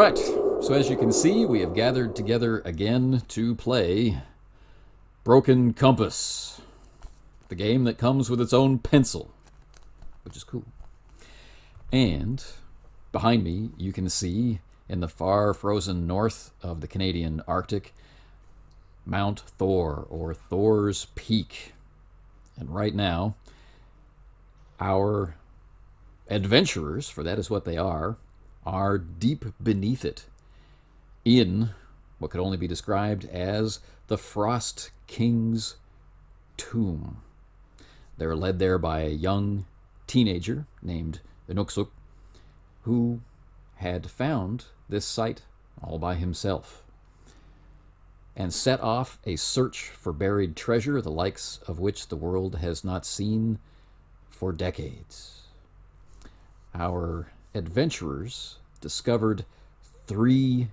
right, so as you can see, we have gathered together again to play Broken Compass, the game that comes with its own pencil, which is cool. And behind me, you can see in the far frozen north of the Canadian Arctic, Mount Thor, or Thor's Peak. And right now, our adventurers, for that is what they are deep beneath it in what could only be described as the Frost King's tomb. They're led there by a young teenager named Inuksuk, who had found this site all by himself and set off a search for buried treasure, the likes of which the world has not seen for decades. Our adventurers discovered 3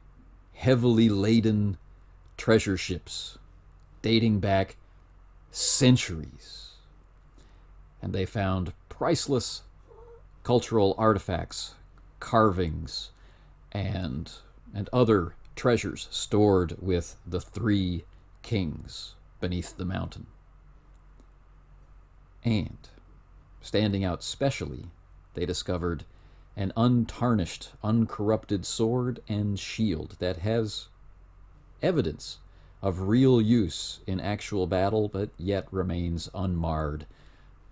heavily laden treasure ships dating back centuries. And they found priceless cultural artifacts, carvings, and other treasures stored with the 3 kings beneath the mountain. And, standing out specially, they discovered an untarnished, uncorrupted sword and shield that has evidence of real use in actual battle, but yet remains unmarred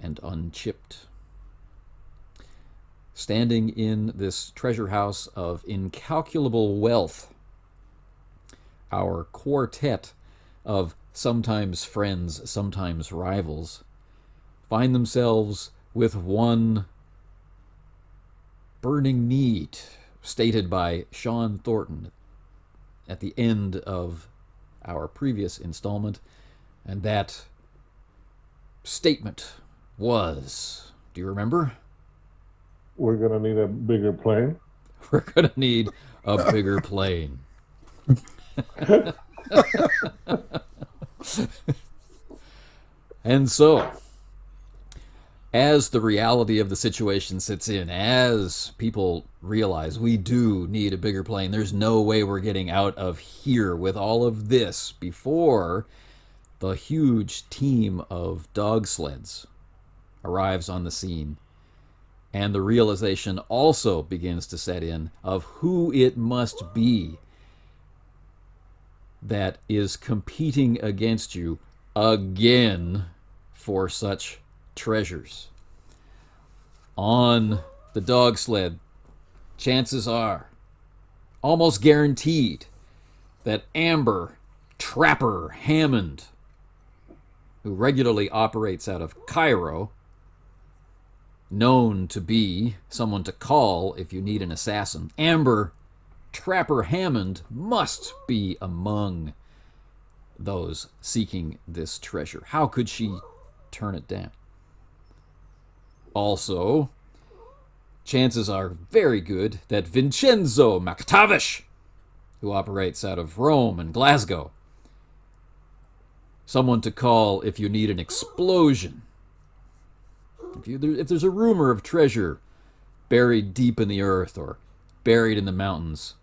and unchipped. Standing in this treasure house of incalculable wealth, our quartet of sometimes friends, sometimes rivals, find themselves with one burning need stated by Sean Thornton at the end of our previous installment, and that statement was, do you remember? We're going to need a bigger plane. We're going to need a bigger plane. And so, as the reality of the situation sits in, as people realize we do need a bigger plane, there's no way we're getting out of here with all of this before the huge team of dog sleds arrives on the scene. And the realization also begins to set in of who it must be that is competing against you again for such treasures. On the dog sled, chances are, almost guaranteed, that Amber Trapper Hammond, who regularly operates out of Cairo, known to be someone to call if you need an assassin, Amber Trapper Hammond must be among those seeking this treasure. How could she turn it down? Also, chances are very good that Vincenzo Maktavish, who operates out of Rome and Glasgow, someone to call if you need an explosion. If there's a rumor of treasure buried deep in the earth or buried in the mountains,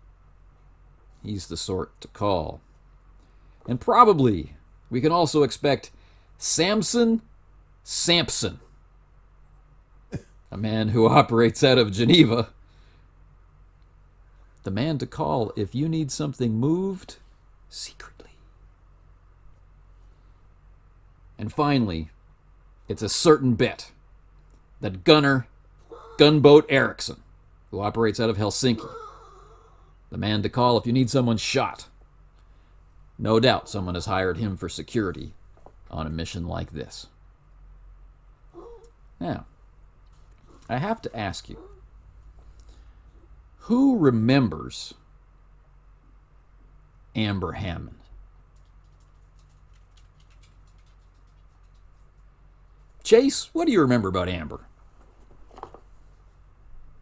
he's the sort to call. And probably we can also expect Sampson, a man who operates out of Geneva, the man to call if you need something moved secretly. And finally, it's a certain bet that Gunboat Eriksson, who operates out of Helsinki, the man to call if you need someone shot. No doubt someone has hired him for security on a mission like this. Now, I have to ask you, who remembers Amber Hammond? Chase, what do you remember about Amber?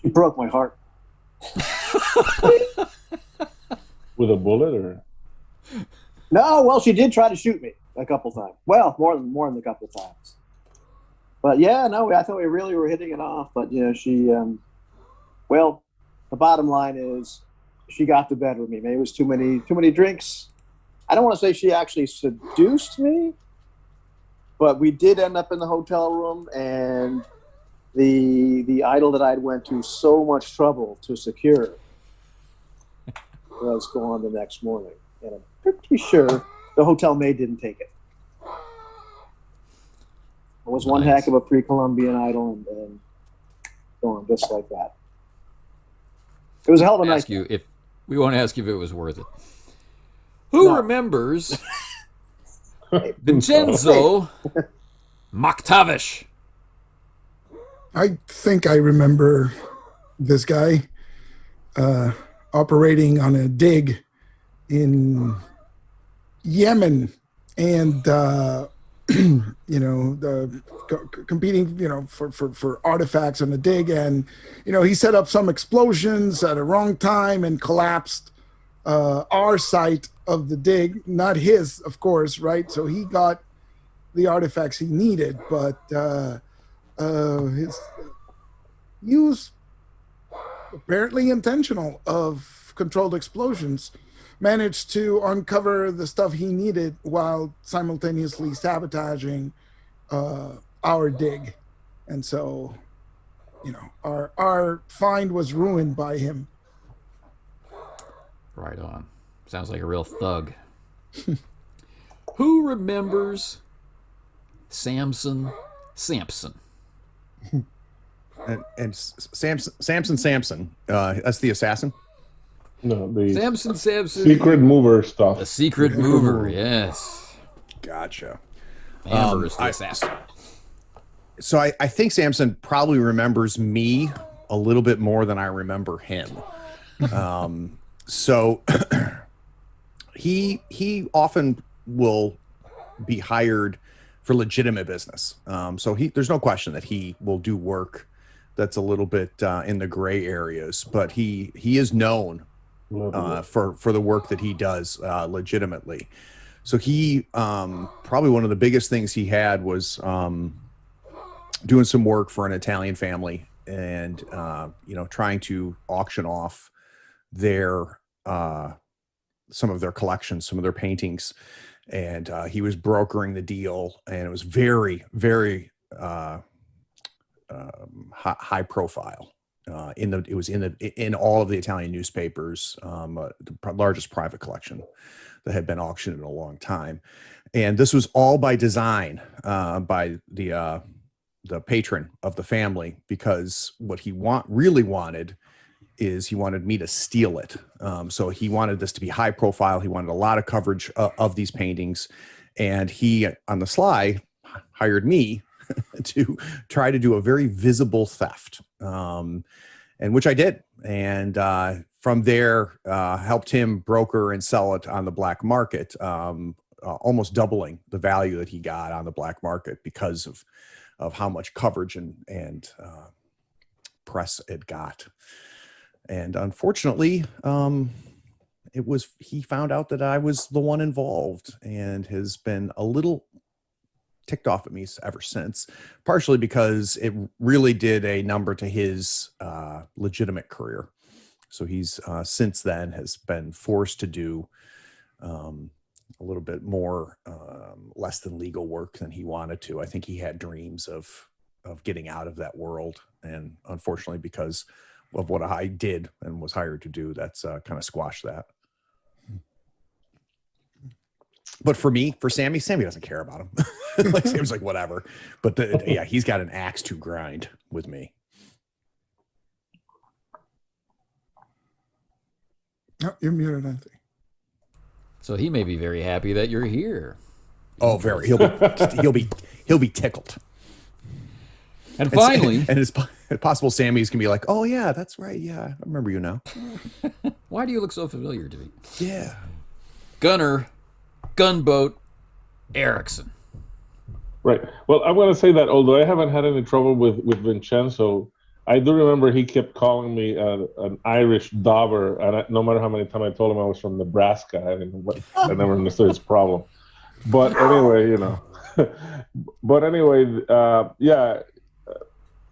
She broke my heart. With a bullet, or? No, well, she did try to shoot me a couple times. Well, more than a couple times. But yeah, no, I thought we really were hitting it off. But she, well, the bottom line is, she got the better of me. Maybe it was too many drinks. I don't want to say she actually seduced me, but we did end up in the hotel room, and the idol that I'd went to so much trouble to secure was gone the next morning. And I'm pretty sure the hotel maid didn't take it. It was one Nice. heck of a pre-Columbian idol, and gone just like that. It was a hell of a night. We won't ask you if it was worth it. Who No. remembers Vincenzo Maktavish? I think I remember this guy operating on a dig in Yemen, and competing, for artifacts on the dig, and he set up some explosions at a wrong time and collapsed our site of the dig, not his, of course, right? So he got the artifacts he needed, but his use, apparently intentional, of controlled explosions managed to uncover the stuff he needed while simultaneously sabotaging our dig. And so, our find was ruined by him. Right on. Sounds like a real thug. Who remembers Samson? And Samson. That's the assassin. No, the Samson. secret mover stuff. The secret mover, yes. Gotcha. Amber is the assassin. So I think Samson probably remembers me a little bit more than I remember him. So he often will be hired for legitimate business. So there's no question that he will do work that's a little bit in the gray areas, but he is known for the work that he does legitimately. So he probably one of the biggest things he had was doing some work for an Italian family, and trying to auction off their some of their collections, some of their paintings, and he was brokering the deal, and it was very, very high profile. It was in all of the Italian newspapers, the largest private collection that had been auctioned in a long time, and this was all by design, by the patron of the family, because what he really wanted is he wanted me to steal it. So he wanted this to be high profile. He wanted a lot of coverage of these paintings, and he, on the sly, hired me to try to do a very visible theft, and which I did. And from there, helped him broker and sell it on the black market, almost doubling the value that he got on the black market because of how much coverage and press it got. And unfortunately, he found out that I was the one involved, and has been a little ticked off at me ever since, partially because it really did a number to his legitimate career. So he's since then has been forced to do a little bit more less than legal work than he wanted to. I think he had dreams of getting out of that world, and unfortunately, because of what I did and was hired to do, that's kind of squashed that. But for Sammy doesn't care about him. Like, Sam's like, whatever. But he's got an axe to grind with me. Oh, you're muted, I think. So he may be very happy that you're here. Oh, very. He'll be tickled. And finally, and it's possible Sammy's gonna be like, "Oh yeah, that's right. Yeah, I remember you now." why do you look so familiar to me? Yeah. Gunner, Gunboat, Erickson. Right. Well, I'm going to say that although I haven't had any trouble with Vincenzo, I do remember he kept calling me an Irish dauber, and no matter how many times I told him I was from Nebraska, I never understood his problem. But anyway, yeah,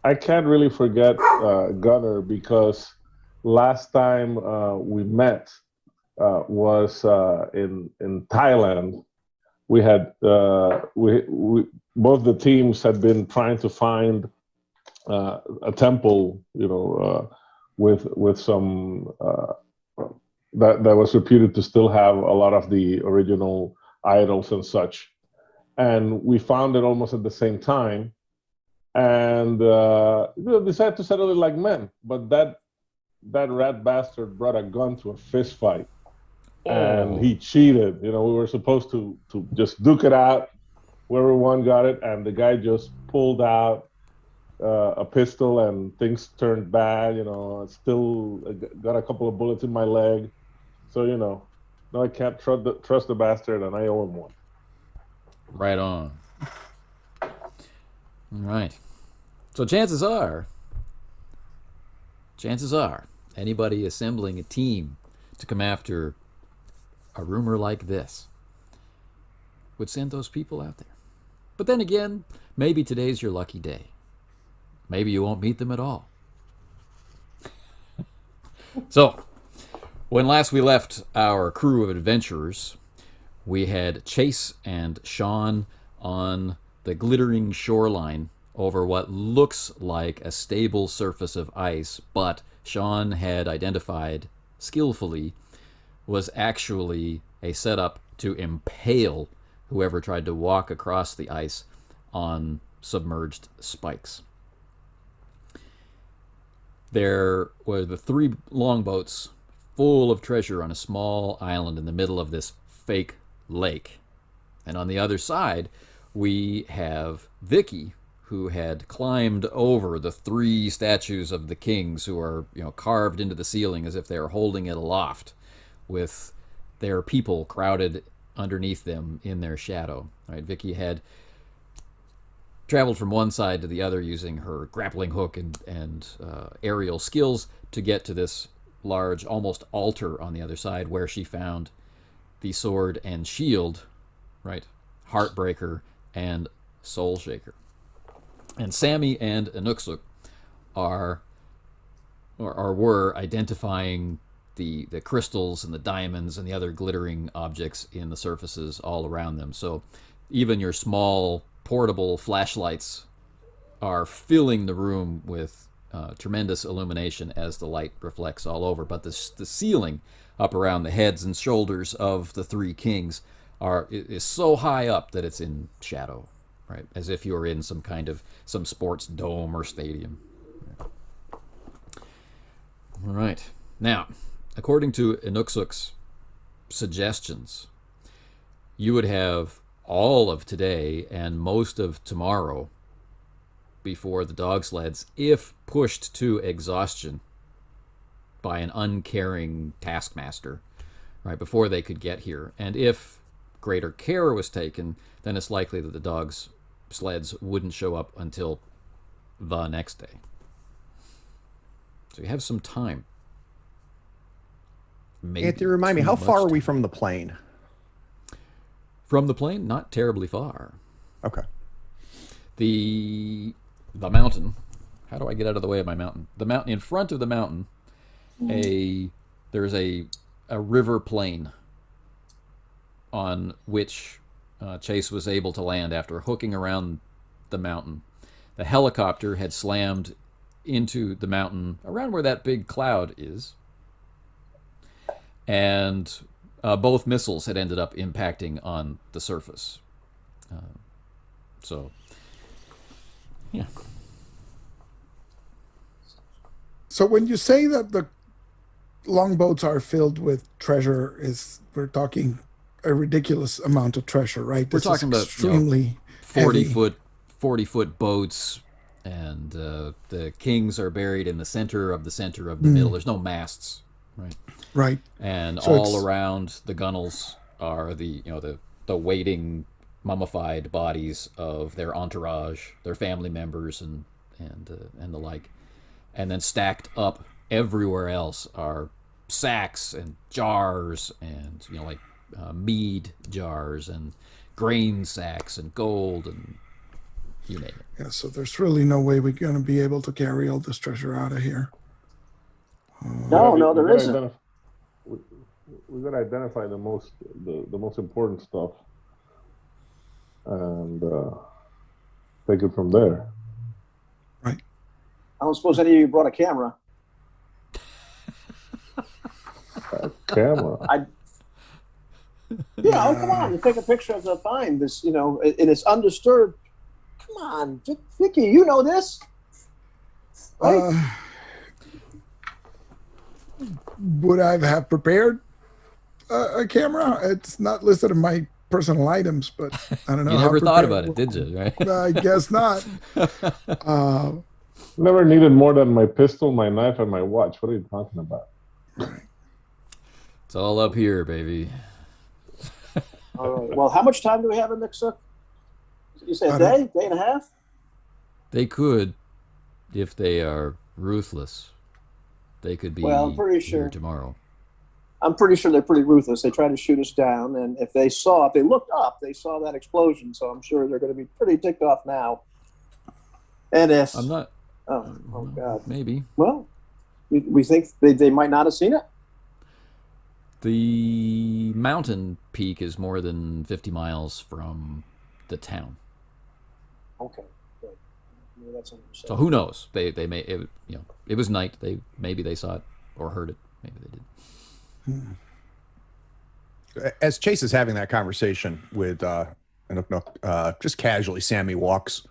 I can't really forget Gunner, because last time we met was in Thailand. We had we both the teams had been trying to find a temple, with some that was reputed to still have a lot of the original idols and such. And we found it almost at the same time, and decided to settle it like men. But that rat bastard brought a gun to a fist fight, and he cheated. We were supposed to just duke it out, whoever won got it, and the guy just pulled out a pistol, and things turned bad. Still got a couple of bullets in my leg, so no, I can't trust the bastard, and I owe him one. Right on. All right. So chances are, anybody assembling a team to come after a rumor like this would send those people out there. But then again, maybe today's your lucky day. Maybe you won't meet them at all. So, when last we left our crew of adventurers, we had Chase and Sean on the glittering shoreline over what looks like a stable surface of ice, but Sean had identified skillfully was actually a setup to impale whoever tried to walk across the ice on submerged spikes. There were the 3 longboats full of treasure on a small island in the middle of this fake lake. And on the other side, we have Vicky, who had climbed over the 3 statues of the kings who are, carved into the ceiling as if they are holding it aloft, with their people crowded underneath them in their shadow. Right? Vicky had traveled from one side to the other using her grappling hook and aerial skills to get to this large, almost altar on the other side, where she found the sword and shield, right? Heartbreaker and Soul Shaker. And Sammy and Inuksuk were identifying the crystals and the diamonds and the other glittering objects in the surfaces all around them. So even your small portable flashlights are filling the room with tremendous illumination as the light reflects all over. But the ceiling up around the heads and shoulders of the 3 kings is so high up that it's in shadow, right? As if you're in some sports dome or stadium. All right. Now, according to Inuksuk's suggestions, you would have all of today and most of tomorrow before the dog sleds, if pushed to exhaustion by an uncaring taskmaster, right, before they could get here. And if greater care was taken, then it's likely that the dog's sleds wouldn't show up until the next day. So you have some time. Maybe Anthony, remind me, how too far much are we time. from the plane? From the plane? Not terribly far. Okay. The mountain. How do I get out of the way of my mountain? The mountain, in front of the mountain, there's a river plain on which Chase was able to land after hooking around the mountain. The helicopter had slammed into the mountain around where that big cloud is, and both missiles had ended up impacting on the surface. Yeah. So when you say that the longboats are filled with treasure, we're talking a ridiculous amount of treasure, right? We're talking about extremely 40-foot boats, and the kings are buried in the center of the middle. There's no masts, right? Right. And so all around the gunnels are the waiting mummified bodies of their entourage, their family members, and the like. And then stacked up everywhere else are sacks and jars and mead jars and grain sacks and gold and you name it. Yeah, so there's really no way we're going to be able to carry all this treasure out of here. No, there isn't. We got to identify the most important stuff, and take it from there. Right. I don't suppose any of you brought a camera. Camera. Yeah, oh, come on. You take a picture of the find, this, and it's undisturbed. Come on, Vicky, you know this. Right? Would I have prepared a camera? It's not listed in my personal items, but I don't know. You how never thought prepared- about it, did you? Right? I guess not. Never needed more than my pistol, my knife, and my watch. What are you talking about? It's all up here, baby. All right. Well, how much time do we have in Nixa? You say a day and a half? They could, if they are ruthless, they could be Well, I'm pretty here sure. tomorrow. I'm pretty sure they're pretty ruthless. They tried to shoot us down, and if they looked up, they saw that explosion. So I'm sure they're going to be pretty ticked off now. And if I'm not. oh God, Maybe. well, we think they might not have seen it. The mountain peak is more than 50 miles from the town. Okay, good. Maybe that's understandable. So who knows? They may it was night. Maybe they saw it or heard it. Maybe they did. As Chase is having that conversation with just casually, Sammy walks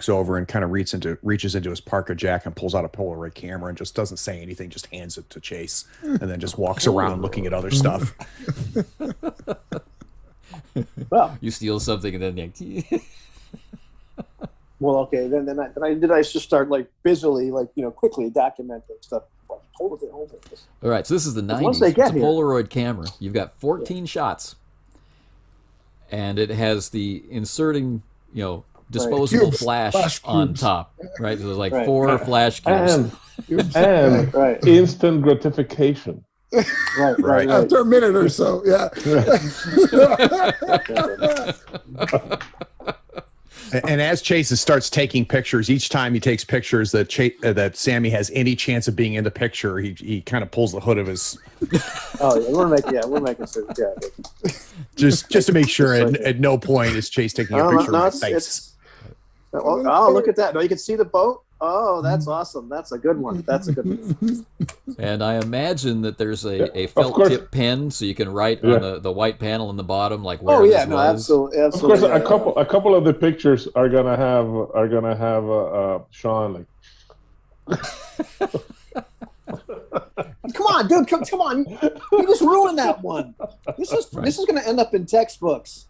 over and kind of reaches into his parka jacket and pulls out a Polaroid camera and just doesn't say anything, just hands it to Chase, and then just walks around looking at other stuff. Well, You steal something and then well, okay. Then I just start busily quickly documenting stuff. Hold it. All right, so this is the 90s. Once they get It's a here- Polaroid camera. You've got 14 shots, and it has the inserting, disposable Cubes, flash flash on cubes. top, right? So there's like Right. 4 flash cubes. And Right. instant gratification. Right. After a minute or so, yeah. And as Chase starts taking pictures, each time he takes pictures that Sammy has any chance of being in the picture, he kind of pulls the hood of his Oh yeah, we're making sense. Yeah. just to make sure at no point is Chase taking a picture of his face. Oh, look at that! No, you can see the boat. Oh, that's awesome. That's a good one. And I imagine that there's a of felt course. tip pen, so you can write Yeah. on the white panel in the bottom, like where Oh this yeah, no, was. absolutely. Of course, a couple of the pictures are gonna have Sean Come on, dude. Come on. You just ruined that one. This is going to end up in textbooks.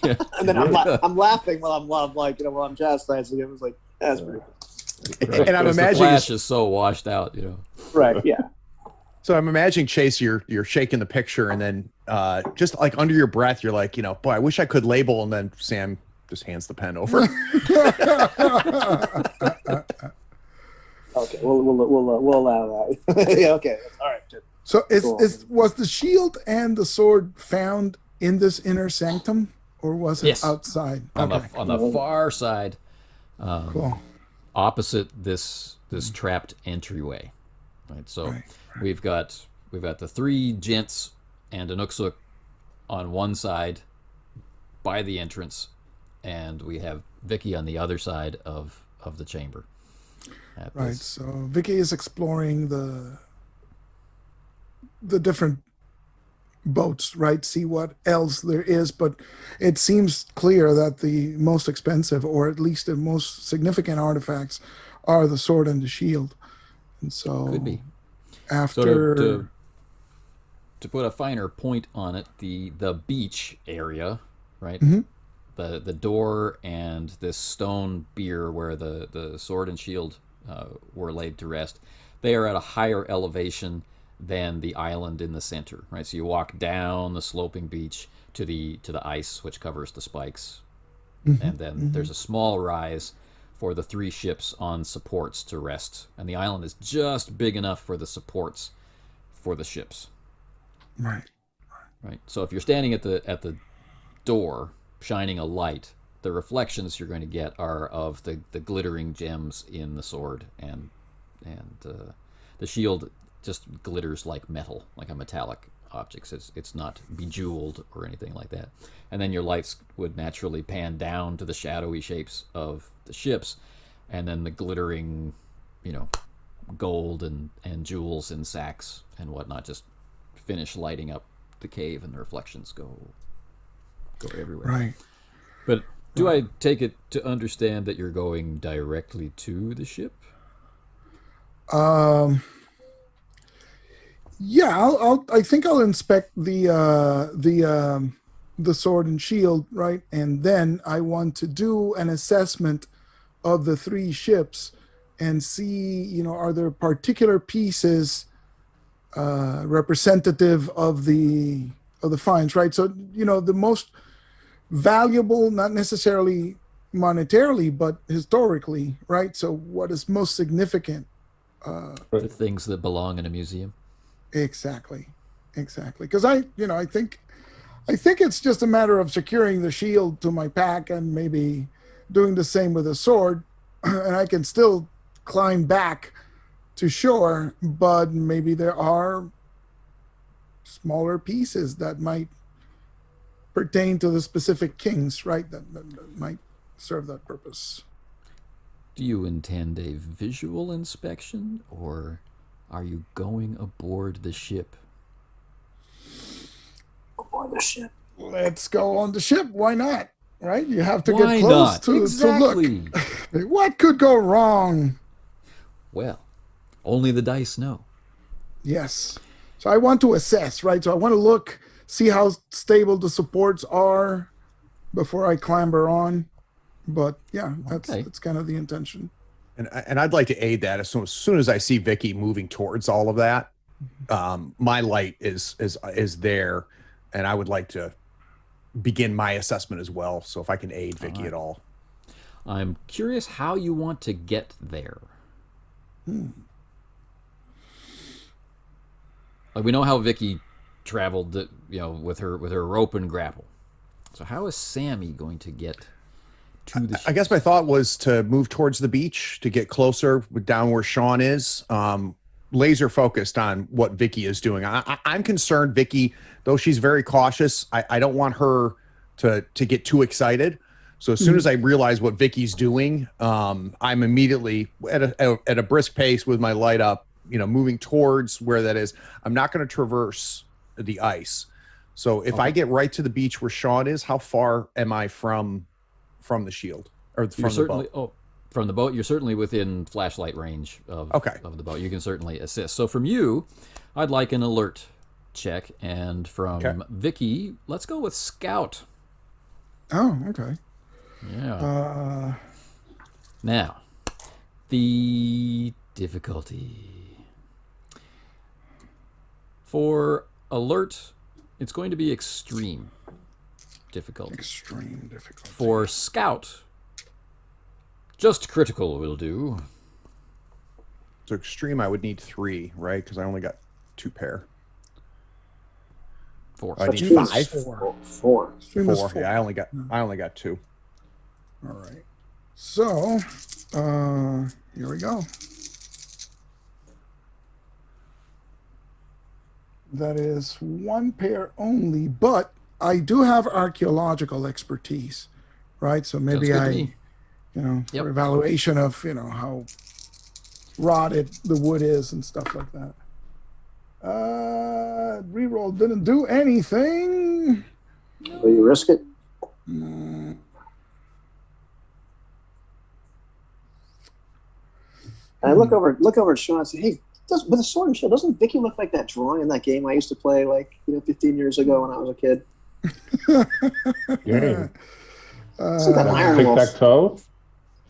Yeah. And then I'm laughing while I'm chastising him. It's like that's pretty Right. And I'm 'Cause the imagining flash is so washed out, right. Yeah. So I'm imagining, Chase, you're shaking the picture, and then just like under your breath, you're like, boy, I wish I could label, and then Sam just hands the pen over. Okay. We'll allow that. Yeah. Okay. All right. Good. So Cool. was the shield and the sword found in this inner sanctum, or was it Yes. outside? on Okay, the far side, cool. opposite this trapped entryway. Right. So Right. we've got the 3 gents and an Uksuk on one side by the entrance, and we have Vicky on the other side of the chamber. Right. So Vicky is exploring the different boats, right? See what else there is, but it seems clear that the most expensive, or at least the most significant artifacts, are the sword and the shield. And so Could be. after So to put a finer point on it, the beach area, right? The door and this stone bier where the sword and shield were laid to rest, they are at a higher elevation than the island in the center, right? So you walk down the sloping beach to the ice, which covers the spikes, and then there's a small rise for the 3 ships on supports to rest, and the island is just big enough for the supports for the ships. right. Right. So if you're standing at the door shining a light, the reflections you're going to get are of the glittering gems in the sword, and the shield just glitters like metal, like a metallic object. It's not bejeweled or anything like that. And then your lights would naturally pan down to the shadowy shapes of the ships, and then the glittering, gold and jewels and sacks and whatnot just finish lighting up the cave, and the reflections go everywhere. Right. But do I take it to understand that you're going directly to the ship? Yeah, I think I'll inspect the sword and shield, right? And then I want to do an assessment of the three ships and see, are there particular pieces representative of the finds, right? So, the most valuable, not necessarily monetarily, but historically, right? So what is most significant? The things that belong in a museum. Exactly. Because I think it's just a matter of securing the shield to my pack and maybe doing the same with a sword, and I can still climb back to shore, but maybe there are smaller pieces that might pertain to the specific kings, right? That might serve that purpose. Do you intend a visual inspection, or are you going aboard the ship? Aboard the ship. Let's go on the ship. Why not? Right? You have to Why get close not? to Exactly. look. What could go wrong? Well, only the dice know. Yes. So I want to assess, right? So I want to look, see how stable the supports are before I clamber on. But yeah, that's kind of the intention. And I'd like to aid that as soon as I see Vicky moving towards all of that. My light is there, and I would like to begin my assessment as well. So if I can aid Vicky at all. I'm curious how you want to get there. Like, we know how Vicky traveled, with her rope and grapple. So how is Sammy going to get to the ship? I guess my thought was to move towards the beach to get closer down where Sean is. Laser focused on what Vicky is doing. I'm concerned, Vicky, though she's very cautious. I don't want her to get too excited. So as soon as I realize what Vicky's doing, I'm immediately at a brisk pace with my light up, moving towards where that is. I'm not going to traverse the ice. So if I get right to the beach where Sean is, how far am I from the shield or from the boat? From the boat, you're certainly within flashlight range of the boat. You can certainly assist. So from you, I'd like an alert check, and from Vicky, let's go with Scout. Oh, okay. Yeah. Now, the difficulty. For alert, it's going to be extreme difficulty. Extreme difficulty. For Scout, just critical will do. So extreme, I would need 3, right? Because I only got 2 pair. 4. I need 5. 4. Extreme is 4. Yeah, I only got 2. All right. So, here we go. That is 1 pair only, but I do have archaeological expertise, right? So maybe for evaluation of, how rotted the wood is and stuff like that. Reroll didn't do anything. Will you risk it? And I look over at Sean and say, "Hey, with a sword and shield, doesn't Vicky look like that drawing in that game I used to play 15 years ago when I was a kid?" Game. It's like that Iron Wolf. Tic-tac-toe?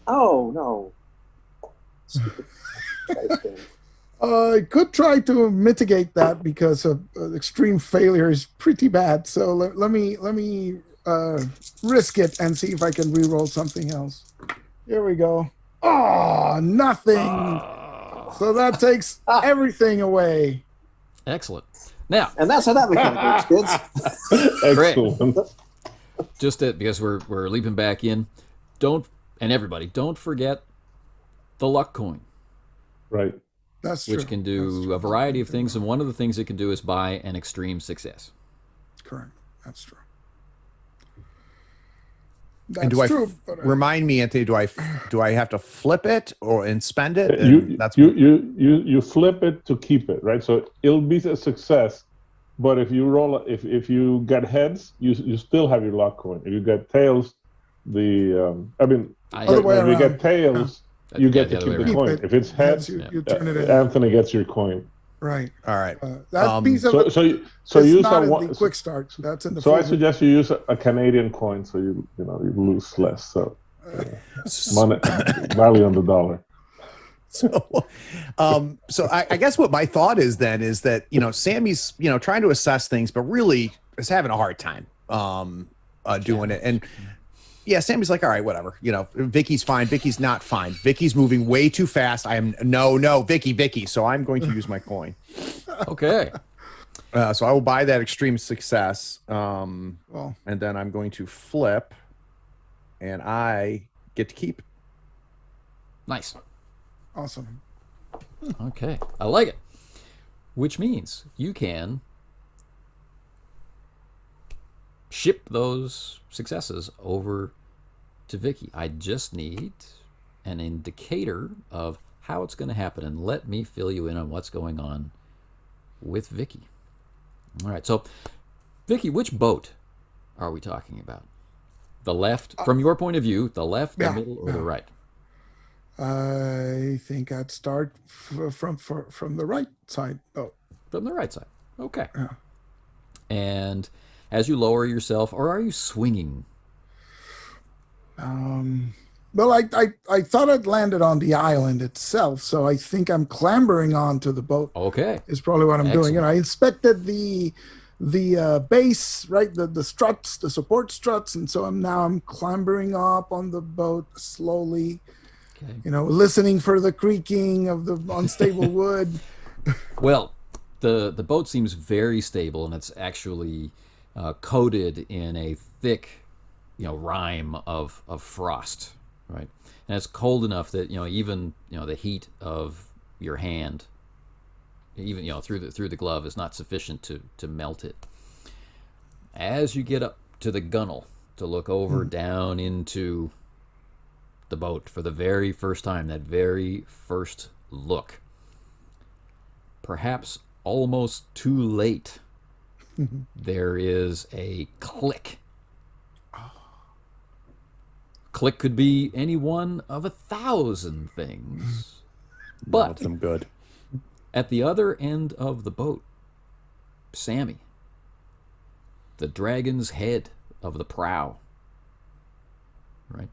Oh no. Stupid dice game. I could try to mitigate that because extreme failure is pretty bad. So let me risk it and see if I can re-roll something else. Here we go. Oh, nothing. So that takes everything away. Excellent. Now, and that's how that mechanic works, kids. Excellent. Just because we're leaping back in, don't forget the luck coin. Right. That's which true. can That's do true. a variety of things. And one of the things it can do is buy an extreme success. Correct. That's true. And That's true. But remind me, Anthony? Do I have to flip it and spend it? And You flip it to keep it, right? So it'll be a success. But if you roll, if you get heads, you still have your luck coin. If you get tails, Other way if you around. get tails, you get the to other keep way the around. coin. If it's heads, you turn it in. Anthony gets your coin. Right. all right. That piece of it So is use not a in one. the quick start. That's in the So I full- suggest you use a Canadian coin, so you lose less. So money, value on the dollar. So, I guess what my thought is then is that Sammy's trying to assess things, but really is having a hard time doing it. And yeah, Sammy's like, all right, whatever. Vicky's fine. Vicky's not fine. Vicky's moving way too fast. No, Vicky. So I'm going to use my coin. Okay. So I will buy that extreme success. Well, And then I'm going to flip, and I get to keep. Nice. awesome. Okay. I like it. Which means you can ship those successes over to Vicky. I just need an indicator of how it's going to happen, and let me fill you in on what's going on with Vicky. All right. So, Vicky, which boat are we talking about? The left, from your point of view, the left, the middle, or the right? I think I'd start from the right side. Oh, From the right side. Okay. Yeah. And as you lower yourself, or are you swinging? well, I thought I'd landed on the island itself, so I think I'm clambering onto the boat. Okay. Is probably what I'm doing. Excellent. I inspected the base, right? The struts, the support struts, and so I'm clambering up on the boat slowly. Okay. Listening for the creaking of the unstable wood. Well, the boat seems very stable, and it's actually coated in a thick, rime of frost, right? And it's cold enough that even the heat of your hand, even through the glove, is not sufficient to melt it. As you get up to the gunwale to look over down into the boat for the very first time, that very first look, perhaps almost too late, there is a click. Click could be any one of 1,000 things. But Some good. at the other end of the boat, Sammy, the dragon's head of the prow, right?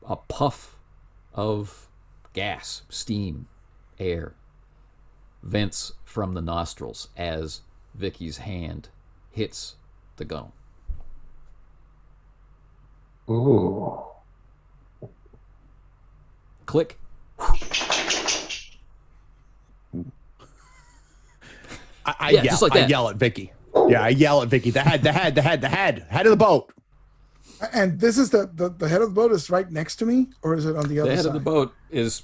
A puff of gas, steam, air vents from the nostrils as Vicky's hand hits the gunwale. Ooh. Click. I Yeah, yell, just like I that. yell at Vicky. Yeah, I yell at Vicky. The head of the boat. And this is the head of the boat is right next to me, or is it on the other The head side? of the boat is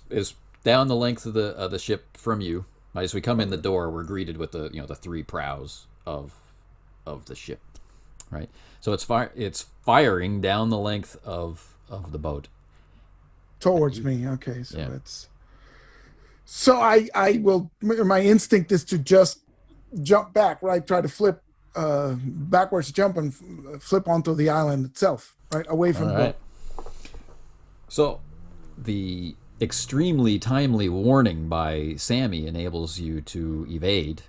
down the length of the ship from you. As we come in the door, we're greeted with the the three prows of the ship, right? So it's firing down the length of the boat. Towards me. Okay, so Yeah. it's. So I will. My instinct is to just jump back, right? Try to flip backwards, jump and flip onto the island itself, right, away from All the right. So the extremely timely warning by Sammy enables you to evade.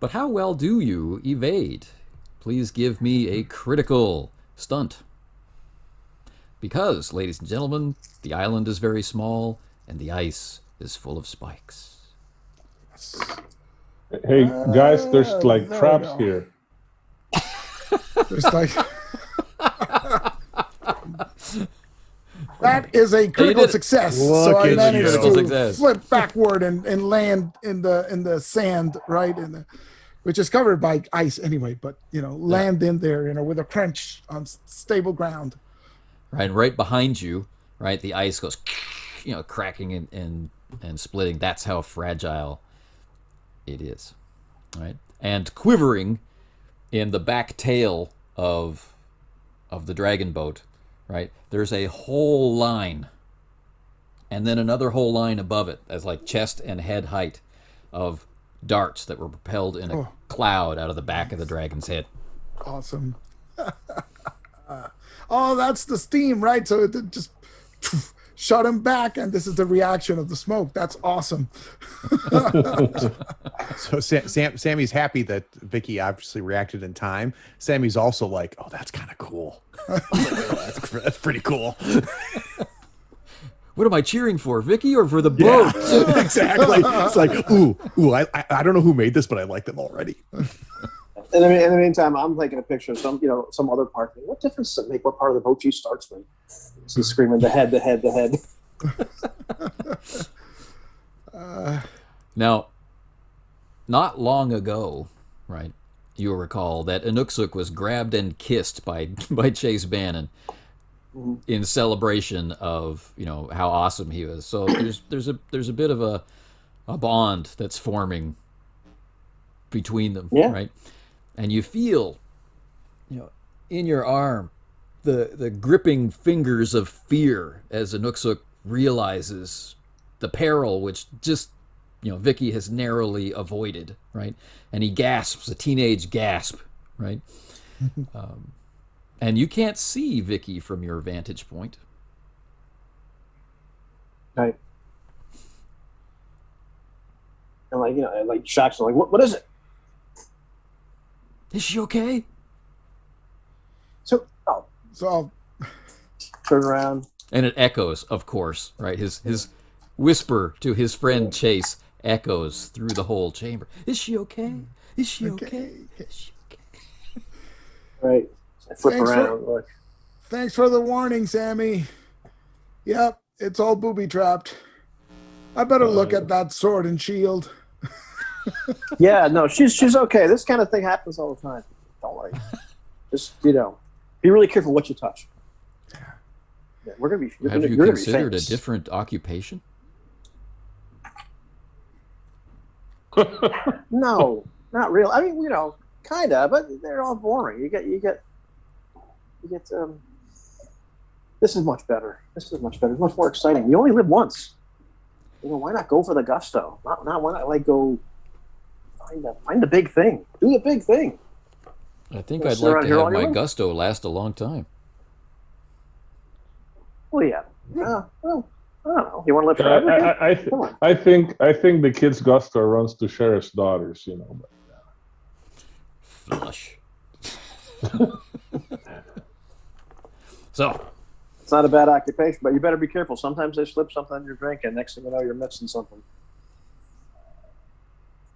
But how well do you evade? Please give me a critical stunt. Because, ladies and gentlemen, the island is very small and the ice is full of spikes. Hey guys, there's like there we traps go. here. There's like that is a critical did it. success. Look So I at managed you. to Critical success. flip backward and land in the sand, right, which is covered by ice anyway. But land in there, with a crunch on stable ground. Right behind you, right, the ice goes, cracking and and splitting. That's how fragile it is, right? And quivering in the back tail of the dragon boat, right? There's a whole line, and then another whole line above it, as like chest and head height, of darts that were propelled in a cloud out of the back of the dragon's head. Awesome. Oh, that's the steam, right? So it just shot him back, and this is the reaction of the smoke. That's awesome. So Sammy's happy that Vicky obviously reacted in time. Sammy's also like, oh, that's kind of cool. That's pretty cool. What am I cheering for, Vicky or for the boat? Yeah, exactly. It's like, ooh, I don't know who made this, but I like them already. And I mean, in the meantime, I'm taking a picture of some other part. What difference does it make what part of the boat she starts with? She's screaming, the head. Now, not long ago, right, you'll recall that Inuksuk was grabbed and kissed by Chase Bannon in celebration of, how awesome he was. So there's a bit of a bond that's forming between them, right? And you feel, in your arm, the gripping fingers of fear as Inuksuk realizes the peril which just, Vicky has narrowly avoided, right? And he gasps, a teenage gasp, right? And you can't see Vicky from your vantage point. Right. And like Shaq's like, what is it? Is she okay? So turn around. And it echoes, of course, right? His whisper to his friend Chase echoes through the whole chamber. Is she okay? Is she okay? Is she okay? Right. I flip around. Look. Thanks for the warning, Sammy. Yep, it's all booby trapped. I better look at that sword and shield. Yeah, no, she's okay. This kind of thing happens all the time. Don't worry. Just be really careful what you touch. Yeah, we're gonna be. Have you considered a different occupation? No, not real. I mean, kind of, but they're all boring. You get. This is much better. This is much better. It's much more exciting. You only live once. Why not go for the gusto? Not why not go find the big thing. Do the big thing. I think I'd like to have my gusto last a long time. Well, yeah. Well, I don't know. You want to live forever? I think the kid's gusto runs to sheriff's daughters. But, Flush. So. It's not a bad occupation, but you better be careful. Sometimes they slip something in your drink, and next thing you know, you're missing something. I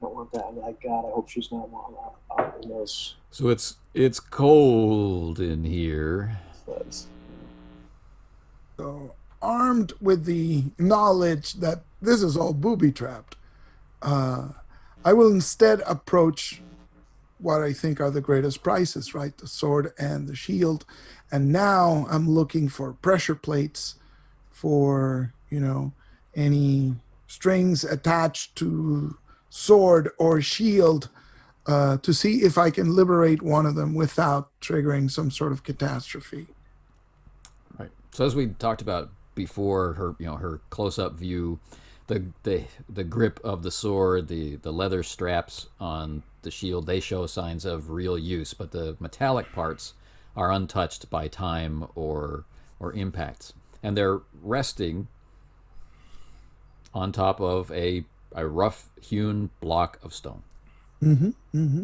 don't want that. My God, I hope she's not wanting this. So it's cold in here. So, armed with the knowledge that this is all booby trapped, I will instead approach what I think are the greatest prices, right? The sword and the shield. And now I'm looking for pressure plates for, any strings attached to sword or shield to see if I can liberate one of them without triggering some sort of catastrophe. Right. So as we talked about before, her close-up view, the grip of the sword, the leather straps on the shield, they show signs of real use, but the metallic parts are untouched by time or impacts, and they're resting on top of a rough-hewn block of stone. Mm-hmm, mm-hmm.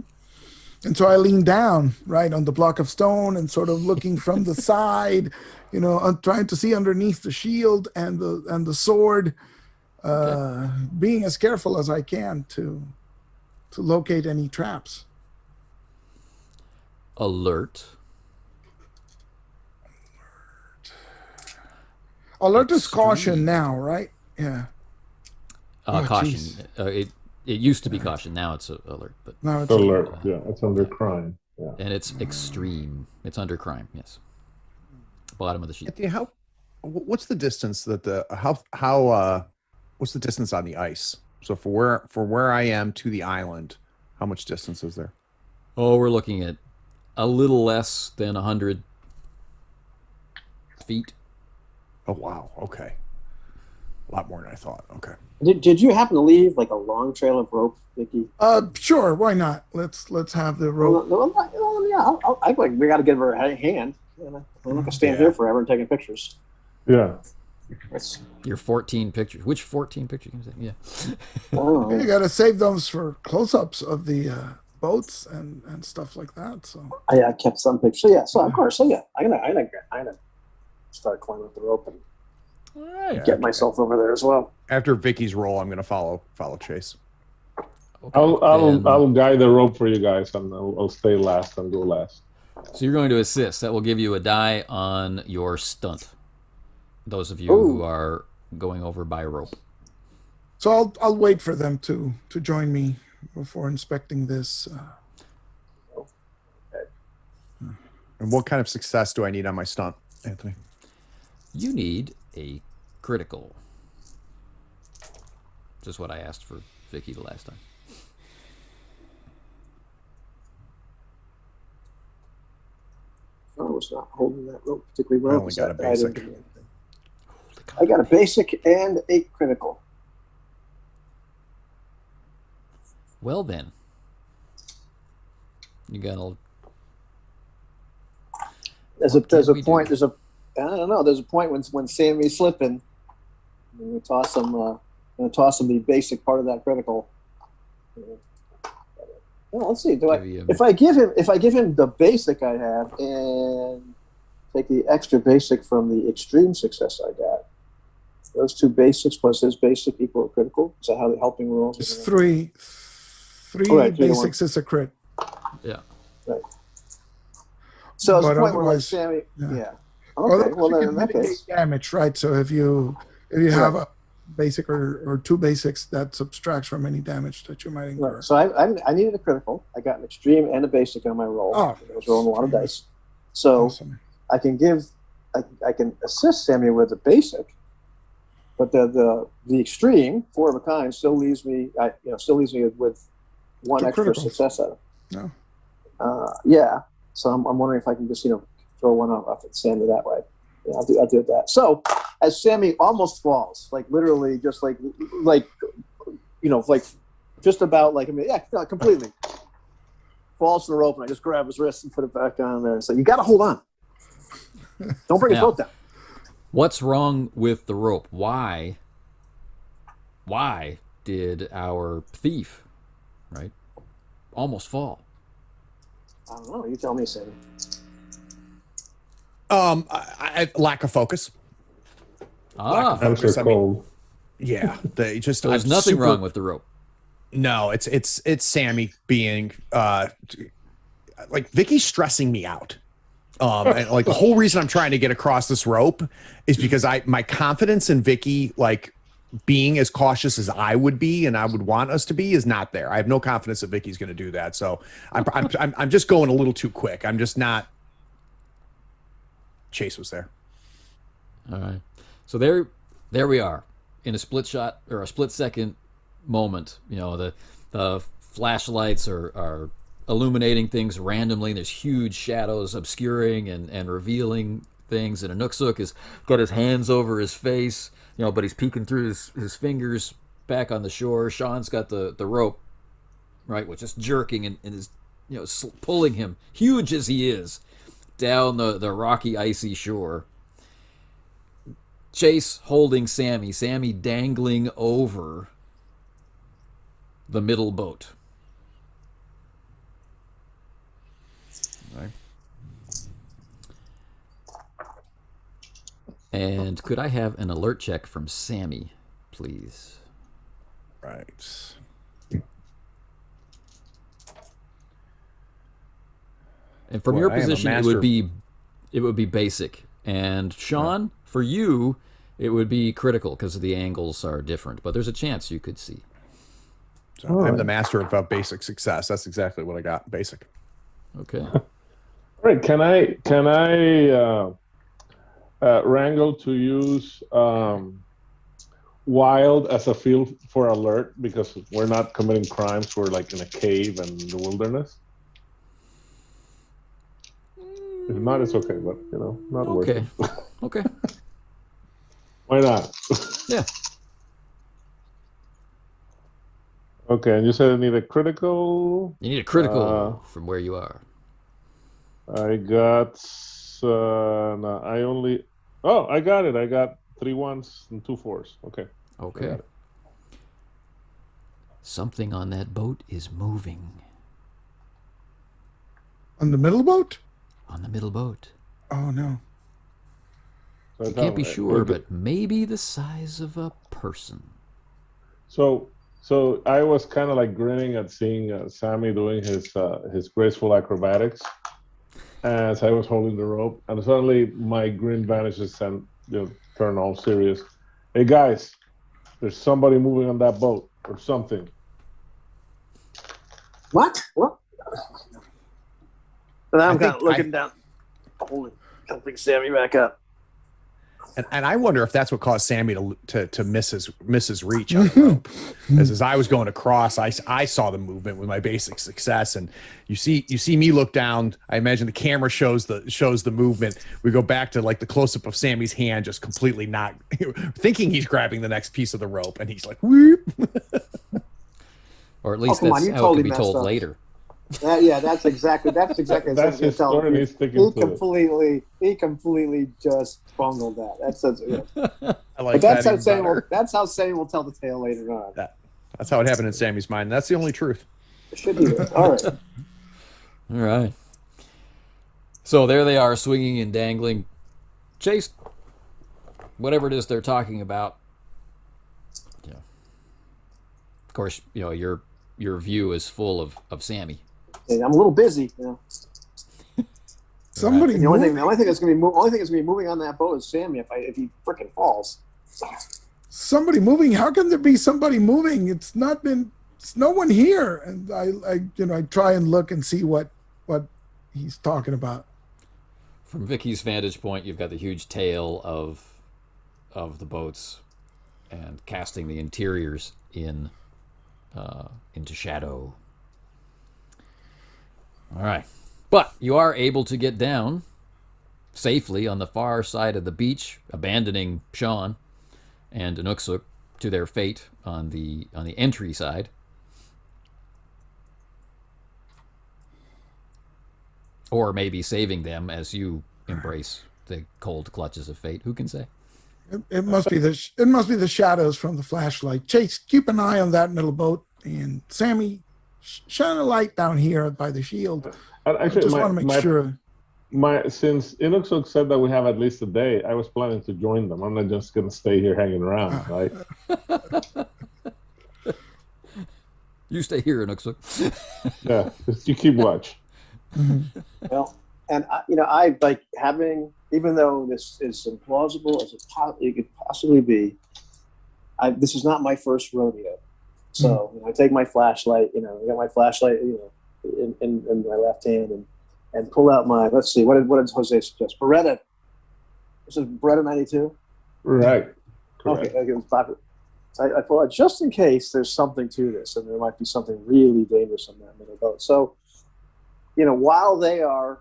And so I lean down, right, on the block of stone and sort of looking from the side, I'm trying to see underneath the shield and the sword, being as careful as I can to locate any traps. Alert. Alert is caution now, right? Yeah. Caution. It used to be caution. Now it's alert. But now it's alert. Yeah, it's under crime. Yeah. And it's extreme. It's under crime. Yes. Bottom of the sheet. What's the distance that how What's the distance on the ice? So for where I am to the island, how much distance is there? Oh, we're looking at a little less than 100 feet. Oh wow, okay, a lot more than I thought. Okay. Did you happen to leave like a long trail of rope, Vicky? Sure, why not? Let's have the rope. We got to give her a hand. I'm not gonna stand here forever and taking pictures. Yeah. Your 14 pictures. Which 14 pictures? Yeah. Oh, You got to save those for close-ups of the boats and stuff like that. So I kept some pictures. So yeah, so of course, so yeah, I'm gonna start climbing up the rope and All right. get myself over there as well. After Vicky's roll, I'm going to follow Chase. Okay, I'll guide the rope for you guys, and I'll stay last and go last. so you're going to assist. That will give you a die on your stunt. Those of you Ooh. who are going over by rope. So I'll wait for them to join me before inspecting this. And what kind of success do I need on my stunt, Anthony? You need a critical. Just what I asked for Vicky the last time. I was not holding that rope particularly well. I only got a basic. I got a basic and a critical. Well then, you got a. There's a point. I don't know. There's a point when Sammy's slipping. I'm gonna toss him. The basic part of that critical. Well, let's see. If I give him the basic I have and take the extra basic from the extreme success I got, those two basics plus his basic equal a critical. Is that how the helping rules? It's three Right, basics is a crit. Yeah. Right. So it's But the point where like otherwise, Sammy, yeah. yeah. Okay, well you then can in that mitigate case, damage, right? So if you have a basic or two basics, that subtracts from any damage that you might incur. right. So I needed a critical. I got an extreme and a basic on my roll. Oh, I was rolling a lot of dice. So awesome. I can assist Sammy with the basic, but the extreme 4 of a kind still leaves me with one Two extra criticals. success out of it. No. Yeah. So I'm wondering if I can just throw one off at Sammy that way. Yeah, I'll do that. So as Sammy almost falls, like literally just like just about completely falls to the rope, and I just grab his wrist and put it back on there and say, "You got to hold on. Don't bring his boat down." What's wrong with the rope? Why did our thief, right, almost fall? I don't know. You tell me, Sammy. I lack of focus. I'm so cold. Yeah, they just. So there's nothing wrong with the rope. No, it's Sammy being like Vicky's stressing me out. And like the whole reason I'm trying to get across this rope is because my confidence in Vicky being as cautious as I would be and I would want us to be is not there. I have no confidence that Vicky's going to do that. So I'm just going a little too quick. I'm just not. Chase was there. All right. So there we are in a split shot or a split second moment. You know, the flashlights are illuminating things randomly. There's huge shadows obscuring and revealing things. And Anoksuk has got his hands over his face, but he's peeking through his fingers back on the shore. Sean's got the rope, right, which is jerking and is, pulling him, huge as he is, down the rocky, icy shore. Chase holding Sammy dangling over the middle boat. Right. And could I have an alert check from Sammy, please? Right. And from your position, it would be basic. And Sean, for you, it would be critical because the angles are different. But there's a chance you could see. So I'm the master of basic success. That's exactly what I got. Basic. Okay. All right. Can I wrangle to use wild as a field for alert because we're not committing crimes. We're like in a cave and in the wilderness. If not, it's okay, but not worth Okay. it. Okay. Why not? Yeah. Okay, and you said I need a critical. You need a critical from where you are. I got. No, I only. Oh, I got it. I got 3 1s and 2 4s. Okay. Okay. Something on that boat is moving. On the middle boat? On the middle boat. Oh no. So You can't be sure, but maybe the size of a person. So I was kind of like grinning at seeing Sammy doing his graceful acrobatics as I was holding the rope, and suddenly my grin vanishes and turn all serious. Hey guys, there's somebody moving on that boat or something. What? And I'm kind of looking down, helping Sammy back up. And I wonder if that's what caused Sammy to miss his reach on the rope. As I was going across, I saw the movement with my basic success, and you see me look down. I imagine the camera shows the movement. We go back to like the close up of Sammy's hand, just completely not thinking he's grabbing the next piece of the rope, and he's like, whoop. Or at least come on, that's you how totally it can be messed told up. later. That's exactly That's his story, and he's sticking He to it. completely just bungled that. I like But that even better. that's how Sammy will tell the tale later on. That's how it happened in Sammy's mind. That's the only truth. It should be there. All right. All right. So there they are, swinging and dangling. Chase, whatever it is they're talking about. Yeah. Of course, your view is full of Sammy. Hey, I'm a little busy. Somebody The only move. thing that's gonna be moving on that boat is Sammy if he freaking falls. Somebody moving. How can there be somebody moving? It's no one here. And I try and look and see what he's talking about. From Vicky's vantage point, you've got the huge tail of the boats and casting the interiors into shadow. All right. But you are able to get down safely on the far side of the beach, abandoning Sean and Anuksuk to their fate on the entry side. Or maybe saving them as you embrace the cold clutches of fate. Who can say? It must be the shadows from the flashlight. Chase, keep an eye on that middle boat, and Sammy, shine a light down here by the shield. Actually, I just want to make sure. Since Inuksuk said that we have at least a day, I was planning to join them. I'm not just going to stay here hanging around, right? You stay here, Anuksuk. Yeah, you keep watch. Well, and I like having, even though this is implausible as it could possibly be, this is not my first rodeo. So I take my flashlight, I got my flashlight, in my left hand, and pull out my, let's see, what did Jose suggest? Beretta. This is Beretta 92. Right. Okay, it was popular. So I thought, just in case there's something to this, and there might be something really dangerous on that middle boat. So, while they are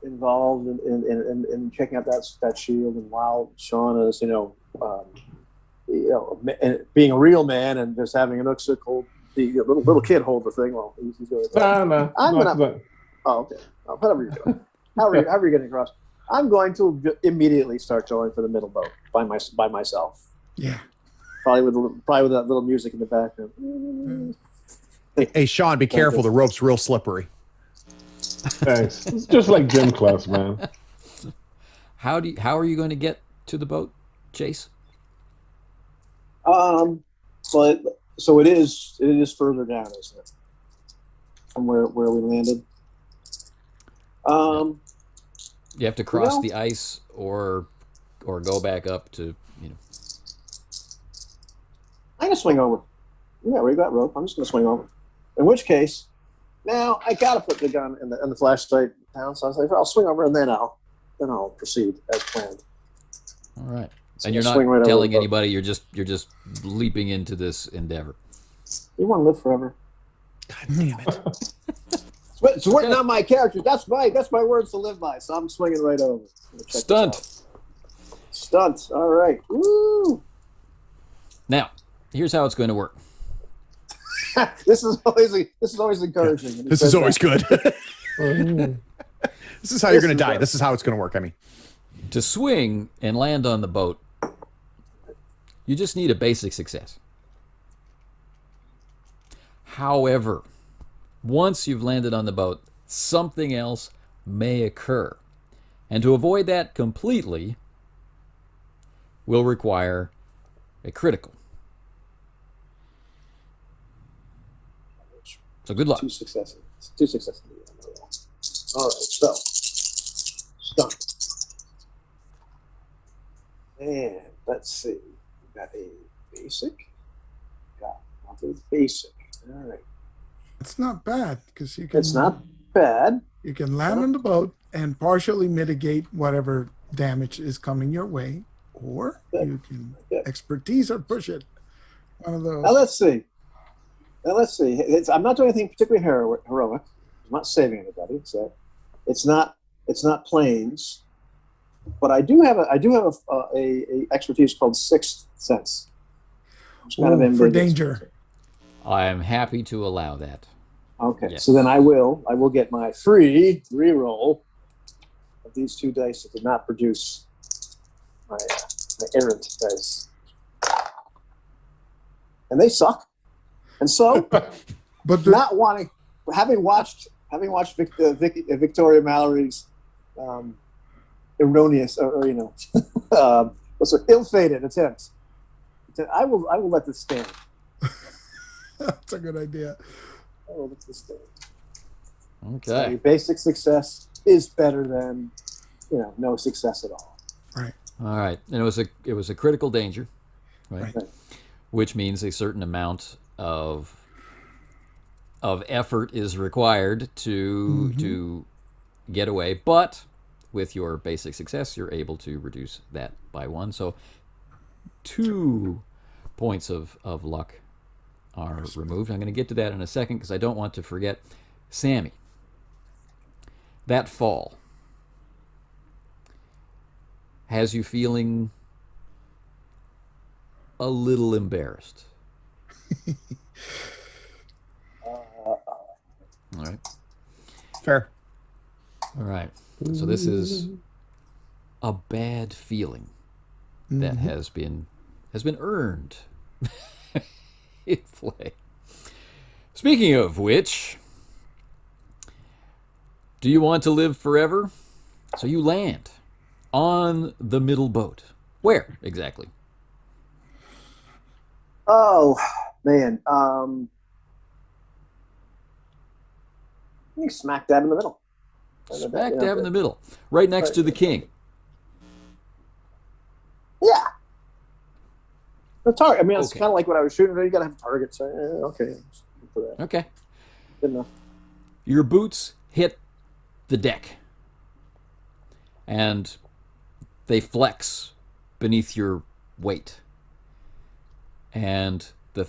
involved in checking out that shield, and while Sean is, being a real man and just having an Uksuk hold the little kid hold the thing, well, he's doing it. No, I'm gonna. Oh, okay. Whatever you're doing. However you're getting across. I'm going to immediately start going for the middle boat by myself. Yeah. Probably with that little music in the background. Hey, Sean, be careful. The rope's real slippery. Thanks. It's just like gym class, man. How are you going to get to the boat, Chase? So it is further down, isn't it? From where we landed. You have to cross the ice or go back up to, I'm gonna swing over. Yeah, we got rope. I'm just gonna swing over. In which case, now I gotta put the gun and the flashlight down. So I was like, I'll swing over and then I'll proceed as planned. All right. And you're not Swing right over telling the boat. anybody. You're just leaping into this endeavor. You want to live forever. God damn it. It's written on my character. That's my words to live by. So I'm swinging right over. Check this Stunt. out. Stunt. All right. Woo! Now, here's how it's going to work. This is always encouraging. This is always good. This is how you're going to die. This is how it's going to work. I mean, To swing and land on the boat, you just need a basic success. However, once you've landed on the boat, something else may occur. And to avoid that completely will require a critical. So good luck. Two successes. All right. So, stunt. And let's see. We got a basic. Got nothing basic. All right. It's not bad because you can. It's not bad. You can land on the boat and partially mitigate whatever damage is coming your way, or you can expertise or push it. One of those. Now let's see. I'm not doing anything particularly heroic. I'm not saving anybody. So it's not planes, but I do have a expertise called Sixth Sense. It's kind of for ambiguous. danger. I am happy to allow that. Okay, Yes. so then I will get my free reroll of these two dice that did not produce my errant dice, and they suck. And so, But not wanting, having watched Victoria Mallory's erroneous or what's it, ill-fated attempts, I will let this stand. that's a good idea. I will let this stand. Okay. So basic success is better than no success at all. Right. All right. And it was a critical danger, right? Right. Which means a certain amount of effort is required to get away, but with your basic success you're able to reduce that by 1. So 2 points of luck are removed. I'm going to get to that in a second because I don't want to forget. Sammy, that fall has you feeling a little embarrassed. All right. fair. All right. So this is a bad feeling that has been earned in play. Speaking of which, do you want to live forever? So you land on the middle boat. Where exactly? Oh man, smack dab in the middle. Smack dab in the middle, right next to the king. Yeah. The target. I mean, it's Okay. kind of like what I was shooting. You gotta have targets. So, okay. For that. Okay. Good enough. Your boots hit the deck, and they flex beneath your weight, and the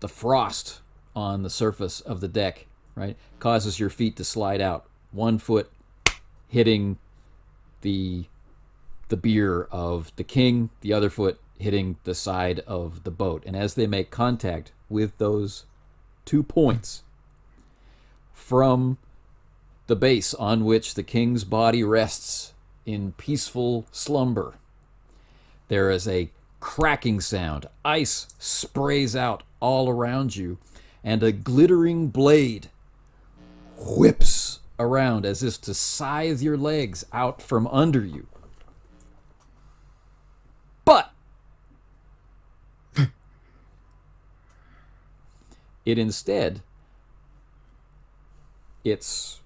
frost on the surface of the deck, right, causes your feet to slide out. One foot hitting the bier of the king, the other foot hitting the side of the boat, and as they make contact with those 2 points from the base on which the king's body rests in peaceful slumber, there is a cracking sound. Ice sprays out all around you, and a glittering blade whips around as if to scythe your legs out from under you. But it's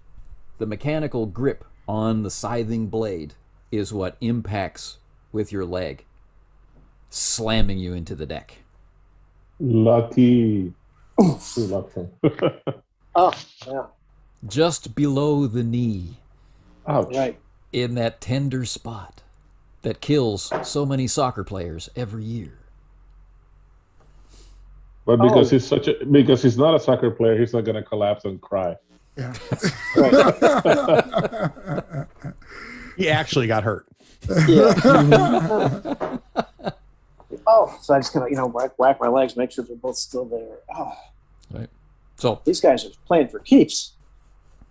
the mechanical grip on the scything blade is what impacts with your leg, slamming you into the deck. Lucky. Too lucky. Oh, yeah. Just below the knee, Ouch. Right. in that tender spot. that kills so many soccer players every year? But because he's not a soccer player, he's not going to collapse and cry. Yeah. He actually got hurt. Yeah. Oh, so I just kind of, whack my legs, make sure they're both still there. Oh, Right. So, these guys are playing for keeps.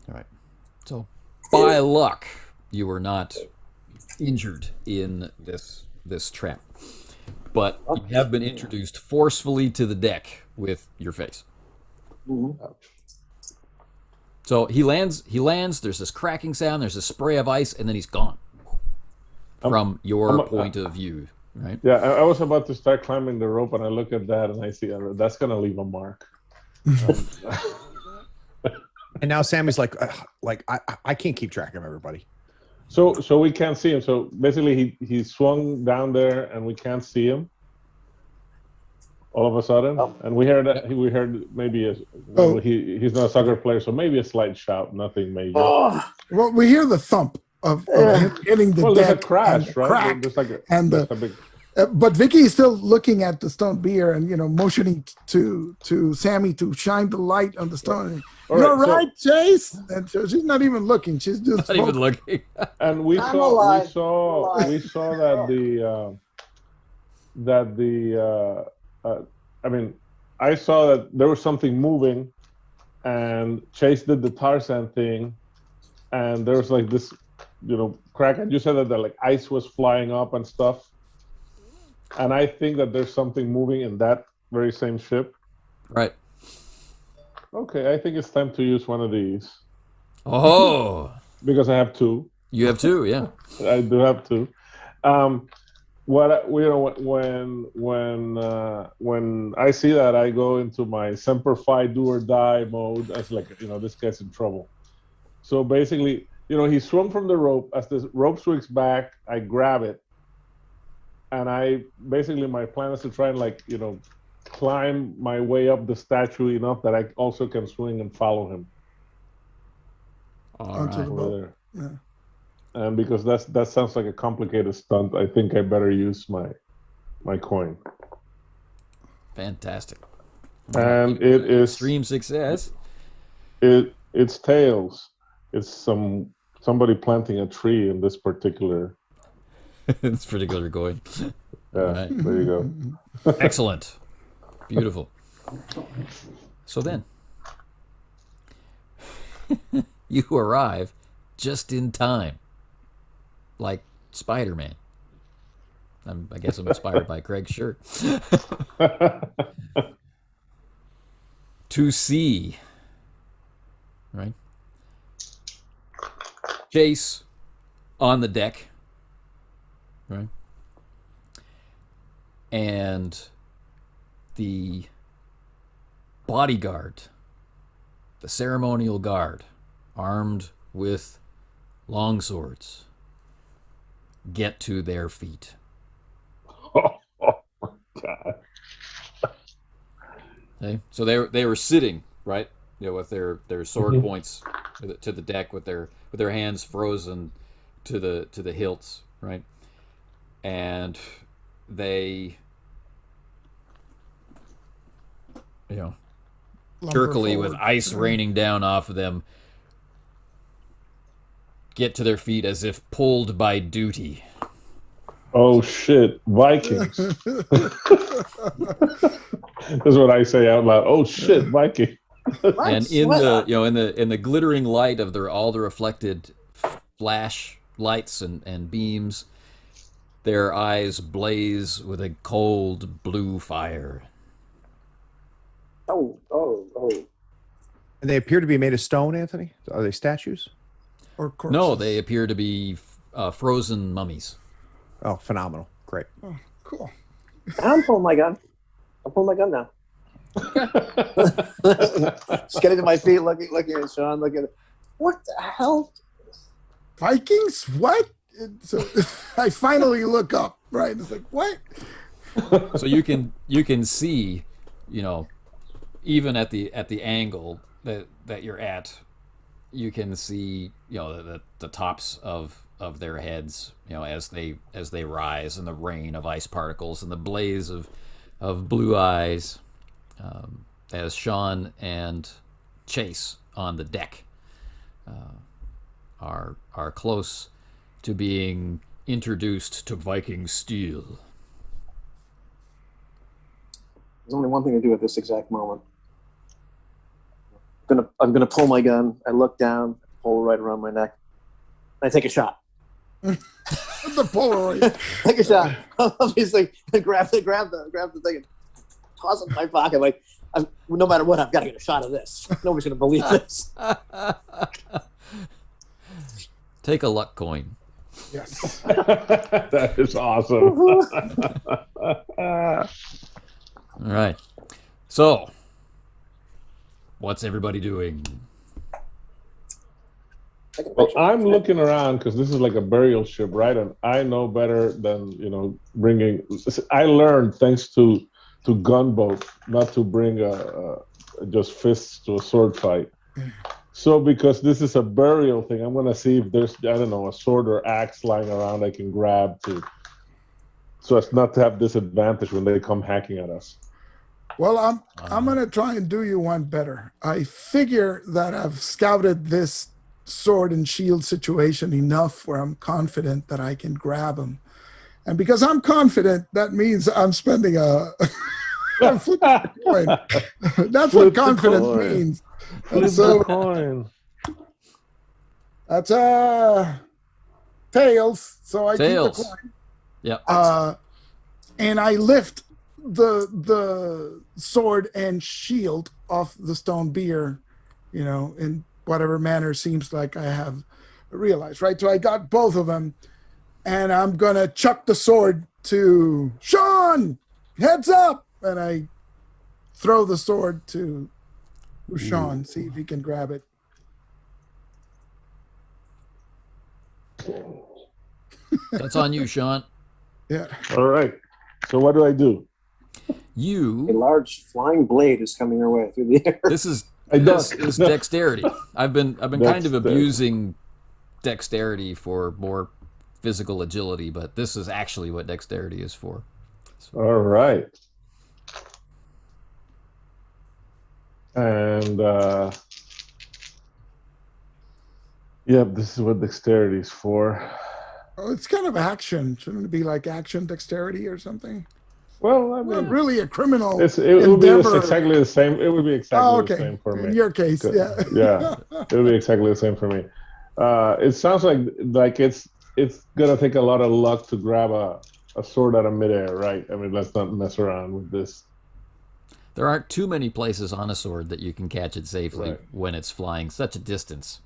all right. So, by luck, you were not injured in this trap, but you have been introduced forcefully to the deck with your face. Mm-hmm. So he lands. There's this cracking sound. There's a spray of ice, and then he's gone from your point of view. Right? Yeah, I was about to start climbing the rope, and I look at that, and I see that's going to leave a mark. And now Sammy's like I can't keep track of everybody. So we can't see him. So basically, he swung down there, and we can't see him. All of a sudden, and we heard maybe he's not a soccer player, so maybe a slight shout, nothing major. Oh, Well, we hear the thump of him hitting the Well, deck. there's a crash, and the right? crack, There's like and a big. but Vicky is still looking at the stone beer and motioning to Sammy to shine the light on the stone. All You're right, right, Chase. And so she's not even looking. She's just Not even looking. And we I'm saw alive. I saw that there was something moving, and Chase did the Tarzan thing, and there was like this, crack. And you said that like ice was flying up and stuff, and I think that there's something moving in that very same ship. Right. Okay, I think it's time to use one of these Oh, because I have two. you have two. Yeah. I do have two. When I see that, I go into my Semper Fi do or die mode. As like, this guy's in trouble. So basically, he swung from the rope. As the rope swings back, I grab it, and my plan is to try and climb my way up the statue enough that I also can swing and follow him All onto right. the over boat. there. Yeah. And because that sounds like a complicated stunt, I think I better use my coin. Fantastic. And it is Extreme success. it's tails. It's somebody planting a tree in this particular. This particular coin. Yeah, Right. there you go. Excellent. Beautiful. So then, you arrive just in time, like Spider-Man. I guess I'm inspired by Craig's shirt. To see, right? Chase on the deck, right? And the bodyguard, the ceremonial guard, armed with long swords, get to their feet. Oh my God. Okay? So they were sitting, right? With their sword points to the deck, with their hands frozen to the hilts, right? And they, jerkily, with ice raining down off of them, get to their feet as if pulled by duty. Oh shit, Vikings. That's what I say out loud. Oh shit, Viking. And in the in the glittering light of all the reflected flash lights and beams, their eyes blaze with a cold blue fire. Oh. And they appear to be made of stone, Anthony? Are they statues? Or corpses. No, they appear to be frozen mummies. Oh, phenomenal. Great. Oh, cool. I'm pulling my gun. I'm pulling my gun now. Just getting to my feet, looking at Sean, looking at what the hell? Vikings? What? So I finally look up, right? It's like, what? So you can see, even at the angle that you're at, you can see, the tops of their heads, as they rise in the rain of ice particles and the blaze of blue eyes, as Sean and Chase on the deck are close to being introduced to Viking steel. There's only one thing to do at this exact moment. I'm gonna pull my gun. I look down, pull right around my neck. I take a shot. The Polaroid. Take a shot. Obviously, grab the thing and toss it in my pocket. Like, no matter what, I've got to get a shot of this. Nobody's gonna believe this. Take a luck coin. Yes. That is awesome. All right. So, what's everybody doing? Well, I'm looking around because this is like a burial ship, right? And I know better than bringing. I learned thanks to gunboat not to bring just fists to a sword fight. So because this is a burial thing, I'm gonna see if there's a sword or axe lying around I can grab so as not to have disadvantage when they come hacking at us. Well, I'm gonna try and do you one better. I figure that I've scouted this sword and shield situation enough where I'm confident that I can grab him. And because I'm confident, that means I'm spending I'm flipping a coin. That's Flip what confident means. And so coin. that's tails. So I Tails. keep the coin. Yep. And I lift the sword and shield off the stone bier, in whatever manner seems like I have realized, right? So I got both of them, and I'm gonna chuck the sword to Sean. Heads up! And I throw the sword to Sean, see if he can grab it. That's on you, Sean. Yeah. All right. So what do I do? A You. large flying blade is coming your way through the air. This is dexterity. I've been kind of abusing dexterity for more physical agility, but this is actually what dexterity is for. All right. And this is what dexterity is for. Oh, it's kind of action. Shouldn't it be like action dexterity or something? Well, I Not mean, really a criminal it would be endeavor. exactly the same. It would be exactly the same for me. In your case, yeah. Yeah, it would be exactly the same for me. It sounds like it's gonna take a lot of luck to grab a sword out of midair, right? I mean, let's not mess around with this. There aren't too many places on a sword that you can catch it safely Right. when it's flying such a distance.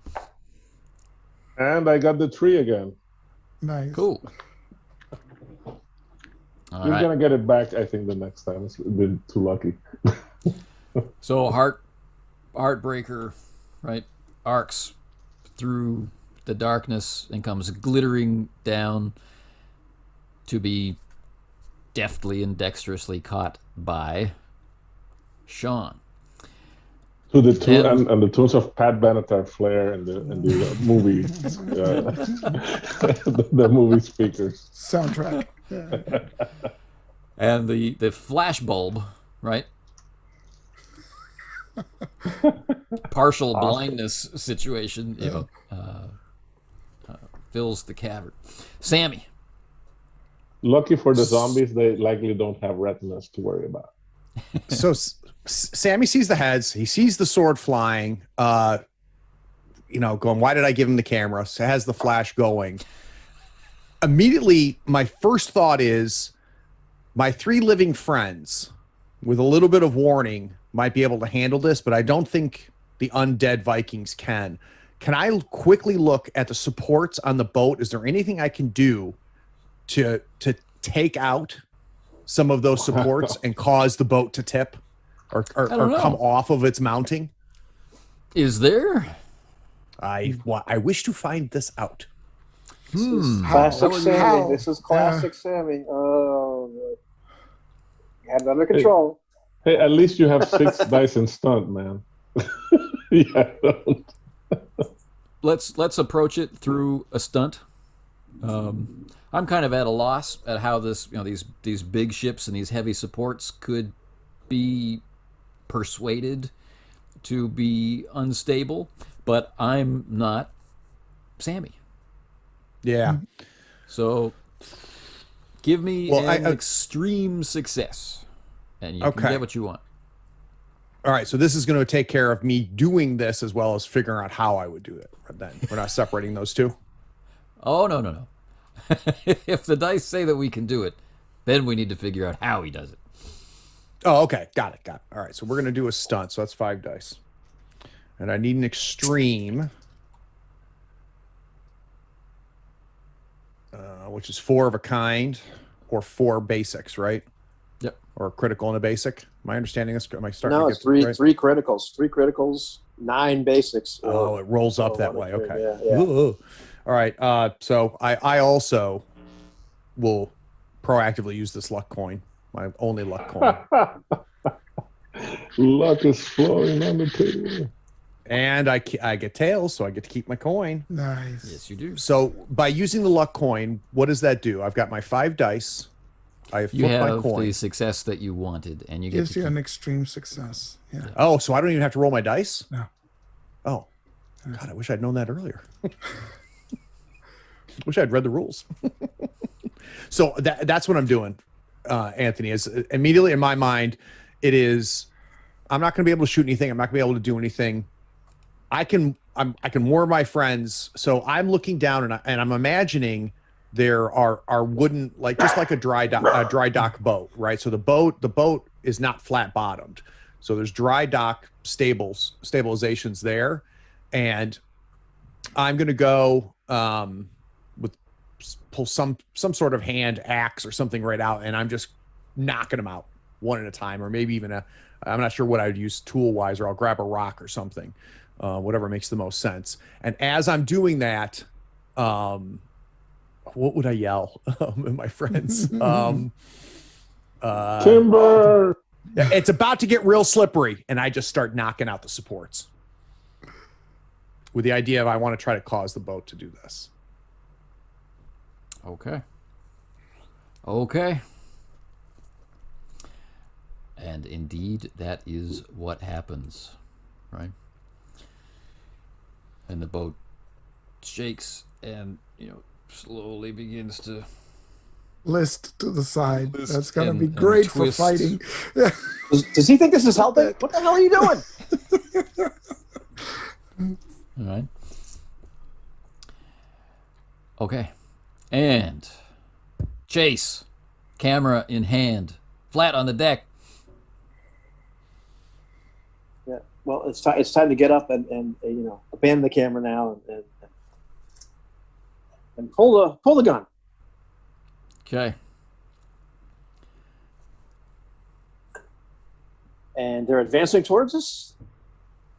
And I got the tree again. Nice. Cool. All You're right. gonna get it back, I think, the next time. It's been too lucky. So Heartbreaker, right, arcs through the darkness and comes glittering down to be deftly and dexterously caught by Sean. To the tune and the tunes of Pat Benatar Flair and the movie, the movie speakers. Soundtrack. Yeah. And the flash bulb, right? Partial blindness situation, fills the cavern. Sammy. Lucky for the zombies, they likely don't have retinas to worry about. So Sammy sees the heads. He sees the sword flying. Going, why did I give him the camera? So has the flash going. Immediately, my first thought is my 3 living friends, with a little bit of warning, might be able to handle this, but I don't think the undead Vikings can. Can I quickly look at the supports on the boat? Is there anything I can do to take out some of those supports and cause the boat to tip or come off of its mounting? Is there? I wish to find this out. Classic Sammy. This is classic Sammy. Oh, you had it under control. Hey, at least you have 6 dice in stunt, man. Yeah. let's approach it through a stunt. I'm kind of at a loss at how this, these big ships and these heavy supports could be persuaded to be unstable, but I'm not Sammy. Yeah. So give me Well, an extreme success, and you can Okay. get what you want. All right, so this is going to take care of me doing this as well as figuring out how I would do it. Then we're not separating those two. Oh, no. If the dice say that we can do it, then we need to figure out how he does it. Oh, okay, got it. All right, so we're going to do a stunt. So that's 5 dice, and I need an extreme, which is 4 of a kind or 4 basics, right? Yep. Or critical and a basic. Am I understanding this? Am I starting? No, to it's get this three right? three criticals, 9 basics. Oh, it rolls up that way. Okay. Yeah. Ooh. All right. So I also will proactively use this luck coin, my only luck coin, Luck is flowing on the table. and I get tails, so I get to keep my coin. Nice. Yes, you do. So by using the luck coin, what does that do? I've got my 5 dice. I have You flipped my have coin. the success that you wanted, and you get Gives to you keep. an extreme success. Yeah. Oh, so I don't even have to roll my dice? No. Oh, God, I wish I'd known that earlier. Wish I'd read the rules. So that's what I'm doing, Anthony, is immediately in my mind, it is, I'm not going to be able to shoot anything. I'm not going to be able to do anything. I can warn my friends. So I'm looking down and I'm imagining there are wooden, like just like a dry dock boat, right? So the boat is not flat bottomed. So there's dry dock stabilizations there, and I'm gonna go pull some sort of hand axe or something right out, and I'm just knocking them out one at a time, or maybe even I'm not sure what I would use tool wise, or I'll grab a rock or something, whatever makes the most sense. And as I'm doing that, what would I yell at my friends? Timber. It's about to get real slippery, and I just start knocking out the supports with the idea of I want to try to cause the boat to do this. Okay. And indeed, that is what happens, right? And the boat shakes and, slowly begins to List to the side. List That's gonna and- be and great for twist. fighting. Does he think this is helping? What the hell are you doing? All right. Okay. And chase, camera in hand, flat on the deck. Yeah. Well, it's time to get up and abandon the camera now and pull the gun. Okay. And they're advancing towards us.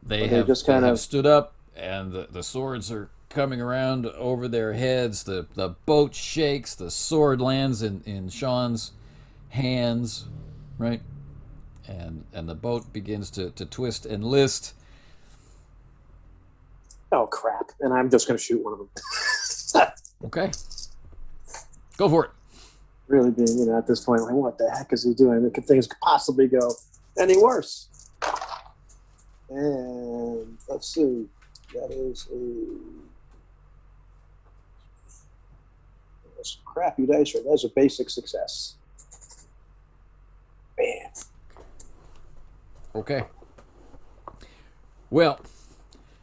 They Or they have just they kind have of- stood up, and the swords are coming around over their heads. The boat shakes. The sword lands in Sean's hands, right? And the boat begins to twist and list. Oh crap! And I'm just going to shoot one of them. Okay. Go for it. Really being, at this point, like, what the heck is he doing? Things could possibly go any worse. And let's see. That is that's crappy dice. Right? That's a basic success. Man. Okay. Well,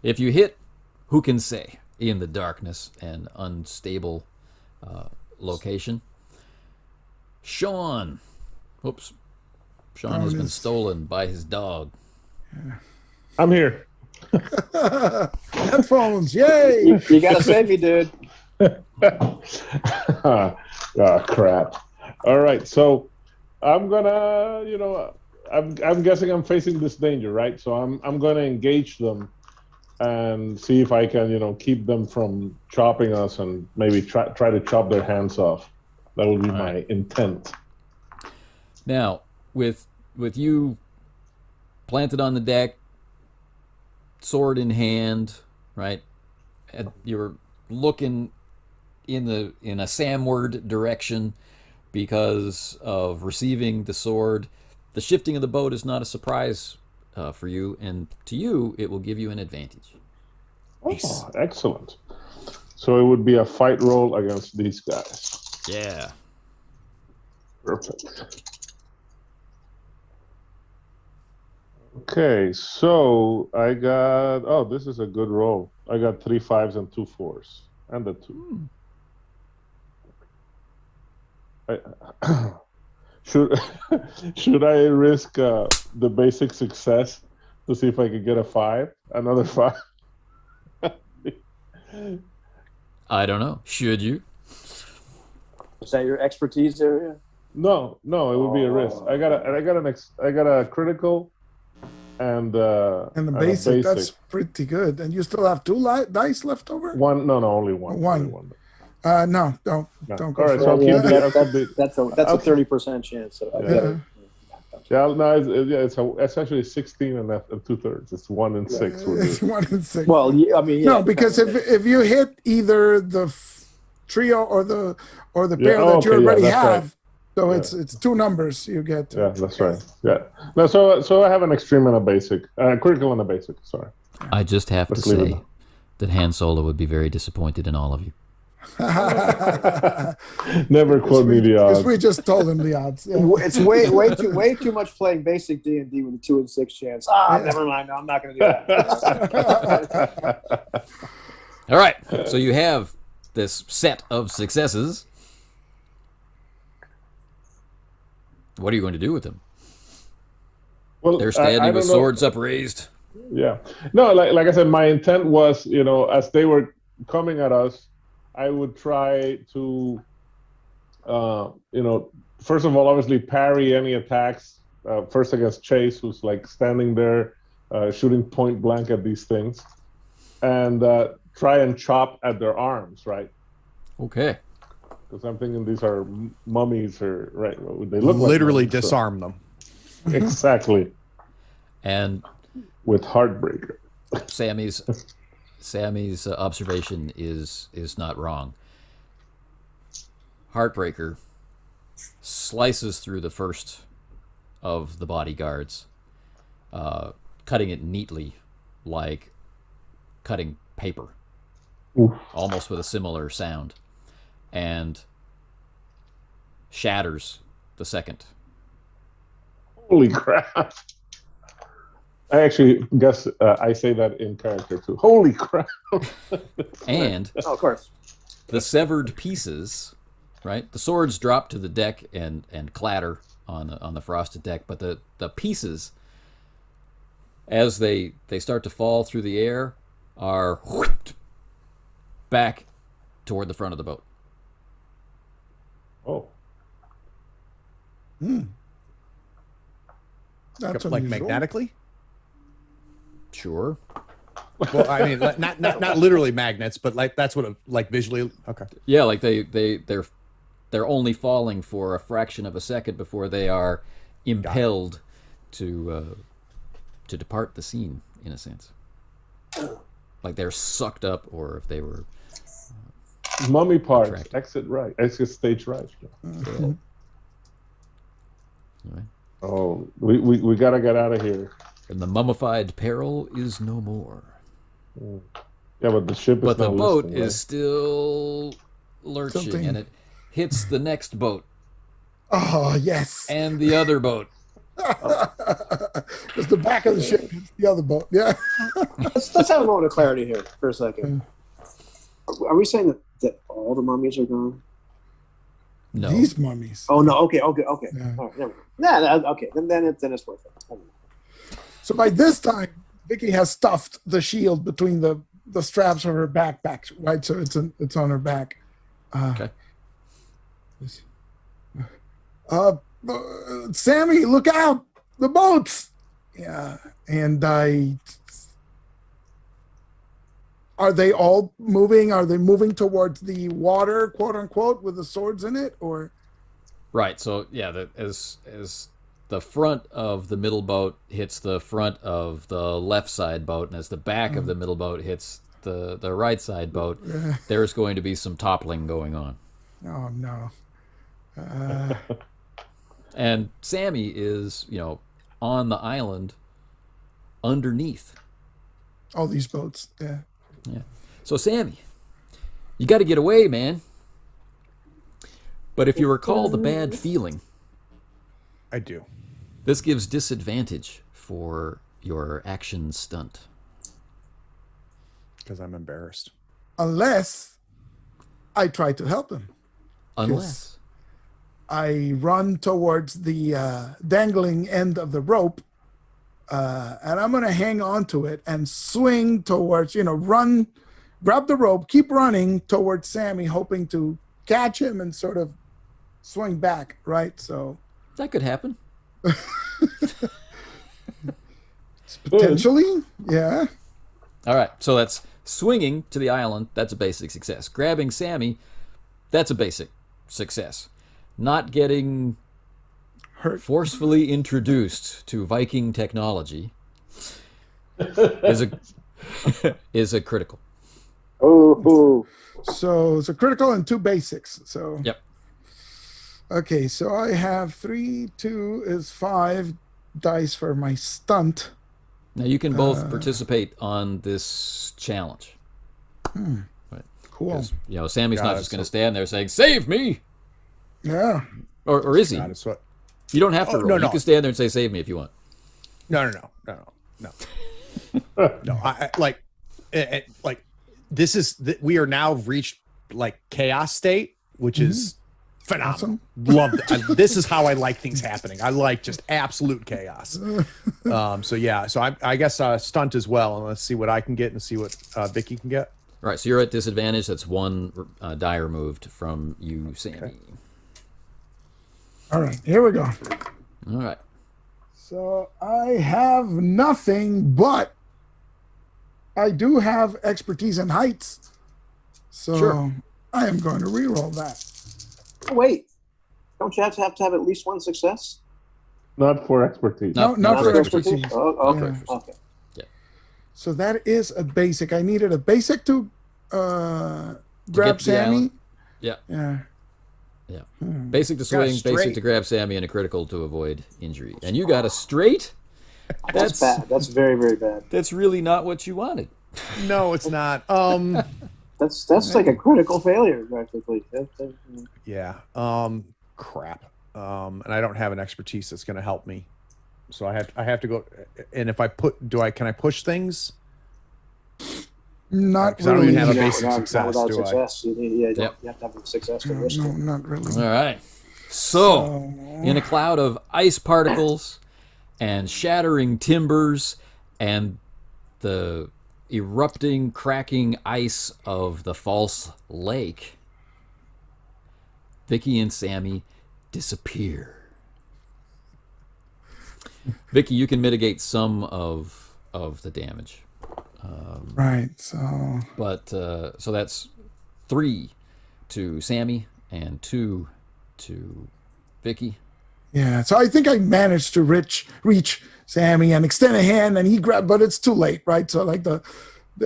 if you hit, who can say, in the darkness and unstable location, Sean. Oops. Sean has been stolen by his dog. I'm here. Headphones, yay! You got to save me, dude. Oh, crap. All right. So I'm gonna, I'm guessing I'm facing this danger, right? So I'm gonna engage them and see if I can, keep them from chopping us and maybe try to chop their hands off. That would be my intent. Now, with you planted on the deck, sword in hand, right, you're looking in a Samward direction because of receiving the sword. The shifting of the boat is not a surprise for you, and to you, it will give you an advantage. Oh, excellent. So it would be a fight roll against these guys. Yeah. Perfect. Okay, so I got. Oh, this is a good roll. I got 3 5s and 2 4s, and a 2. Should should I risk the basic success to see if I could get a 5, another 5? I don't know. Should you? Is that your expertise area? No, it would be a risk. I got a critical and And the a basic, that's pretty good. And you still have 2 dice left over? one. No, only one. One. Only one. No, don't All go right, for so I'll it. keep the. That's a 30% chance. So Yeah. Yeah, no, it's actually 16 and 2/3. It's 1 in 6. It's 1 in 6. Well, I mean, yeah, no, because if you hit either the trio or the pair that you already have, right. so it's 2 numbers you get. Yeah, that's right. Yeah. No, so I have an extreme and a basic, critical and a basic. Sorry. I just have to say that Han Solo would be very disappointed in all of you. Never quote me the odds. Because we just told him the odds. Yeah. It's way too much playing basic D&D with a 2 in 6 chance. Never mind. No, I'm not going to do that. All right. So you have this set of successes. What are you going to do with them? Well, They're standing with swords upraised. Yeah. No, like I said, my intent was, as they were coming at us, I would try to, first of all, obviously parry any attacks. First against Chase, who's like standing there, shooting point blank at these things, and try and chop at their arms, right? Okay. Because I'm thinking these are mummies, or right? They look literally like mummies, disarm them. Exactly. And with Heartbreaker, Sammy's observation is not wrong. Heartbreaker slices through the first of the bodyguards, cutting it neatly like cutting paper. Oof. Almost with a similar sound, and shatters the second. Holy crap. I actually guess I say that in character too. Holy crap. And of course, the severed pieces, right? The swords drop to the deck and clatter on the frosted deck, but the pieces, as they start to fall through the air, are whipped back toward the front of the boat. Oh. That's Like unusual. magnetically? Sure. Well, I mean, not literally magnets, but like that's what like visually. Okay. Yeah, like they're only falling for a fraction of a second before they are impelled to depart the scene, in a sense. Like they're sucked up, or if they were Mummy parts. Correct. Exit stage right. yeah. Right. Oh, we gotta get out of here. And the mummified peril is no more. Yeah, but the ship is But the not boat listing, is still lurching, Something. and it hits the next boat Oh, yes. and the other boat. It's the back of the ship, it's the other boat. Yeah. let's have a moment of clarity here for a second. Are we saying that all the mummies are gone? No. These mummies. Oh no. Okay. Yeah. All right, never mind. Nah, okay. Then it's worth it. So by this time, Vicky has stuffed the shield between the straps of her backpack, right? So it's on her back. Okay. Sammy, look out! The boats. Yeah, and are they all moving? Are they moving towards the water, quote unquote, with the swords in it, or? Right. So yeah, as the front of the middle boat hits the front of the left side boat, and as the back of the middle boat hits the right side boat, there's going to be some toppling going on. Oh no. And Sammy is, on the island underneath. All these boats. Yeah. Yeah. So Sammy, you got to get away, man. But if you recall the bad feeling, I do. this gives disadvantage for your action stunt. Because I'm embarrassed. Unless I try to help him. Unless. I run towards the dangling end of the rope, and I'm going to hang on to it and swing towards, run, grab the rope, keep running towards Sammy, hoping to catch him and sort of swing back, right? So That could happen. potentially, yeah. All right. So that's swinging to the island. That's a basic success. Grabbing Sammy, that's a basic success. Not getting Hurt. forcefully introduced to Viking technology is a critical. Oh, So it's a critical and 2 basics. So Yep. okay, so I have 3, 2 is 5 dice for my stunt. Now you can both participate on this challenge. Right. Cool. Because Sammy's Got not it. just going to stand there saying "Save me," Yeah. or is he? God, it's what? You don't have to Oh, roll. no, You no. can stand there and say "Save me" if you want. No. No. I like, like this is we are now reached like chaos state, which is phenomenal. Awesome. Love it. This is how I like things happening. I like just absolute chaos. So yeah. So I guess stunt as well, and let's see what I can get and see what Vicky can get. All right. So you're at disadvantage. That's 1 die removed from you, Sammy. Okay. All right, here we go. All right. So I have nothing, but I do have expertise in heights. So Sure. I am going to re-roll that. wait. Don't you have to have at least 1 success? Not for expertise. No. Not for for expertise. Oh, for okay. expertise. Okay. So that is a basic. I needed a basic to grab get to the Sammy. island. Yeah. Yeah. Yeah. Basic to Got a swing, basic straight. to grab Sammy, and a critical to avoid injury. And you got a straight? That's bad. That's very, very bad. That's really not what you wanted. No, it's not. That's like a critical failure, practically. Yeah. Crap. And I don't have an expertise that's going to help me. So I have to go. And if I can I push things? Not 'Cause I don't even really. have a basic Not success, without do I? success. You Yep. have to have a success to No, risk no, it. not really. All right. So, in a cloud of ice particles and shattering timbers and the erupting, cracking ice of the false lake, Vicky and Sammy disappear. Vicky, you can mitigate some of the damage. Right. So But so that's 3 to Sammy and 2 to Vicky. yeah. So I think I managed to reach Sammy and extend a hand, and he grabbed, but it's too late, right? So like the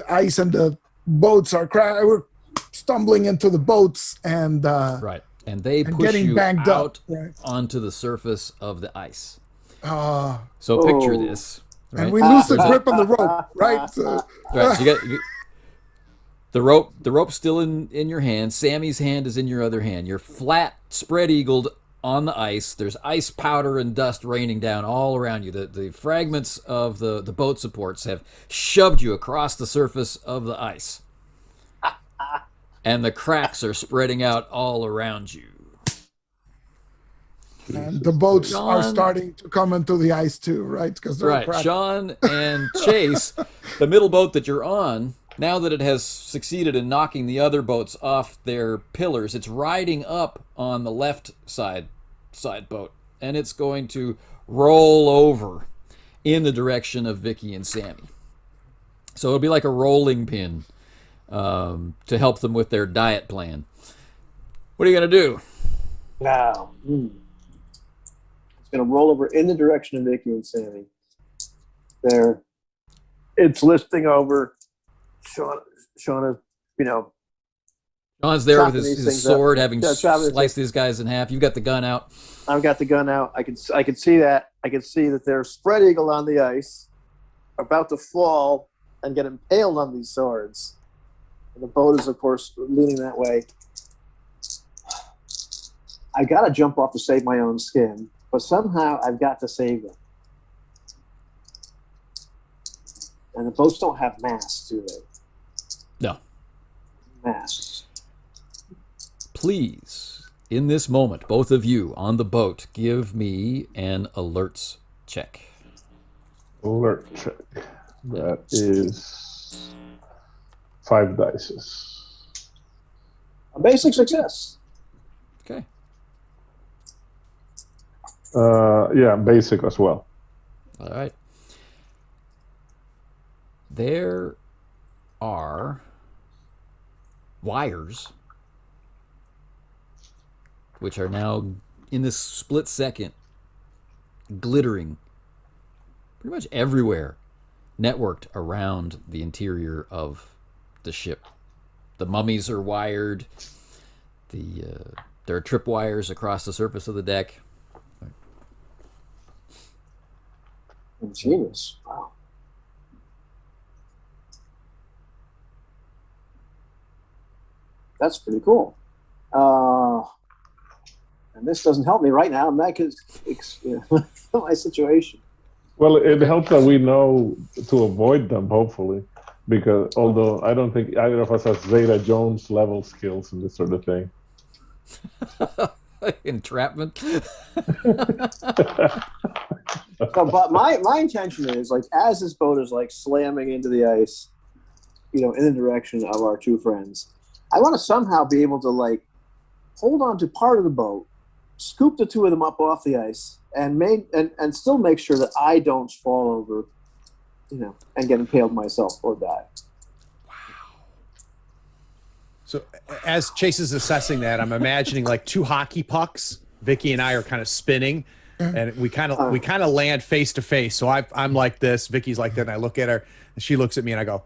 ice and the boats are we're stumbling into the boats and Right. And they and push getting you banged out up, right? onto the surface of the ice. Uh, So picture Oh. this. Right? and we lose the grip on the rope, right? So, Right. So you got the rope. The rope's still in your hand. Sammy's hand is in your other hand. You're flat, spread eagled on the ice. There's ice powder and dust raining down all around you. The fragments of the boat supports have shoved you across the surface of the ice. And the cracks are spreading out all around you. and the boats are John. starting to come into the ice too, right? Because they're Right. cracked. Sean and Chase, the middle boat that you're on, now that it has succeeded in knocking the other boats off their pillars, it's riding up on the left side boat, and it's going to roll over in the direction of Vicky and Sammy. So it'll be like a rolling pin to help them with their diet plan. What are you going to do? Now, it's going to roll over in the direction of Vicky and Sammy. There, it's listing over. Sean, Shauna's, you know, John's there with chopping these his things sword, up. having Yeah, chopping sliced these guys in half. You've got the gun out. I've got the gun out. I can see that. I can see that they're spread eagle on the ice, about to fall and get impaled on these swords. And the boat is, of course, leaning that way. I got to jump off to save my own skin, but somehow I've got to save them. And the boats don't have masts, do they? No. Masts. Please, in this moment, both of you on the boat, give me an alerts check. Alert check. That is 5 dice. A basic success. Okay. Yeah, basic as well. All right. There are wires which are now, in this split second, glittering pretty much everywhere, networked around the interior of the ship. The mummies are wired. There are tripwires across the surface of the deck. Ingenious. Wow. That's pretty cool. And this doesn't help me right now. That is my situation. Well, it helps that we know to avoid them, hopefully, because although I don't think either of us has Zeta Jones level skills in this sort of thing. Entrapment. So, but my intention is, like, as this boat is like slamming into the ice, you know, in the direction of our two friends, I want to somehow be able to, like, hold on to part of the boat, scoop the two of them up off the ice, and still make sure that I don't fall over, you know, and get impaled myself or die. So as Chase is assessing that, I'm imagining like 2 hockey pucks. Vicky and I are kind of spinning, and we kind of land face to face. So I'm like this, Vicky's like that, and I look at her, and she looks at me, and I go,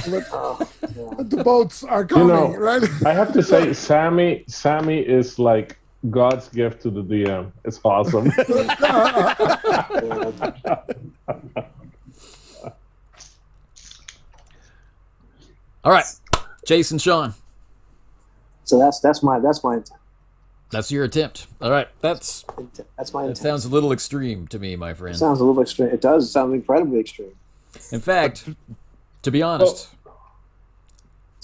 Look, the boats are coming, right? I have to say, Sammy is like God's gift to the DM. It's awesome. All right, Jason, Sean. So that's my intent. That's your attempt. All right, That's my that intent. sounds a little extreme to me, my friend. It sounds a little extreme. It does. It sounds incredibly extreme. In fact, to be honest,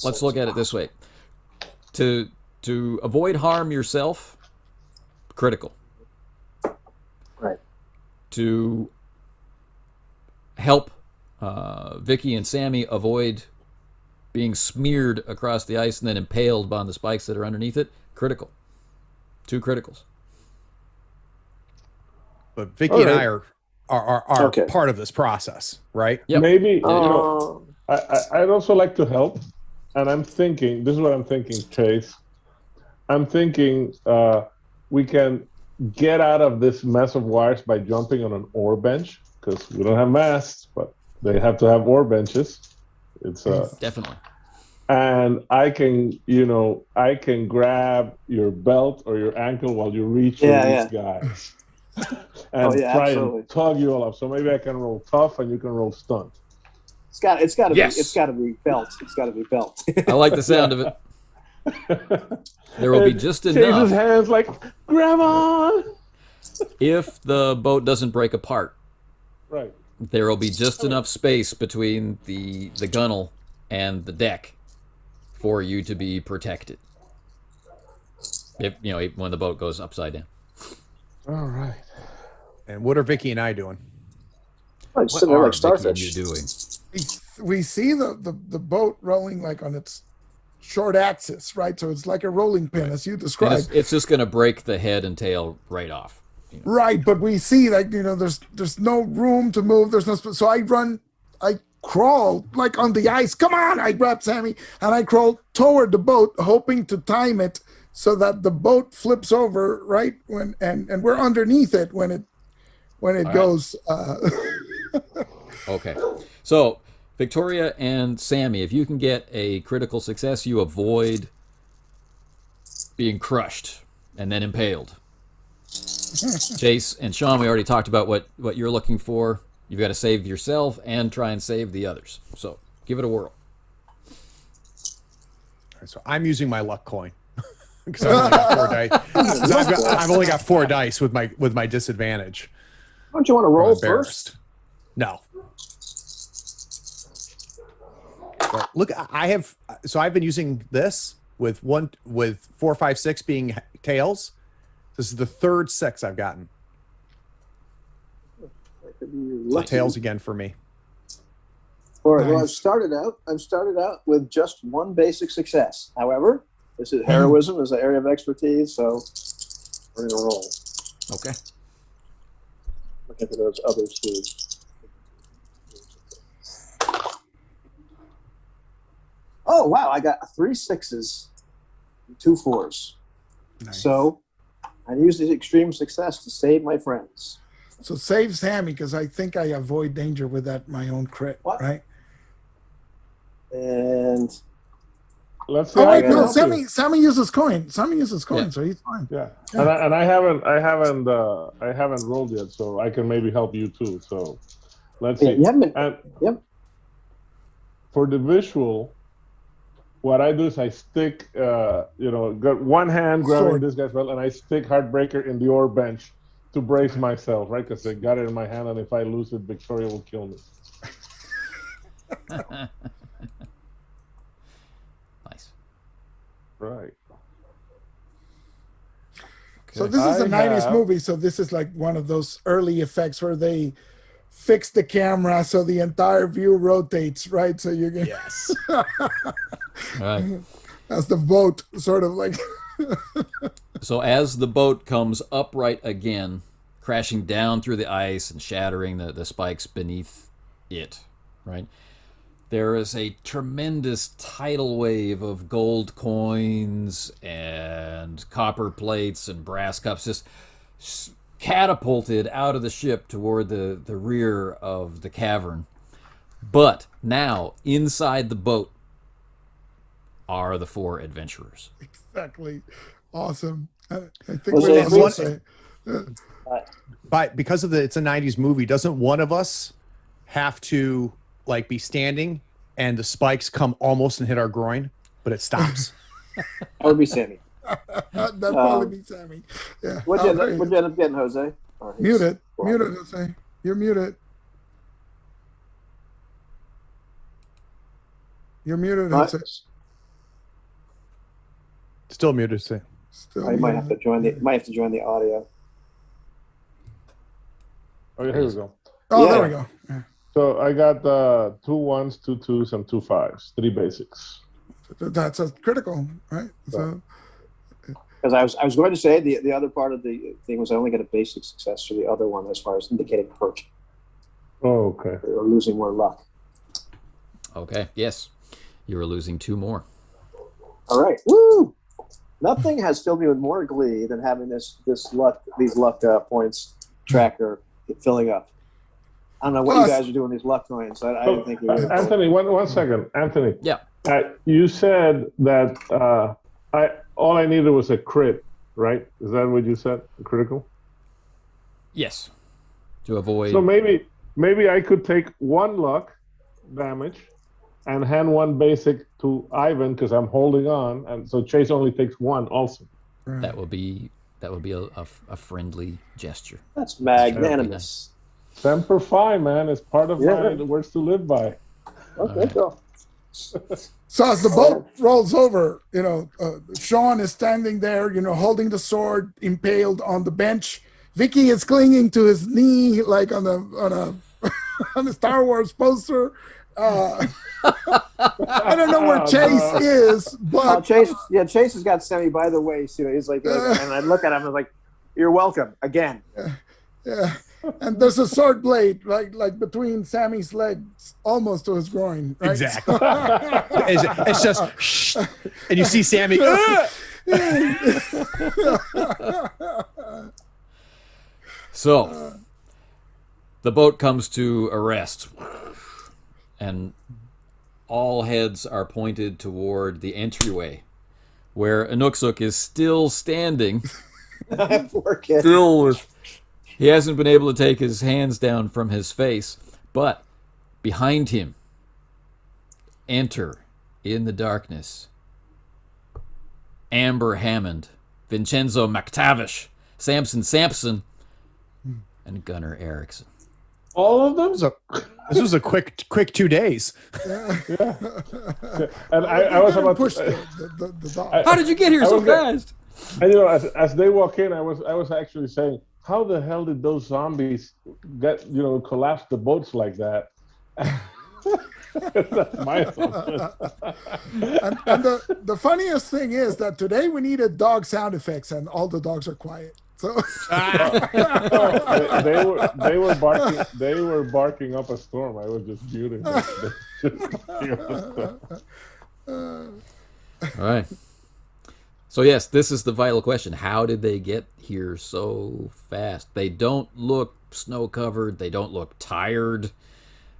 let's look at it this way: to avoid harm yourself, critical. Right. To help Vicky and Sammy avoid being smeared across the ice and then impaled on the spikes that are underneath it, critical. 2 criticals. but Vicky and I All are Okay. part of this process, right? Yep. Maybe, Oh. I'd also like to help. And I'm thinking, this is what I'm thinking, Chase. I'm thinking we can get out of this mess of wires by jumping on an oar bench, because we don't have masts, but they have to have oar benches. It's Definitely. and I can grab your belt or your ankle while you reach for these guys. And try absolutely. and tug you all up. So maybe I can roll tough and you can roll stunt. It's got to Yes. be. It's got to be belt. It's got to be belt. I like the sound of it. There will be just Chase's enough hands like, grab on! if the boat doesn't break apart. Right. There will be just enough space between the gunnel and the deck for you to be protected. If when the boat goes upside down. All right. And what are Vicky and I doing? Just What sitting there are like Vicky and starfish. you doing? We see the boat rolling like on its short axis, right? So it's like a rolling pin, as you And described. it's just going to break the head and tail right off. Right, but we see like there's no room to move. There's no so I crawl like on the ice. Come on! I grab Sammy and I crawl toward the boat, hoping to time it so that the boat flips over right when and we're underneath it when it All right. goes. Okay. So Victoria and Sammy, if you can get a critical success, you avoid being crushed and then impaled. Chase and Sean, we already talked about what you're looking for. You've got to save yourself and try and save the others. So give it a whirl. All right, so I'm using my luck coin because I've only got 4 dice. 'Cause I've only got 4 dice with my disadvantage. Don't you want to I'm roll embarrassed. first? No. But look, I've been using this with 4, 5, 6 being tails. This is the third 6 I've gotten. That could be So lucky. tails again for me. All right. Well, Nice. I've started out with just one basic success. However, this is heroism is an area of expertise, so we're gonna roll. Okay. Looking for those others too. Oh wow! I got 3 6s, and 2 4s. Nice. So I used the extreme success to save my friends. So save Sammy because I think I avoid danger with that my own crit, What? right? And Let's see. Oh how I wait, can no, help you. Sammy uses coin. Sammy uses coin, Yeah. so he's fine. Yeah, Yeah. and I haven't rolled yet, so I can maybe help you too. So let's yeah, see. you haven't been. And Yep. for the visual, what I do is I stick, got one hand grabbing Sword. this guy's belt, and I stick Heartbreaker in the ore bench to brace myself, right? Because I got it in my hand, and if I lose it, Victoria will kill me. Nice. Right. So this is a I 90s have- movie, so this is like one of those early effects where they fix the camera so the entire view rotates, right? So you get Yes. All right. as the boat sort of like So as the boat comes upright again, crashing down through the ice and shattering the spikes beneath it, right? There is a tremendous tidal wave of gold coins and copper plates and brass cups just catapulted out of the ship toward the rear of the cavern. But now, inside the boat are the 4 adventurers. exactly awesome. I think Was we're it gonna one- say But because of it's a 90s movie, doesn't one of us have to like be standing and the spikes come almost and hit our groin, but it stops? That would be Sammy. that'd probably be Sammy. Yeah. What'd you, Oh, there you what'd you end up getting, Jose? Or his- Muted. well, Muted, Jose. You're muted. You're muted, what? Jose. Still muted. Say. Still I might have muted. to join the audio. Oh, yeah, here we go. Oh, Yeah. there we go. Yeah. So I got 2 1s, 2 2s, and 2 5s. 3 basics. That's a critical, right? So Because I was going to say the other part of the thing was I only got a basic success for the other one as far as indicating hurt Oh, okay. or losing more luck. Okay, yes. You are losing 2 more. All right, woo! Nothing has filled me with more glee than having these luck points tracker filling up. I don't know what you Plus- guys are doing with these luck coins. I didn't think you were. Anthony, one second. Anthony, Yeah. you said that all I needed was a crit, right? Is that what you said? A critical? Yes. To avoid. So maybe I could take 1 luck damage and hand 1 basic to Ivan because I'm holding on, and so Chase only takes 1 also. that would be a friendly gesture. That's magnanimous. Semper Fi, man, is part of Yeah. my words to live by. Okay, right. cool. So as the boat rolls over, Sean is standing there, holding the sword impaled on the bench. Vicky is clinging to his knee like on a on the Star Wars poster. I don't know where Chase is, but Chase has got Sammy by the way. So he's like, and I look at him and I'm like, "You're welcome again." yeah. And there's a sword blade like between Sammy's legs, almost to his groin. Right? Exactly. it's just, shh, and you see Sammy. So, the boat comes to a rest. and all heads are pointed toward the entryway, where Inuksuk is still standing, Poor kid. still with. He hasn't been able to take his hands down from his face, but behind him, enter in the darkness Amber Hammond, Vincenzo McTavish, Samson Sampson, and Gunnar Erickson. All of them? This was a quick 2 days. Yeah. And I was about push to. the dog. How did you get here so fast? And as they walk in, I was actually saying, how the hell did those zombies collapse the boats like that? That's my assumption. And the funniest thing is that today we needed dog sound effects, and all the dogs are quiet. So they were barking. They were barking up a storm. I was just muting them. All right. So yes, this is the vital question. How did they get here so fast? They don't look snow-covered. They don't look tired.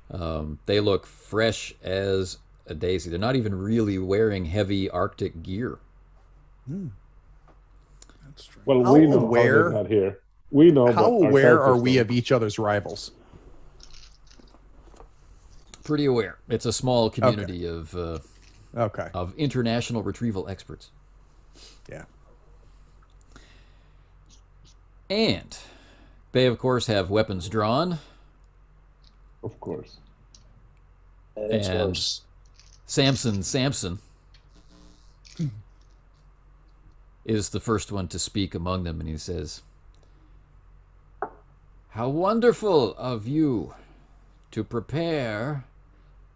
They look fresh as a daisy. They're not even really wearing heavy Arctic gear. that's true. Well, How we know aware- how they're not here. We know. How but our aware are characters we don't. of each other's rivals? Pretty aware. It's a small community Okay. of international retrieval experts. Yeah. And they, of course, have weapons drawn. Of course. It's And worse. Samson is the first one to speak among them, and he says, "How wonderful of you to prepare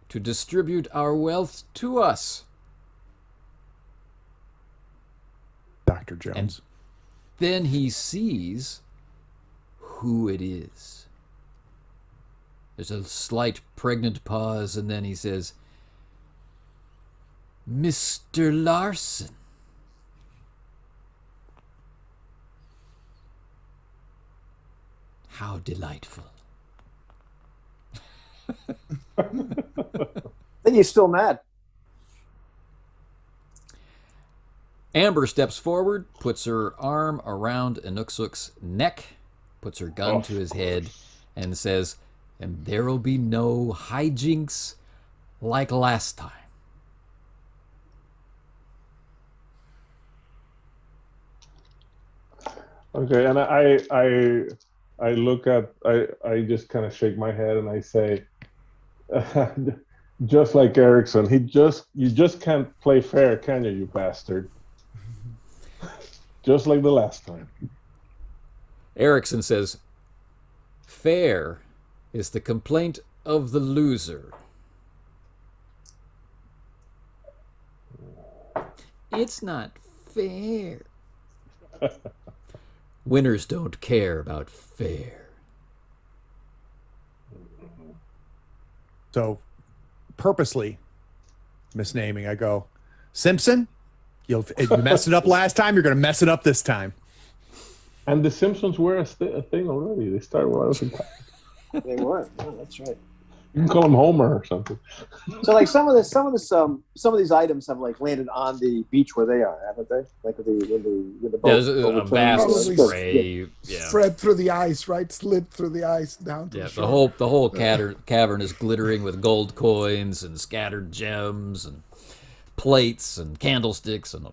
to distribute our wealth to us." Dr. Jones. Then he sees who it is. There's a slight pregnant pause, and then he says, "Mr. Larson." How delightful. Then you're still mad. Amber steps forward, puts her arm around Inuksuk's neck, puts her gun to his head, and says, "And there'll be no hijinks like last time." Okay, and I look at I just kind of shake my head and I say, just like Erickson, you just can't play fair, can you bastard? Just like the last time. Erickson says, "Fair is the complaint of the loser. It's not fair." Winners don't care about fair. So, purposely misnaming, I go, Simpson, you messed it up last time. You're going to mess it up this time. And the Simpsons were a thing already. They started when I was in college. They were. Oh, that's right. You can call them Homer or something. So like some of these items have like landed on the beach where they are, haven't they? Like with the boat. There's a overturned. vast Probably spray. Yeah. Spread through the ice, right? Slid through the ice down to Yeah, the the shore. whole cavern is glittering with gold coins and scattered gems and plates and candlesticks and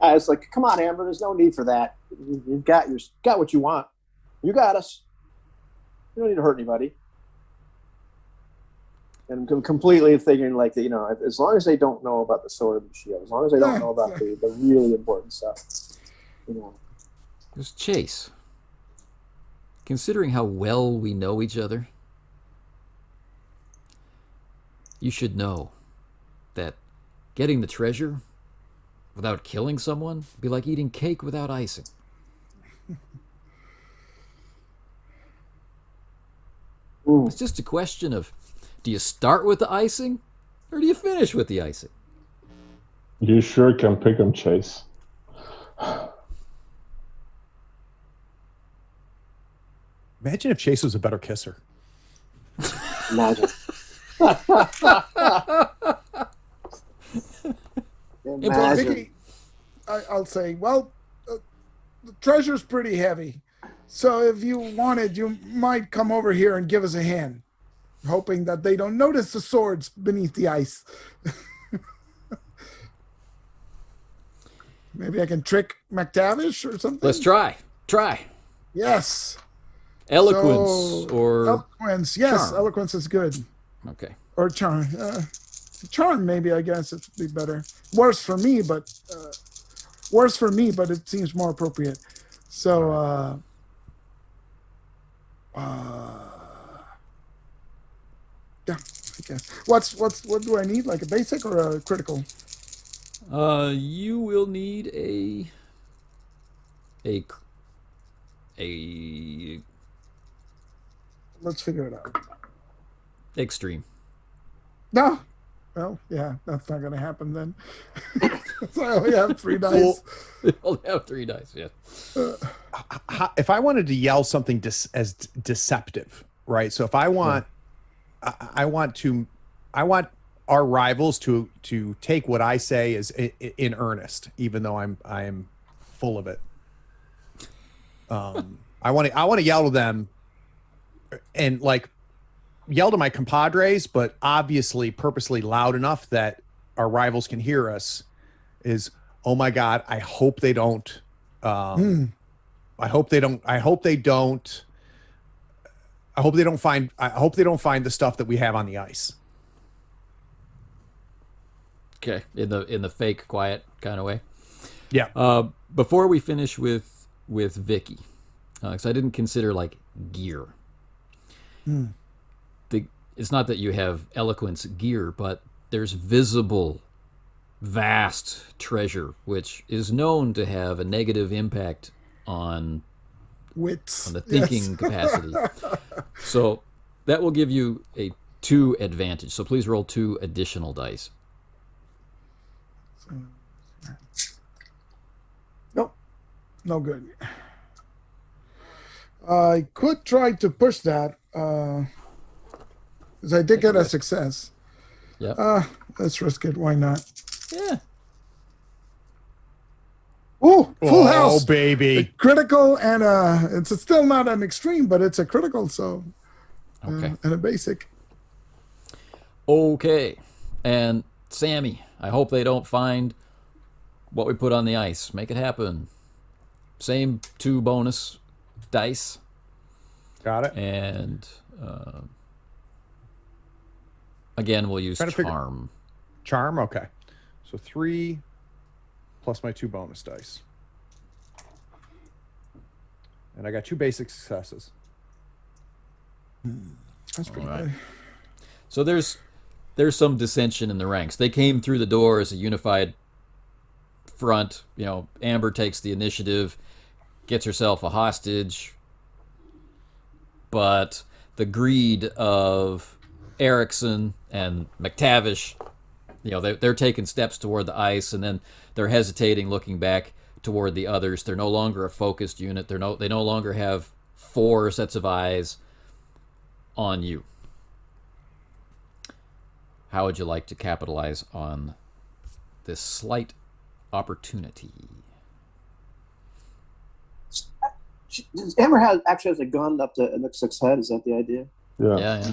I was like, come on, Amber. There's no need for that. You've got what you want. You got us. You don't need to hurt anybody. And I'm completely thinking like that, as long as they don't know about the sword and shield, as long as they don't know about the really important stuff, There's Chase. Considering how well we know each other, you should know that getting the treasure without killing someone would be like eating cake without icing. It's just a question of, do you start with the icing or do you finish with the icing? You sure can pick them, Chase. Imagine if Chase was a better kisser. Imagine. Imagine. Vicky, I'll say, well, the treasure's pretty heavy. So if you wanted, you might come over here and give us a hand, hoping that they don't notice the swords beneath the ice. Maybe I can trick McTavish or something. Let's try. Yes. Eloquence or eloquence. Yes, charm. eloquence is good. Okay. Or charm. Charm, maybe. I guess it'd be better. Worse for me, but it seems more appropriate. So, yeah, I guess. What do I need? Like a basic or a critical? You will need a Let's figure it out. extreme. No. Well, yeah, that's not going to happen then. So I only have 3 dice. You only have 3 dice. Yeah. If I wanted to yell something as deceptive, right? So if I want, I want our rivals to take what I say as in earnest, even though I am full of it. I want to yell to them, and like yell to my compadres, but obviously purposely loud enough that our rivals can hear us. Is, oh my God, I hope they don't. I hope they don't find the stuff that we have on the ice. Okay. In the fake quiet kind of way. Yeah. Before we finish with Vicky, because I didn't consider like gear. It's not that you have eloquence gear, but there's visible, vast treasure, which is known to have a negative impact on Wits. the thinking capacity. So that will give you a 2 advantage. So please roll 2 additional dice. Nope. No good. I could try to push that, because I did get a success. Yeah. Let's risk it. Why not? Yeah. Oh, full house. Oh, baby. A critical, and it's still not an extreme, but it's a critical, so Okay. and a basic. Okay. And Sammy, I hope they don't find what we put on the ice. Make it happen. Same 2 bonus dice. Got it. And again, we'll use Trying to figure- charm. Charm. Okay. So 3 plus my 2 bonus dice. And I got 2 basic successes. That's pretty All right. good. So there's some dissension in the ranks. They came through the door as a unified front. You know, Amber takes the initiative, gets herself a hostage, but the greed of Erickson and McTavish, you know, they're taking steps toward the ice, and then they're hesitating, looking back toward the others. They're no longer a focused unit. They no longer have 4 sets of eyes on you. How would you like to capitalize on this slight opportunity? Amber actually has a gun up to Nix's head. Is that the idea? Yeah.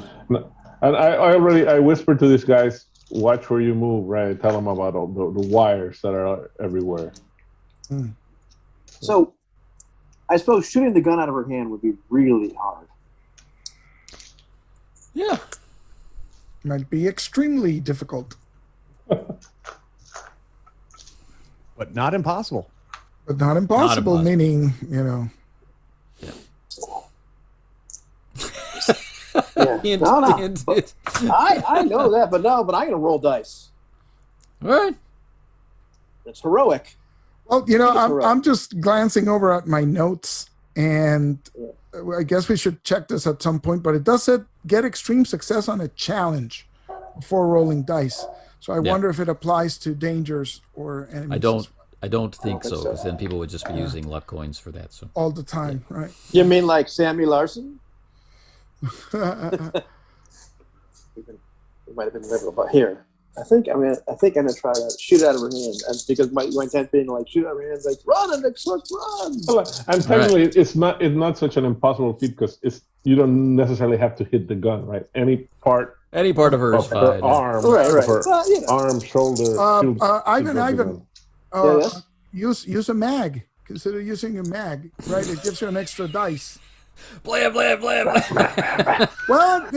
And I whispered to these guys, watch where you move, right? Tell them about all the wires that are everywhere. So I suppose shooting the gun out of her hand would be really hard. Yeah. Might be extremely difficult, But not impossible. but not impossible. impossible. Meaning, you know, Yeah. Hint, No. hint, But hint. I know that, but I'm going to roll dice. All right. It's heroic. well, you know, That's right. I'm just glancing over at my notes, and I guess we should check this at some point. But it does say get extreme success on a challenge before rolling dice. So I wonder if it applies to dangers or enemies. I don't think think so, so. because then people would just be using luck coins for that. So all the time, right? You mean like Sammy Larson? we might have been liberal, but here. I think I'm gonna try to shoot out of her hand, and because my intent being like shoot out of her hand, like run and let's run. And technically, it's not such an impossible feat because you don't necessarily have to hit the gun, right? Any part of her is of her fine. arm, Right. of her Well, you know. arm, shoulder. Ivan, Yes? use a mag. Consider using a mag, right? It gives you an extra dice. Blam, blam, blam. Well,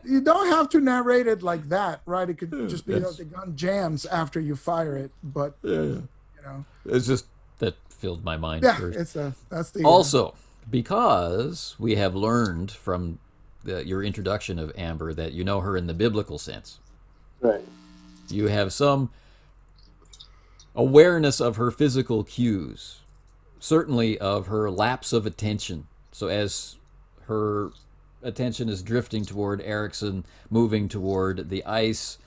you don't have to narrate it like that, right? It could just be the gun jams after you fire it, but It's just that filled my mind yeah, first. that's the Also, because we have learned from your introduction of Amber that you know her in the biblical sense. Right. You have some awareness of her physical cues, certainly of her lapse of attention. So as her attention is drifting toward Erickson, moving toward the ice,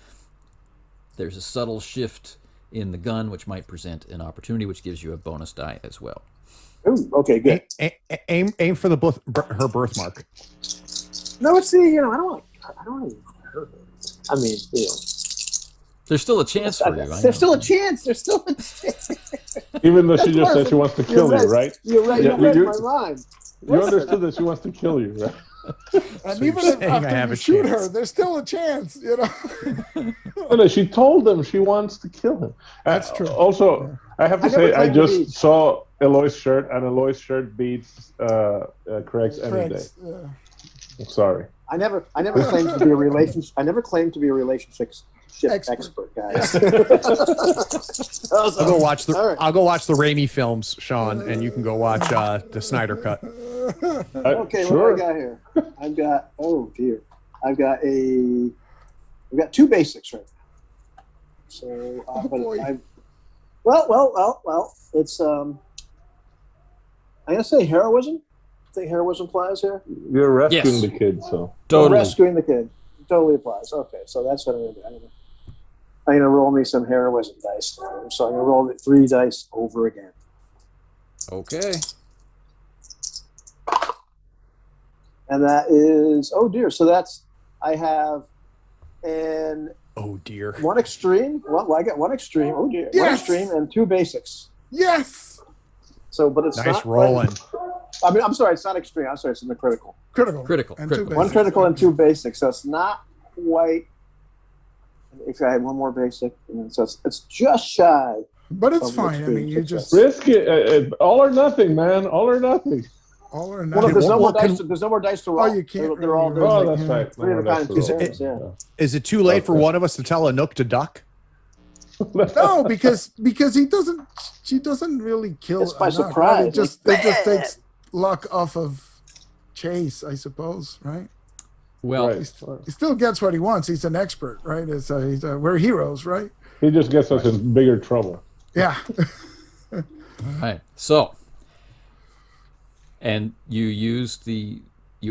there's a subtle shift in the gun, which might present an opportunity, which gives you a bonus die as well. Ooh, okay, good. Aim for her birthmark. No, let's see. I don't want to hurt her. I mean, There's still a chance for you. There's still a chance. Even though she just said she wants to kill you, right? You're right. Yeah, You read my mind. You understood that she wants to kill you, right? And even if after you shoot her, there's still a chance, No, she told them she wants to kill him. That's true. Also, I have to say, I just saw Eloy's shirt, and Eloy's shirt beats Craig's any day. I'm sorry. I never claimed to be a relationship. I never claimed to be a relationship expert, guys. I'll go watch the Raimi films, Sean, and you can go watch the Snyder cut. Okay, sure. what do I got here? I've got I've got two basics right now. So well, it's I'm gonna say heroism. I think heroism applies here. You're rescuing the kid, so Totally. Rescuing the kid totally applies. Okay, so that's what I'm gonna do. I'm gonna roll me some heroism dice now. So I'm gonna roll the 3 dice over again. Okay. And that is so that's I have an Oh dear. one extreme. Well, I got one extreme. Oh dear. Yes! One extreme and 2 basics. Yes. So, but it's Nice not rolling. I mean, I'm sorry, it's not extreme. I'm sorry, it's in the critical. Critical. And 2 Critical. One basics. critical and 2 basics. So it's not quite. If I had one more basic, so it's just shy. But it's of fine. I extreme mean, you success. just risk it. All or nothing, man. All or nothing. all or Well, nothing. there's no more Well, dice. There's no more dice to roll. you can't They're all. really Oh, roll. that's Yeah. right. Three of a kind, 2 Is zeros, yeah. Is it too late for one of us to tell a Nook to duck? No, because she doesn't really kill. It's by enough, right? surprise. It just takes luck off of Chase, I suppose, right? Well, Right. He still gets what he wants. He's an expert, right? We're heroes, right? He just gets us in bigger trouble. Yeah. all right. So, and you used you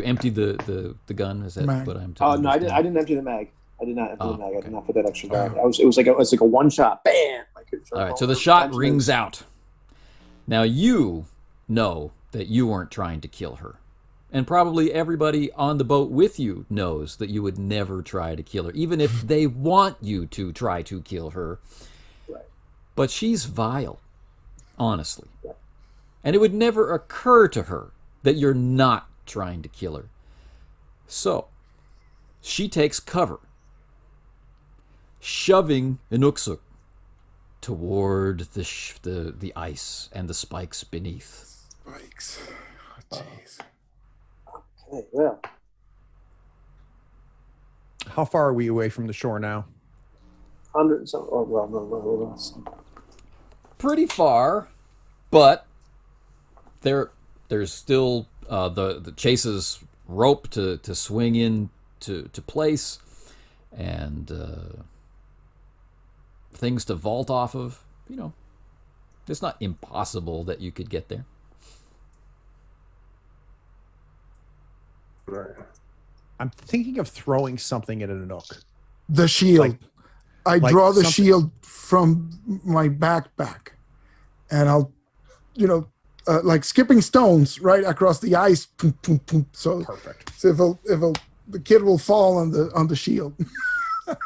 emptied the gun. Is that Mag. what I'm Oh telling no, you? I didn't empty the mag. I did not empty the mag. I okay. did not put that extra mag. It was like a one shot. Bam. All right. So the shot rings out. Now you know that you weren't trying to kill her. And probably everybody on the boat with you knows that you would never try to kill her, even if they want you to try to kill her. Right. But she's vile, honestly. And it would never occur to her that you're not trying to kill her. So, she takes cover, shoving Inuksuk toward the ice and the spikes beneath. Spikes. Oh, jeez. Okay, well, How far are we away from the shore now? 100. So, no. Pretty far, but there's still the Chase's rope to swing in to place, and things to vault off of. It's not impossible that you could get there. Right. I'm thinking of throwing something at a Nook. The shield. I draw the something- shield from my backpack, and I'll, like skipping stones right across the ice. Boom, boom, boom. So, Perfect. so if it'll the kid will fall on the shield.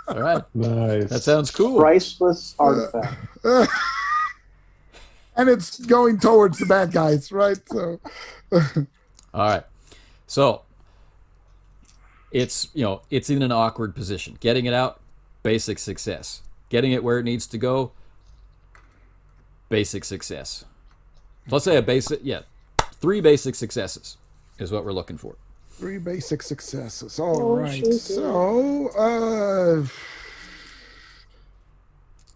All right. Nice. That sounds cool. Priceless artifact. And it's going towards the bad guys, right? So All right. So it's it's in an awkward position. Getting it out, basic success. Getting it where it needs to go, basic success. So let's say 3 basic successes is what we're looking for. 3 basic successes. All right. So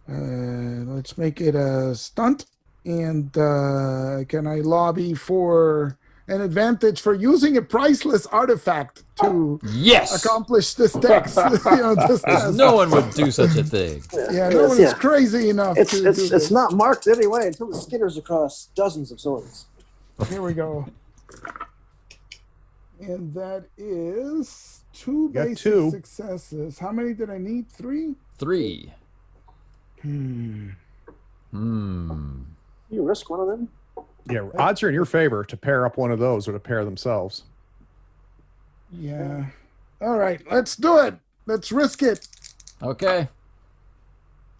let's make it a stunt. And can I lobby for an advantage for using a priceless artifact to Yes. accomplish this text? This task. No one would do such a thing. Yeah, no one is crazy enough to do It's this. not marked anyway until it skitters across dozens of swords. Here we go. And that is 2 Got basic 2. successes. How many did I need? 3? 3. You risk one of them? Yeah, odds are in your favor to pair up one of those or to pair themselves. Yeah. All right, let's do it. Let's risk it. Okay.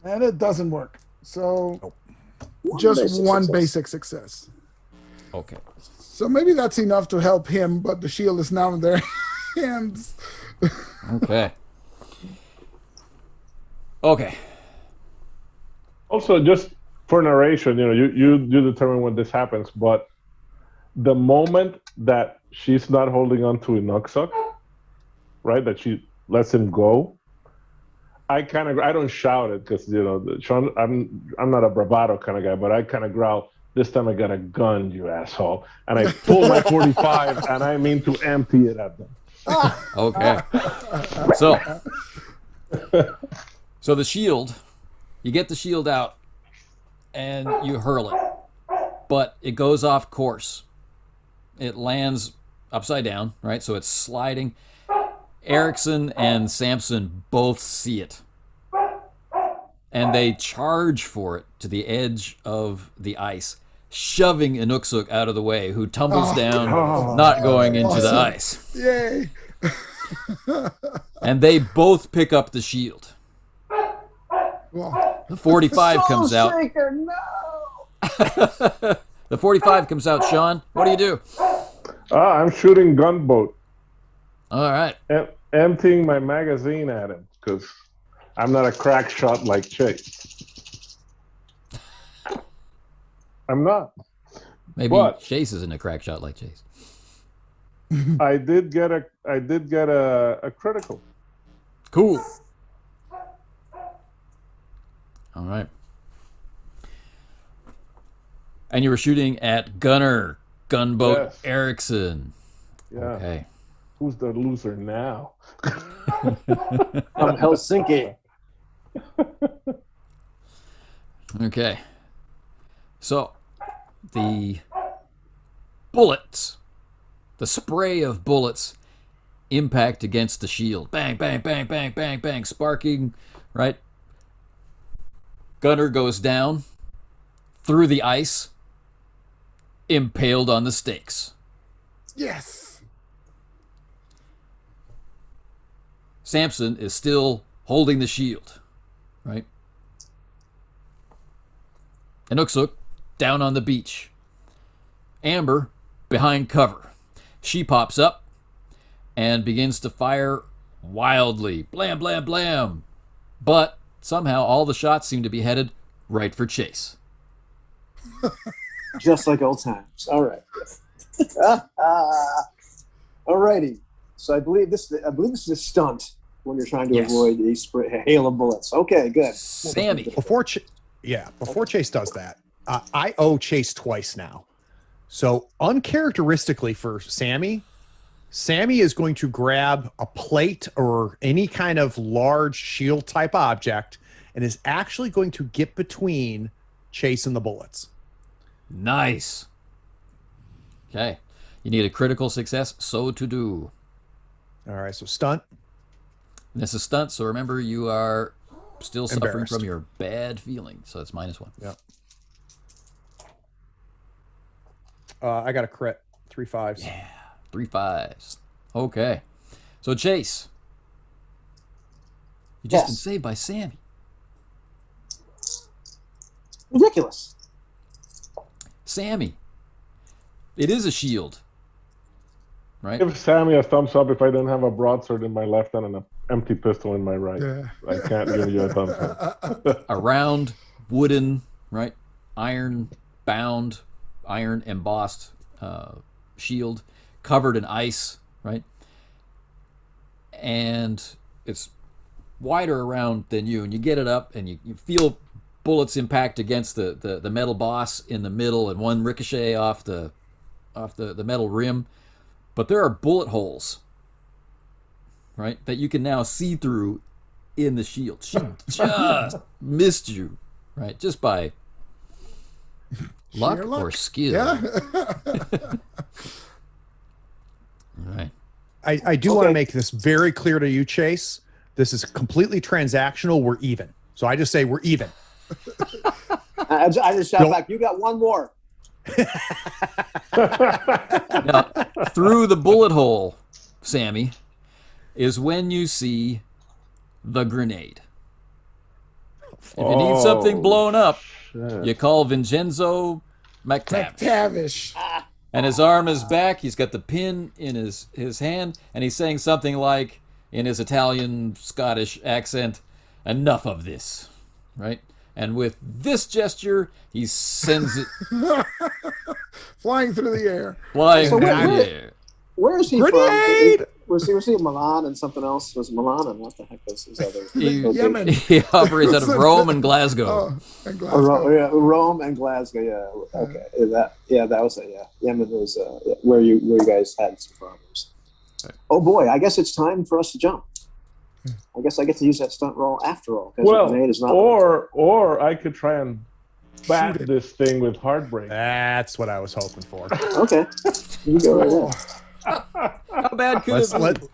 And it doesn't work. So One just basic one success. basic success. Okay. So maybe that's enough to help him, but the shield is now in their hands. Okay. Okay. Also, just for narration, you determine when this happens, but the moment that she's not holding on to Inuksuk, right, that she lets him go, I don't shout it because Sean, I'm not a bravado kind of guy, but I kind of growl. This time I got a gun, you asshole, and I pull my 45 and I mean to empty it at them. Okay. So the shield, you get the shield out and you hurl it, but it goes off course. It lands upside down, right? So it's sliding. Erickson and Samson both see it. And they charge for it to the edge of the ice, shoving Inuksuk out of the way, who tumbles down, not going into the ice. Yay. And they both pick up the shield. Well, The 45 comes out. Shaker, no! The 45 comes out, Sean. What do you do? I'm shooting gunboat, All right. emptying my magazine at him because I'm not a crack shot like Chase. I'm not. Maybe But- Chase isn't a crack shot like Chase. I did get a critical. Cool. All right. And you were shooting at Gunboat Yes. Erickson. Yeah. Okay. Who's the loser now? From Helsinki. Okay. So, the bullets, the spray of bullets impact against the shield. Bang, bang, bang, bang, bang, bang, sparking, right? Gunner goes down through the ice, impaled on the stakes. yes. Samson is still holding the shield, right? And Uksuk down on the beach. Amber behind cover. She pops up and begins to fire wildly. Blam, blam, blam. But somehow all the shots seem to be headed right for Chase. Just like old times. All right. All righty. So I believe this is a stunt when you're trying to Yes. avoid a hail of bullets. Okay, good. Sammy. Before Chase does that, I owe Chase twice now. So uncharacteristically for Sammy is going to grab a plate or any kind of large shield type object and is actually going to get between Chase and the bullets. Nice. Okay. You need a critical success, so to do. All right, so stunt. This is stunt, so remember you are still suffering Embarrassed. from your bad feeling. So it's -1. Yeah. I got a crit. 3 5s. Yeah. 3 5s. Okay. So Chase, you just Yes. been saved by Sammy. Ridiculous. Sammy, it is a shield, right? Give Sammy a thumbs up if I don't have a broadsword in my left hand and an empty pistol in my right. Yeah. I can't give you a thumbs up. A round wooden, right, iron bound, iron embossed shield covered in ice, right? And it's wider around than you, and you get it up and you feel bullets impact against the metal boss in the middle and one ricochet off the metal rim. But there are bullet holes, right, that you can now see through in the shield. She just missed you, right, just by luck or skill. Yeah. All right. I do want to make this very clear to you, Chase. This is completely transactional. We're even. So I just say we're even. I just shout back, you got one more. Now, through the bullet hole, Sammy, is when you see the grenade. If you need something blown up, you call Vincenzo McTavish. McTavish. And his arm is back. He's got the pin in his hand, and he's saying something like, in his Italian, Scottish accent, enough of this, right? And with this gesture, he sends it Flying through the air. flying So through where- the air. Where is he Grenade! from? Was he in Milan and something else? Was Milan and what the heck was his other? Yemen. He operates out of Rome and Glasgow. Oh, and Oh, Glasgow. Rome and Glasgow. Yeah. Okay. That was it. Yeah. Yemen was where you guys had some problems. Oh boy, I guess it's time for us to jump. I guess I get to use that stunt roll after all. Well, the grenade is not or I could try and bat Shoot it. this thing with heartbreak. That's what I was hoping for. okay. You go right there. How bad could it be?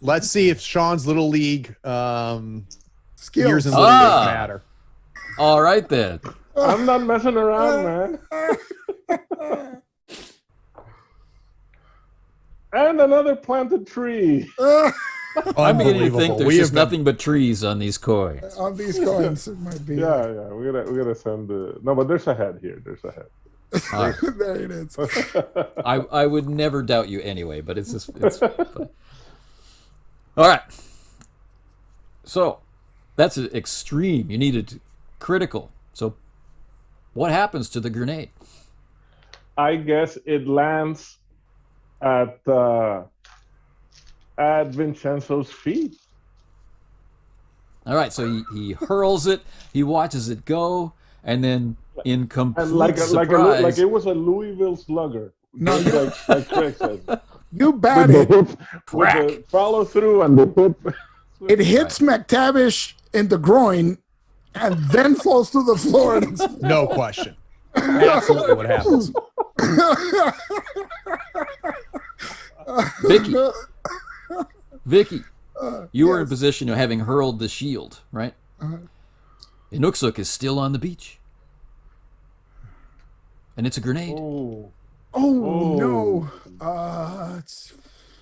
Let's see if Sean's little league Skills. years in little Ah. league matter. All right, then. I'm not messing around, man. And another planted tree. I'm beginning to think Unbelievable. there's We just have been- nothing but trees on these coins. On these coins, it might be. Yeah, we're gonna send the no, but there's a head here. There's a head. All right. There it is. I would never doubt you anyway, but it's just it's fun. All right. So that's an extreme. You needed critical. So what happens to the grenade? I guess it lands at Vincenzo's feet. All right, so he hurls it, he watches it go, and then in complete And like surprise, it was a Louisville Slugger. No, Just like Craig said. You With bat the it. hook, with Crack. the follow through and the hook. It hits McTavish in the groin and then falls to the floor. And it's- No question. Absolutely what happens. Vicky, you were in position of having hurled the shield, right? Inuksuk is still on the beach, and it's a grenade. Oh, no. It's,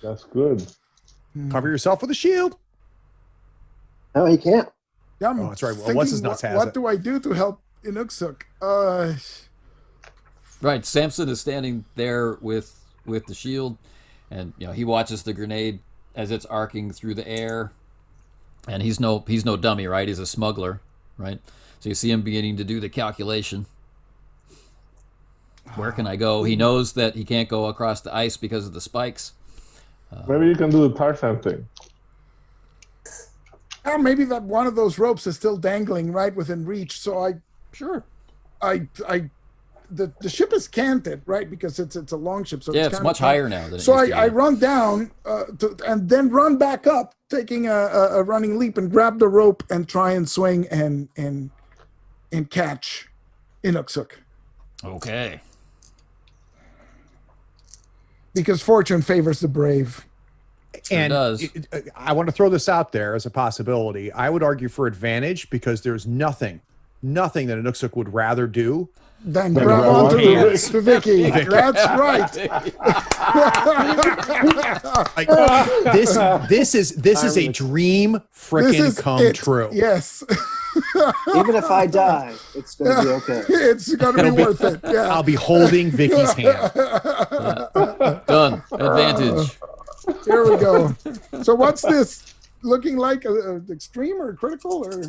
that's good. Cover yourself with a shield. No, he can't. yeah, I'm Oh, that's right. Well, thinking, what's his nuts has what it? do I do to help Inuksuk? Right, Samson is standing there with the shield, and he watches the grenade as it's arcing through the air, and he's no dummy, right? He's a smuggler, right? So you see him beginning to do the calculation. Where can I go? He knows that he can't go across the ice because of the spikes. Maybe you can do the Tarzan thing. Maybe that one of those ropes is still dangling right within reach. So Sure. the ship is canted, right? Because it's a long ship. So Yeah, it's it's kind much of higher now than it So used to I be. run down and then run back up, taking a running leap and grab the rope and try and swing and catch Inuksuk. Okay. Because fortune favors the brave. And does. I want to throw this out there as a possibility. I would argue for advantage because there's nothing nothing that a Nooksook would rather do. Then Then grab grab onto onto to Vicky. That's right. Like this is a dream frickin' come true. Yes. Even if I die, it's going to be okay. It's going to be worth it. Yeah. I'll be holding Vicky's hand. Done. Advantage. Here we go. So what's this looking like? Extreme or critical or?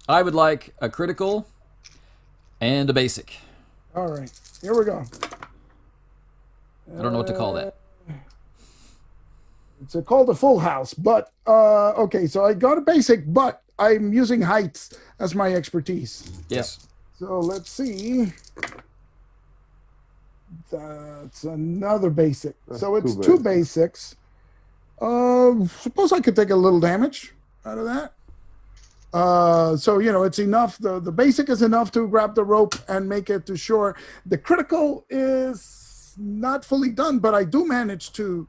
I would like a critical and a basic. All right. Here we go. I don't know what to call that. It's called a full house, but okay. So I got a basic, but I'm using heights as my expertise. Yes. So let's see. That's another basic. So it's two basics. Suppose I could take a little damage out of that. So it's enough. The basic is enough to grab the rope and make it to shore. The critical is not fully done, but I do manage to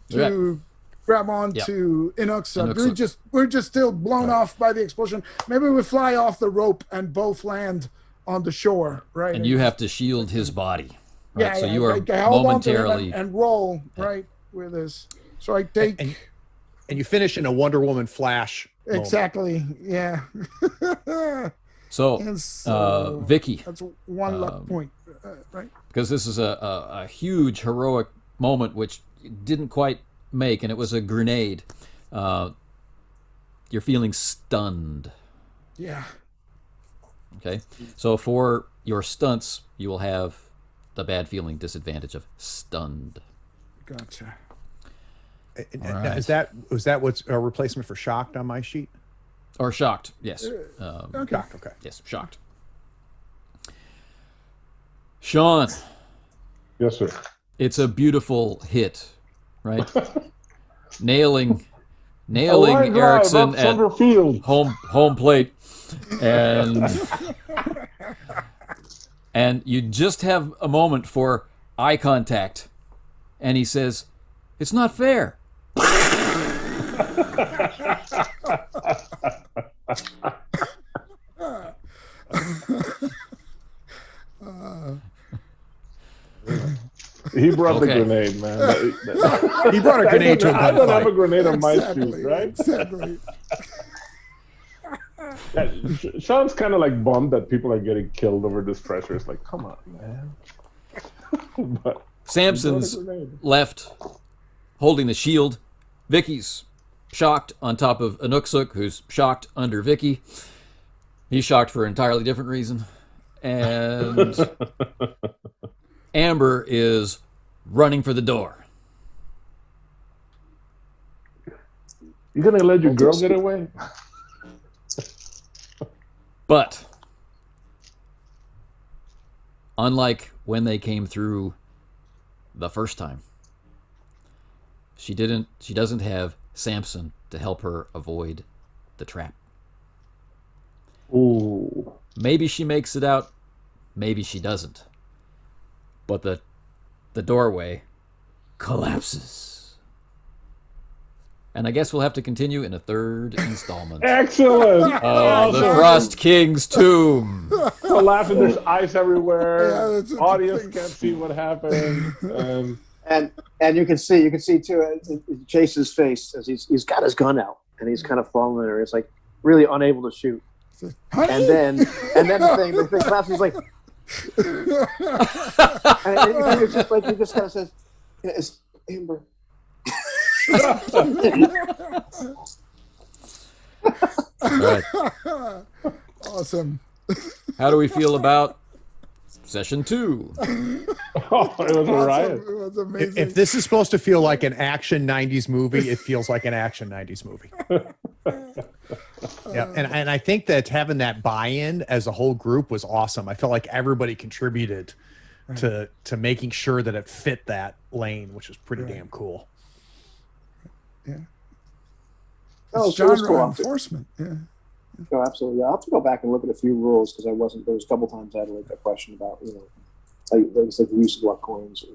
grab on to Inuk. We're just still blown off by the explosion. Maybe we fly off the rope and both land on the shore, right? And you have to shield his body. Right? Yeah, so you are I hold on to him momentarily and roll right with this. So I take and you finish in a Wonder Woman flash. exactly, yeah. So, Vicky, that's one luck point, right? because this is a huge heroic moment which you didn't quite make, and it was a grenade. You're feeling stunned. Yeah. Okay, so for your stunts, you will have the bad feeling disadvantage of stunned. Gotcha. Right. Was that what's a replacement for shocked on my sheet? Or shocked, yes. Okay. Shocked, okay. Yes, shocked. Sean, Yes, sir. it's a beautiful hit, right? nailing Line drive Erickson up at center field. home plate, and you just have a moment for eye contact, and he says, "It's not fair." He brought the Okay. grenade, man. He brought a grenade to a I don't have a gunfight. grenade on my Exactly. street, right? Exactly. Yeah, Sean's kind of like bummed that people are getting killed over this pressure. It's like, come on, man. But Samson's grenade. left, holding the shield. Vicky's shocked on top of Anuksuk, who's shocked under Vicky. He's shocked for an entirely different reason. And Amber is running for the door. You gonna let your girl get away? But unlike when they came through the first time, she doesn't have Samson to help her avoid the trap. Ooh. Maybe she makes it out, maybe she doesn't. But the doorway collapses. And I guess we'll have to continue in a third installment Excellent. of The Frost King's Tomb. So laughing, there's ice everywhere. Yeah, that's a Audience thing. can't see what happened. And you can see too Chase's face as he's got his gun out and he's kind of falling there. It's like really unable to shoot. Honey? And then the thing collapses. He's like, and it's just like he just kind of says, "It's Amber." All right. Awesome. How do we feel about session 2? Oh, it was a riot. Awesome. It was amazing. If this is supposed to feel like an action 90s movie, it feels like an action 90s movie. Yeah, and I think that having that buy-in as a whole group was awesome. I felt like everybody contributed to making sure that it fit that lane, which was pretty damn cool. Yeah. Oh, It's so it's genre cool. enforcement. Yeah. Oh, absolutely. Yeah, I'll have to go back and look at a few rules because I wasn't. There was a couple times I had like a question about like the use of luck coins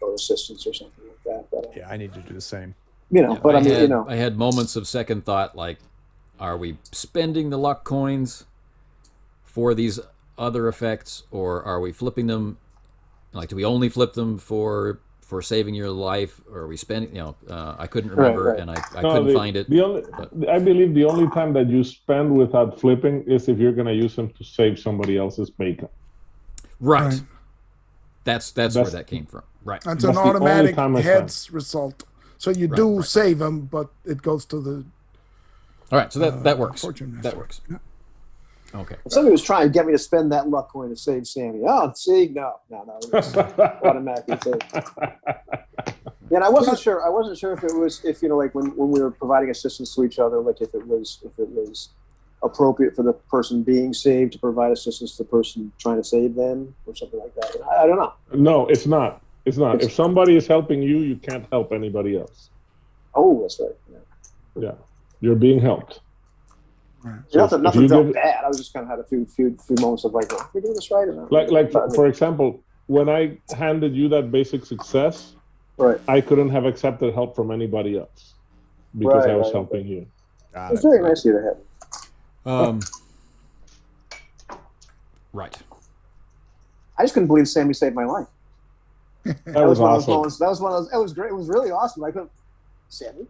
or assistance or something like that. But Yeah, I need to do the same. but I mean, I had moments of second thought, like are we spending the luck coins for these other effects, or are we flipping them? Like, do we only flip them for saving your life, or are we spending? I couldn't remember, Right. and I couldn't find it. I believe the only time that you spend without flipping is if you're going to use them to save somebody else's bacon. Right. Right. That's where that came from. Right. That's That's an the only automatic time I heads result. So you do save them, but it goes to the All right. So that works. fortune That master. works. Yeah. Okay. Somebody was trying to get me to spend that luck coin to save Sammy. Oh, see, no, it was automatically saved. Yeah, and I wasn't sure. I wasn't sure if it was like when we were providing assistance to each other, like if it was appropriate for the person being saved to provide assistance to the person trying to save them or something like that. I don't know. No, it's not. It's not. If somebody is helping you, you can't help anybody else. Oh, that's right. Yeah, you're being helped. So So nothing felt bad. I was just kind of had a few moments of like, are we doing this right? Or not? Like for example, when I handed you that basic success, right. I couldn't have accepted help from anybody else because I was helping you. It's very nice of you to have. Right. I just couldn't believe Sammy saved my life. That was one of those awesome. moments. That was one of those. It was great. It was really awesome. I couldn't. Sammy.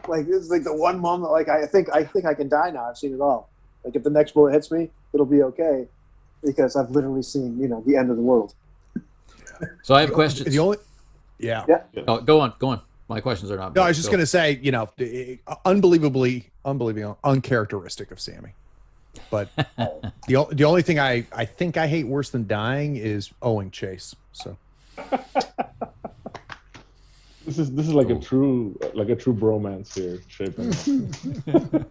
Like this is like the one moment. Like I think I can die now. I've seen it all. Like if the next bullet hits me, it'll be okay, because I've literally seen the end of the world. So I have questions. Yeah. Oh, go on. My questions are not. No, I was just going to say, unbelievably uncharacteristic of Sammy. But the only thing I think I hate worse than dying is owing Chase. So This is like a true bromance here shaping up.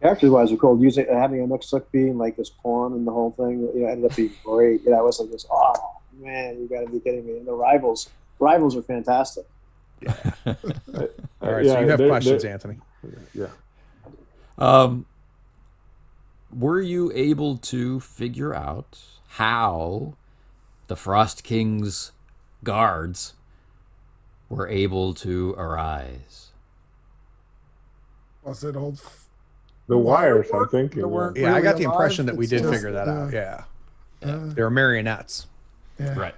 Character-wise, we're called having a Nooksuck being like this pawn and the whole thing. Ended up being great. I was like this. Oh man, you got to be kidding me! And the rivals are fantastic. all right, so you have questions, Anthony. Yeah. Were you able to figure out how the Frost King's guards were able to arise? Was it old? The wires, I'm They thinking. weren't Yeah, I really got the alive. impression that we It's did just, figure that out. Yeah. They were marionettes. Yeah. Right.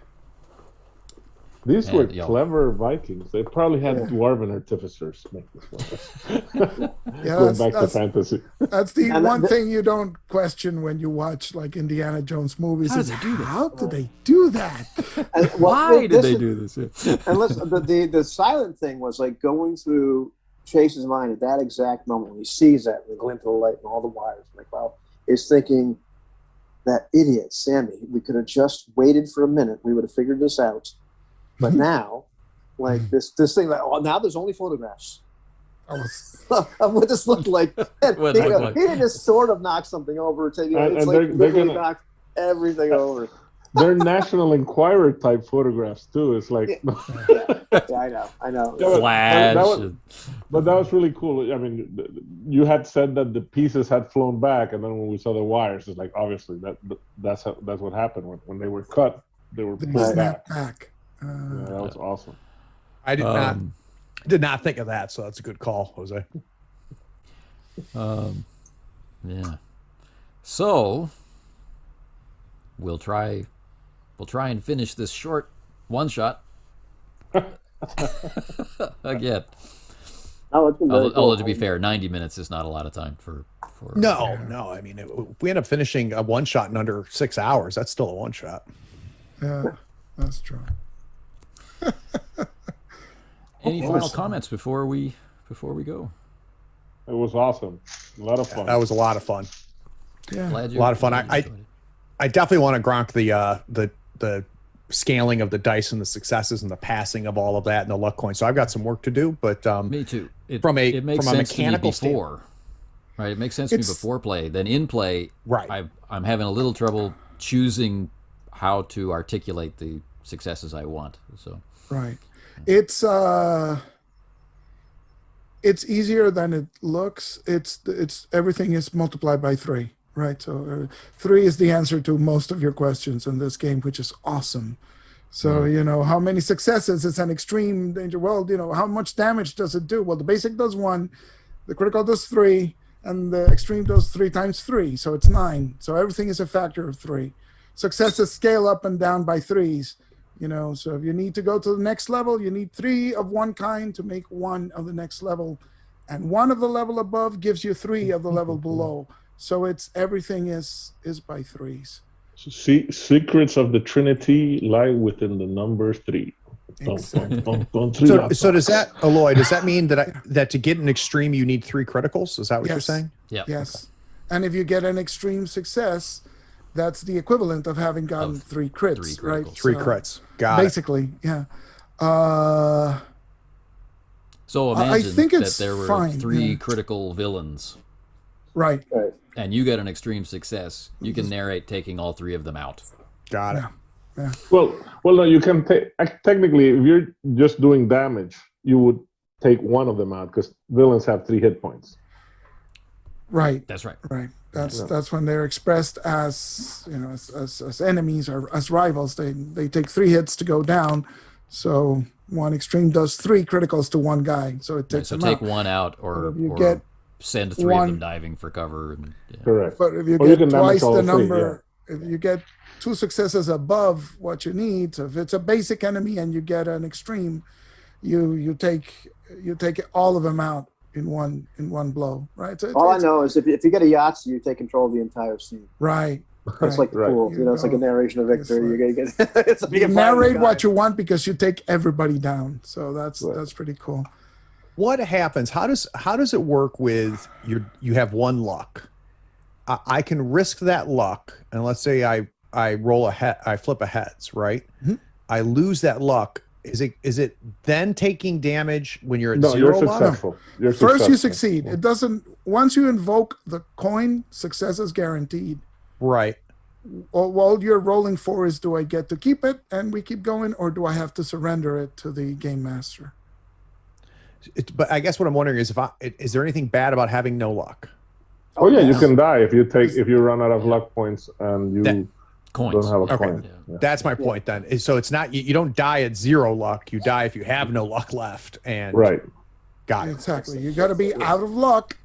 These were Yeah. clever Vikings. They probably had dwarven artificers make this one. Yeah, Going back to fantasy. That's the And one thing you don't question when you watch like Indiana Jones movies. How did is they do that? How did they do that? And, Why did they do this? Yeah. And listen, the silent thing was like going through Chase's mind at that exact moment when he sees that, the glint of the light and all the wires. Like, wow, is thinking that idiot Sammy. We could have just waited for a minute. We would have figured this out. But now, like this thing, like, oh, now there's only photographs of what this looked like. And What he, it looked like. he didn't just sort of knock something over. It's And like they're literally gonna- knocked everything over. They're National Enquirer type photographs too. It's like, Yeah, I know. Yeah, Flash. but that was really cool. I mean, you had said that the pieces had flown back, and then when we saw the wires, it's like obviously that's what happened when they were cut. They were They pulled snapped back. back. Yeah, that was awesome. I did not think of that, so that's a good call, Jose. Yeah. So we'll try and finish this short one shot again. No, it's been very cool. Although to be fair, 90 minutes is not a lot of time for No. I mean, if we end up finishing a one shot in under 6 hours, that's still a one shot. Yeah, that's true. Any final comments before we go? It was awesome. A lot of fun. That was a lot of fun. Yeah. Glad A lot of fun. glad you enjoyed it. I definitely want to gronk the scaling of the dice and the successes and the passing of all of that and the luck coin. So I've got some work to do, but Me too. It from makes a sense mechanical to me before, right? It makes sense to me before play. Then in play, Right. I'm having a little trouble choosing how to articulate the successes I want. So Right. It's easier than it looks. It's everything is multiplied by 3, right? So 3 is the answer to most of your questions in this game, which is awesome. So how many successes? It's an extreme danger. Well, how much damage does it do? Well, the basic does 1. The critical does 3, and the extreme does 3 times 3, so it's 9. So everything is a factor of 3. Successes scale up and down by 3s. So if you need to go to the next level, you need 3 of one kind to make 1 of the next level, and 1 of the level above gives you 3 of the level below. So everything is by 3s. Secrets of the Trinity lie within the number 3. Exactly. So does that, Aloy, does that mean that to get an extreme you need 3 criticals? Is that what you're saying? Yeah. Yes. Okay. And if you get an extreme success, that's the equivalent of having gotten 3 crits, right? 3 crits. Got basically, it. Yeah. So imagine I think that it's there were fine, 3 critical villains. Right. And you get an extreme success. You can narrate taking all 3 of them out. Got it. Yeah. Well, no, you can take. Technically, if you're just doing damage, you would take 1 of them out because villains have 3 hit points. Right. That's right. Right. That's when they're expressed as as enemies or as rivals. They take 3 hits to go down. So 1 extreme does 3 criticals to 1 guy. So it takes them out. So take 1 out, or send 3 of them diving for cover. Correct. But if you get twice the number, if you get 2 successes above what you need, so if it's a basic enemy and you get an extreme, you take all of them out in one blow, right? So all I know is if you get a Yahtzee, you take control of the entire scene. Right. It's like the pool, it's like a narration of victory. You're gonna get. It's like you narrate what you want because you take everybody down. So that's pretty cool. What happens? How does it work with you have 1 luck? I can risk that luck, and let's say I roll a head, I flip a heads, right? Mm-hmm. I lose that luck. Is it then taking damage when you're at 0 you're luck? successful. You're First successful. you succeed. It doesn't. Once you invoke the coin, success is guaranteed. Right. All you're rolling for is, do I get to keep it and we keep going, or do I have to surrender it to the game master? But I guess what I'm wondering is is there anything bad about having no luck? Oh yeah, you can die if you run out of luck points and you don't have a coin. Yeah. That's my point then. So it's not you don't die at 0 luck. You die if you have no luck left. And right. Got it. Exactly. You got to be out of luck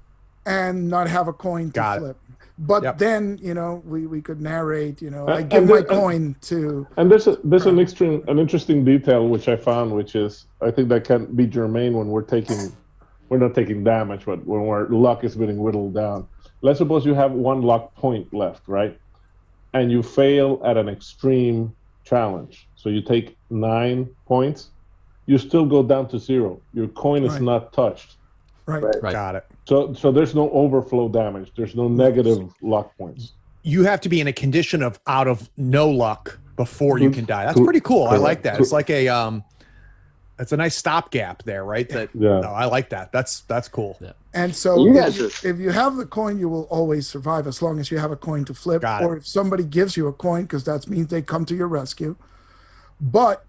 and not have a coin to flip. But then we could narrate. I give my coin to. And there's an interesting detail which I found, which is I think that can be germane when we're not taking damage, but when our luck is getting whittled down. Let's suppose you have 1 luck point left, right? And you fail at an extreme challenge. So you take 9 points. You still go down to 0. Your coin is not touched. Right. Got it. So there's no overflow damage. There's no negative luck points. You have to be in a condition of out of no luck before you can die. That's pretty cool. I like that. It's like it's a nice stopgap there, right? I like that. That's cool. Yeah. And so if you have the coin, you will always survive as long as you have a coin to flip, or if somebody gives you a coin, because that means they come to your rescue. But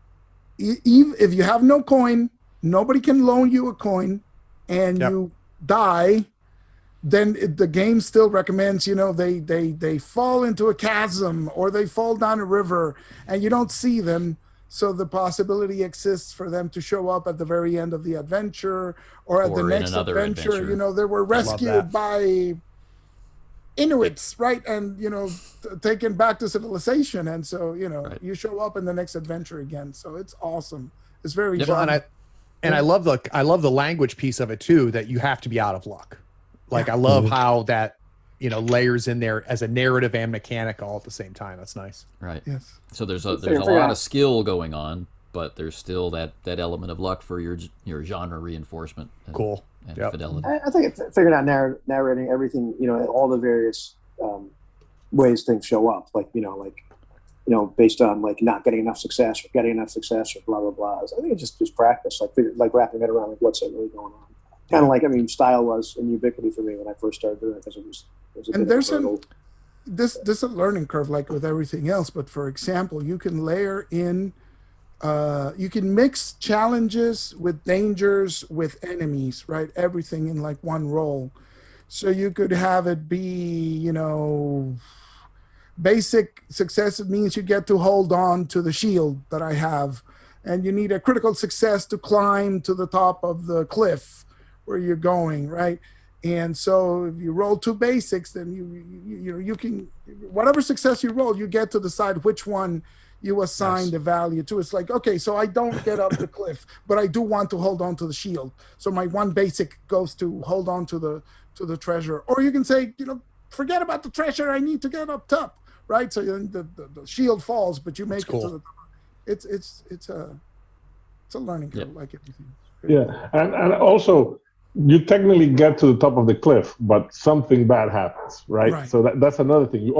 if you have no coin, nobody can loan you a coin, and you die, then the game still recommends, they fall into a chasm or they fall down a river and you don't see them. So the possibility exists for them to show up at the very end of the adventure or at the next adventure. They were rescued by Inuits, right? And, taken back to civilization. And so, you show up in the next adventure again. So it's awesome. It's very fun. And I love the language piece of it too, that you have to be out of luck. Like I love how that, layers in there as a narrative and mechanic all at the same time. That's nice. Right. Yes. So there's a lot of skill going on, but there's still that element of luck for your genre reinforcement. Cool. And fidelity. I think it's figuring out narrating everything, all the various ways things show up, based on not getting enough success or getting enough success or blah blah blah. I think it's just practice, wrapping it around what's really going on. Kind of style was an ubiquity for me when I first started doing it because it was a and there's this a learning curve like with everything else. But for example, you can layer in, you can mix challenges with dangers with enemies, right? Everything in one roll. So you could have it be, basic success. It means you get to hold on to the shield that I have, and you need a critical success to climb to the top of the cliff where you're going, right? And so if you roll 2 basics, then you can, whatever success you roll, you get to decide which one you assign Nice. the value to. It's like, okay, so I don't get up the cliff, but I do want to hold on to the shield. So my 1 basic goes to hold on to the treasure. Or you can say, forget about the treasure. I need to get up top, right? So then the shield falls, but you make it cool. to the top. It's a learning curve, Yep. like everything. Yeah, and also you technically get to the top of the cliff, but something bad happens, right? Right. So that's another thing.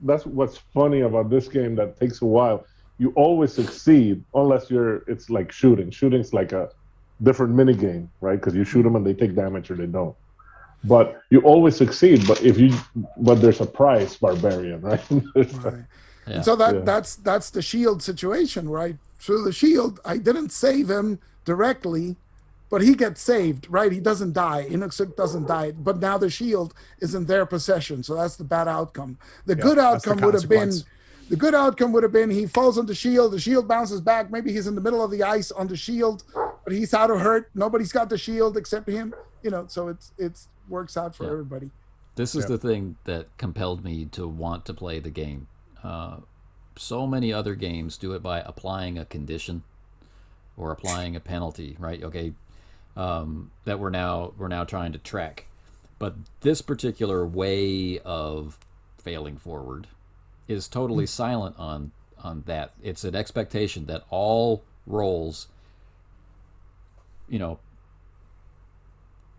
That's what's funny about this game that takes a while. You always succeed unless it's like shooting. Shooting's like a different mini game, right? Because you shoot them and they take damage or they don't. But you always succeed. But there's a prize, barbarian, right? Right. Yeah. And so that's the shield situation, right? So the shield, I didn't save him directly, but he gets saved, right? He doesn't die. Inuk doesn't die, but now the shield is in their possession. So that's the bad outcome. The good that's the outcome would have been, consequence. he falls on the shield bounces back. Maybe he's in the middle of the ice on the shield, but he's out of hurt. Nobody's got the shield except him, so it's works out for Yeah. everybody. This is the thing that compelled me to want to play the game. So many other games do it by applying a condition or applying a penalty, right? Okay, that we're now trying to track. But this particular way of failing forward is totally silent on that. It's an expectation that all rolls,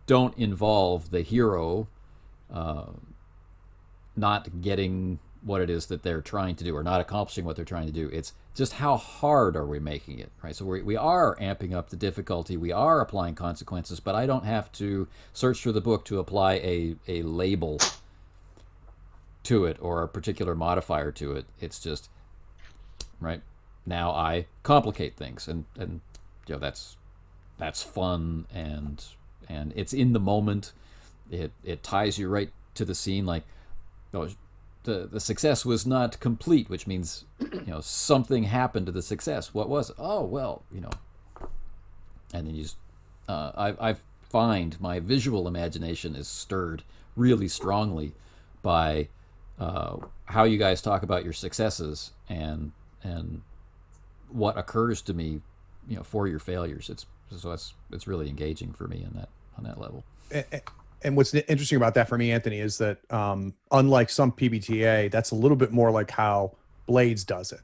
don't involve the hero not getting what it is that they're trying to do or not accomplishing what they're trying to do. It's just how hard are we making it, right? So we are amping up the difficulty. We are applying consequences, but I don't have to search through the book to apply a label to it or a particular modifier to it. It's just, right, now I complicate things. And that's fun and it's in the moment. It ties you right to the scene. Like, the success was not complete, which means something happened to the success. What was it? Oh, well, and then you just I find my visual imagination is stirred really strongly by how you guys talk about your successes and what occurs to me for your failures. It's really engaging for me on that level. And what's interesting about that for me, Anthony, is that unlike some PBTA, that's a little bit more like how Blades does it,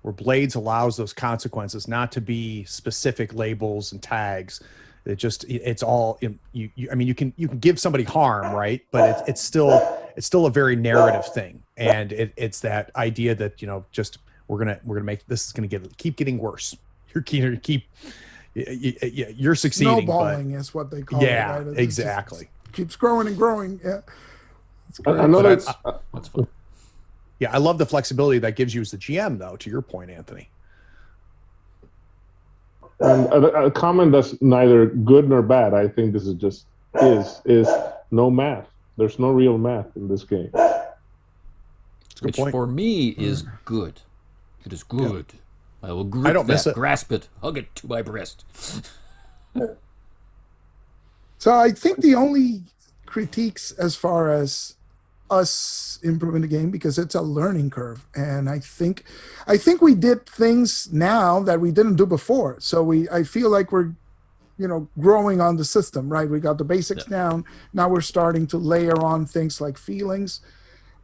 where Blades allows those consequences not to be specific labels and tags. It's all you can give somebody harm, right? But it's still a very narrative thing, and it's that idea that just we're gonna make this is gonna keep getting worse. You're succeeding. Snowballing is what they call it. Right? It Exactly. Keeps growing and growing. Yeah. Another That's fun. Yeah, I love the flexibility that gives you as the GM, though, to your point, Anthony. and a comment that's neither good nor bad. I think this is no math. There's no real math in this game. Which point. for me is good. It is good. I will grip I don't miss that, it. grasp it, hug it to my breast. So I think the only critiques as far as us improving the game, because it's a learning curve, and I think we did things now that we didn't do before. So I feel like we're growing on the system, right? We got the basics down. Now we're starting to layer on things like feelings.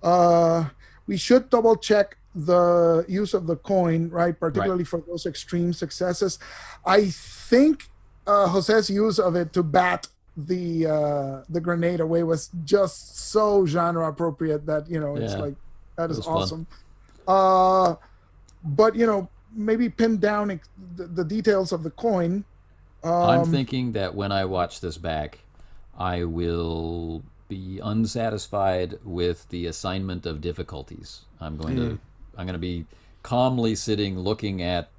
We should double check the use of the coin, right? Particularly for those extreme successes. I think Jose's use of it to bat the grenade away was just so genre appropriate that it's like that is awesome. But maybe pin down the details of the coin. I'm thinking that when I watch this back, I will be unsatisfied with the assignment of difficulties. I'm going to be calmly sitting looking at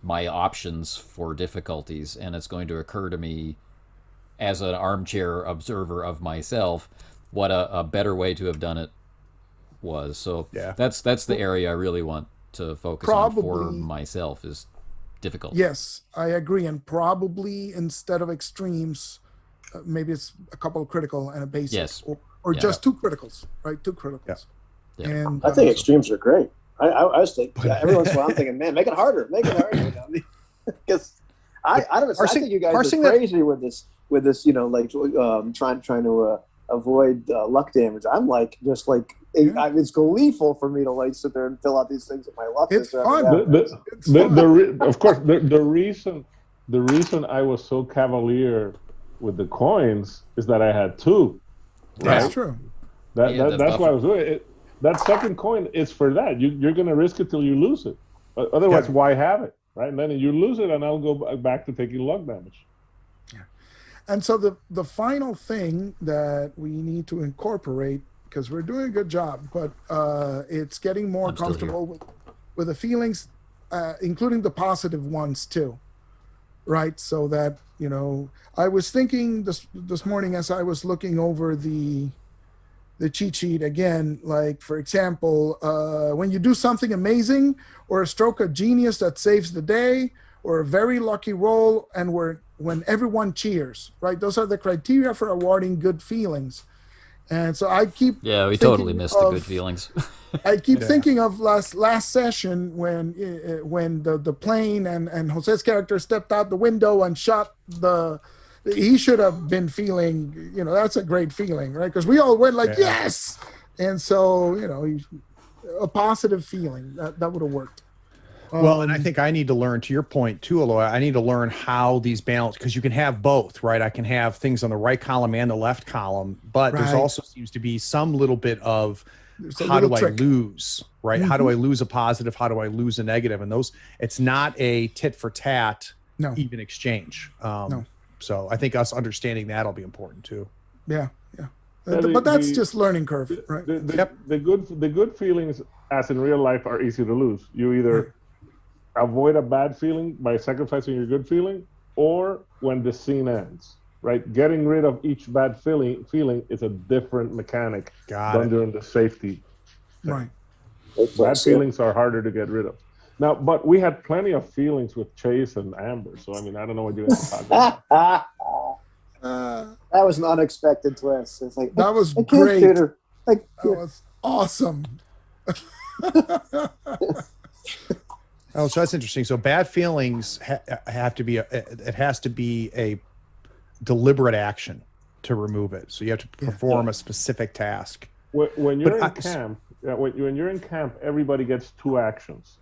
my options for difficulties, and it's going to occur to me as an armchair observer of myself what a better way to have done it was. So that's the area I really want to focus on for myself is difficulty. Yes, I agree. And probably instead of extremes, maybe it's a couple of critical and a basic, Yes. or Yeah. just 2 criticals, right? 2 criticals. Yeah. And I think extremes are great. I was thinking, every once in a while I'm thinking, man, make it harder. Because I don't know. I think you guys are crazy with this, like trying to avoid luck damage. I'm like, just like, it's gleeful for me to like sit there and fill out these things with my luck. It's fun. Of course, the reason I was so cavalier with the coins is that I had 2. Right? That's true. That's why I was doing it. That second coin is for that. You're going to risk it till you lose it. Otherwise, why have it? Right? And then you lose it, and I'll go back to taking luck damage. Yeah. And so the final thing that we need to incorporate, because we're doing a good job, but it's getting more comfortable with the feelings, including the positive ones too, right? So that, I was thinking this morning as I was looking over the cheat sheet again, like, for example, when you do something amazing or a stroke of genius that saves the day or a very lucky roll, and when everyone cheers, right? Those are the criteria for awarding good feelings. And so I keep we totally missed the good feelings. I keep thinking of last session when the plane and Jose's character stepped out the window and shot he should have been feeling, that's a great feeling, right? Because we all went like, yes! And so, a positive feeling, that would have worked. Well, and I think I need to learn, to your point too, Aloy, I need to learn how these balance, because you can have both, right? I can have things on the right column and the left column, but there's also seems to be some little bit of how do I lose, right? Mm-hmm. How do I lose a positive? How do I lose a negative? And it's not a tit for tat, even exchange. No. So I think us understanding that'll be important too. Yeah. But that's just learning curve, right? The good feelings, as in real life, are easy to lose. You either avoid a bad feeling by sacrificing your good feeling, or when the scene ends, right? Getting rid of each bad feeling is a different mechanic done during the safety thing. Right. Bad feelings are harder to get rid of. Now, but we had plenty of feelings with Chase and Amber, so I mean, I don't know what you guys are talking about. That was an unexpected twist. It's like, that was great. That was awesome. Oh, so that's interesting. So bad feelings have to be it has to be a deliberate action to remove it. So you have to perform a specific task. When you're in camp, when you're in camp, everybody gets 2 actions,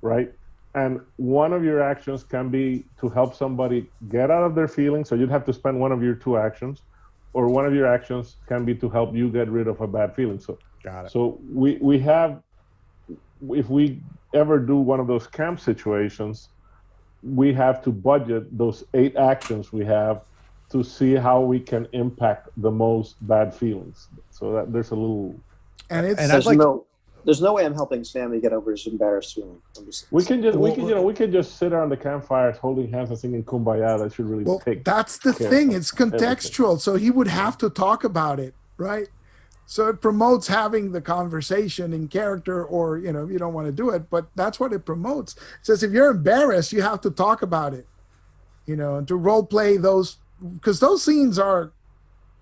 right? And one of your actions can be to help somebody get out of their feelings. So you'd have to spend one of your 2 actions, or one of your actions can be to help you get rid of a bad feeling. So got it. So we have, if we ever do one of those camp situations, we have to budget those 8 actions we have to see how we can impact the most bad feelings. So that there's a little. And there's no way I'm helping Sammy get over his embarrassed feeling. We can just sit around the campfires holding hands and singing Kumbaya. That should really take. That's the thing. It's contextual. So he would have to talk about it, right? So it promotes having the conversation in character, or, if you don't want to do it, but that's what it promotes. It says if you're embarrassed, you have to talk about it, and to role play those, because those scenes are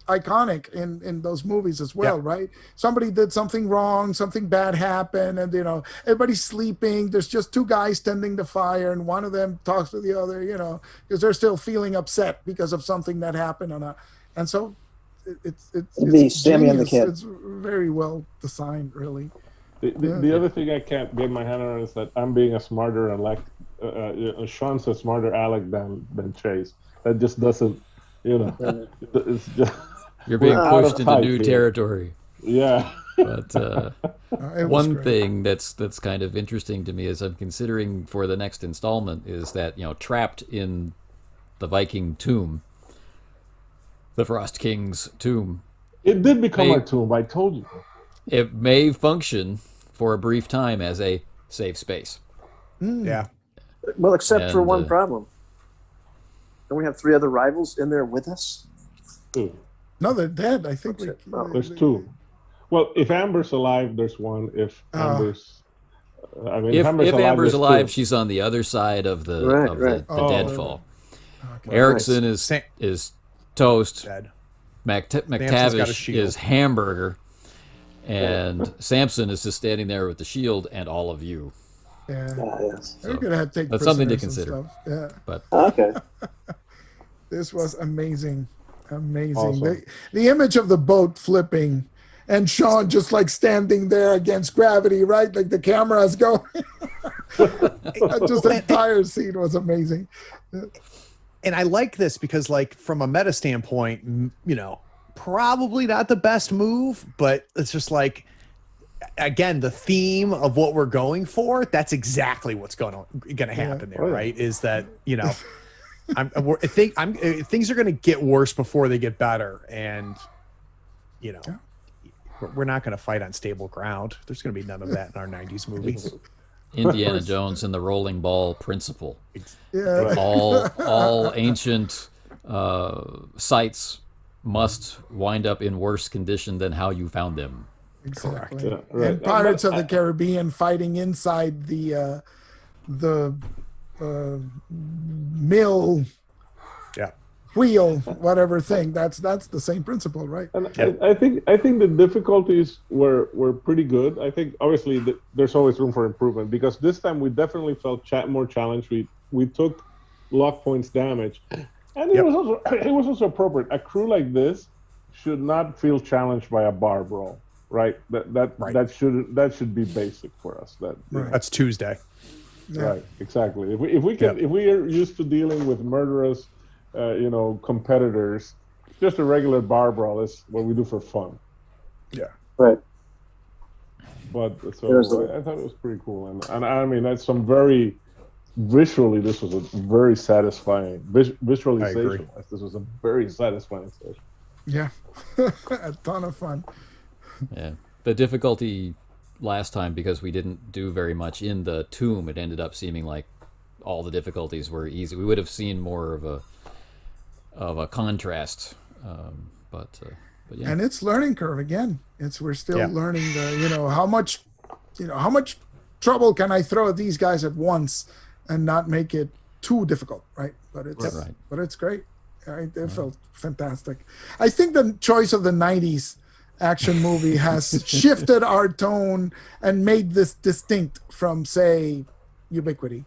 iconic in those movies as well, right? Somebody did something wrong, something bad happened, and everybody's sleeping. There's just 2 guys tending the fire, and one of them talks to the other, because they're still feeling upset because of something that happened and so it's Sammy and the kid. It's very well designed, really. The other thing I can't get my hand on is that I'm being a smarter Sean's a smarter Alec than Chase. That just doesn't, it's just. You're being pushed into new territory. Yeah. But one thing that's kind of interesting to me as I'm considering for the next installment is that, trapped in the Viking tomb, the Frost King's tomb. It did become our tomb, I told you. It may function for a brief time as a safe space. Yeah. Well, except for one problem. Don't we have 3 other rivals in there with us? No, they're dead. I think there's 2. Well, if Amber's alive, there's 1. If Amber's, if Amber's alive, she's on the other side of the deadfall. Okay. Erickson is toast. Dead. Mac- got a McTavish shield. is hamburger, and Samson is just standing there with the shield and all of you. Yeah. Yes. They're gonna have to take That's something to prisoners and consider. stuff. Yeah. But Okay. This was amazing. Amazing. Awesome. The image of the boat flipping and Sean just like standing there against gravity, right? Like the camera is going. Just the entire scene was amazing. And I like this because, like, from a meta standpoint, you know, probably not the best move, but it's just like, again, the theme of what we're going for, that's exactly what's going to happen there, right? Is that, you know, things are going to get worse before they get better. And, you know, we're not going to fight on stable ground. There's going to be none of that in our 90s movies. Indiana Jones and the rolling ball principle. Yeah. All ancient sites must wind up in worse condition than how you found them. Exactly. Yeah, right. And Pirates of the Caribbean fighting inside the mill Yeah. wheel, whatever thing. That's the same principle, right? And I think the difficulties were pretty good. I think obviously there's always room for improvement because this time we definitely felt more challenged. We took lock points damage, and it was also appropriate. A crew like this should not feel challenged by a bar brawl, right? That should be basic for us. That's Tuesday. Yeah. Right, exactly. If we are used to dealing with murderous, competitors, just a regular bar brawl is what we do for fun. Yeah. Right. But so I thought it was pretty cool, and I mean that's some very visually. This was a very satisfying visualization. This was a very satisfying session. Yeah. A ton of fun. Yeah. The difficulty last time, because we didn't do very much in the tomb, it ended up seeming like all the difficulties were easy. We would have seen more of a contrast, but yeah. And it's learning curve again. We're still learning how much trouble can I throw at these guys at once and not make it too difficult, right? But it's great. Right? It felt fantastic. I think the choice of the 90s action movie has shifted our tone and made this distinct from, say, Ubiquity,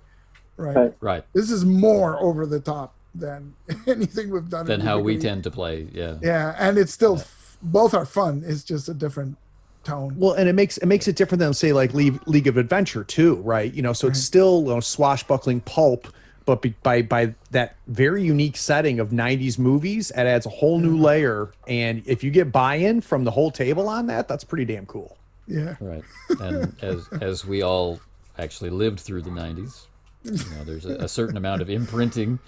right? Right. This is more over the top than anything we've done. Than in how we Ubiquity. tend to play, yeah. Yeah, and it's still both are fun. It's just a different tone. Well, and it makes it different than, say, like League of Adventure too, right? So it's still swashbuckling pulp, but by that very unique setting of 90s movies, it adds a whole new layer. And if you get buy-in from the whole table on that, that's pretty damn cool. Yeah. Right. And as we all actually lived through the 90s, there's a certain amount of imprinting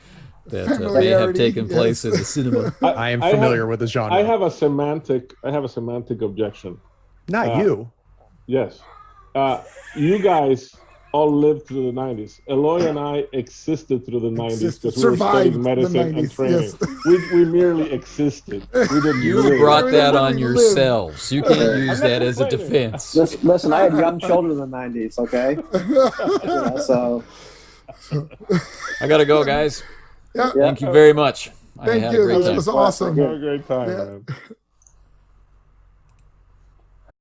that may have taken place in the cinema. I am familiar with the genre. I have a semantic objection. Not you. Yes. You guys all lived through the 90s. Eloy and I existed through the 90s because we were studying medicine and training. Yes. We merely existed. We didn't You live. brought that on yourselves. You can't use that as a defense. Listen, I had young children in the 90s, okay? So I gotta go, guys. Yeah. Thank you very much. I Thank had you. a great This time. was awesome. Have a great time, Yeah. man.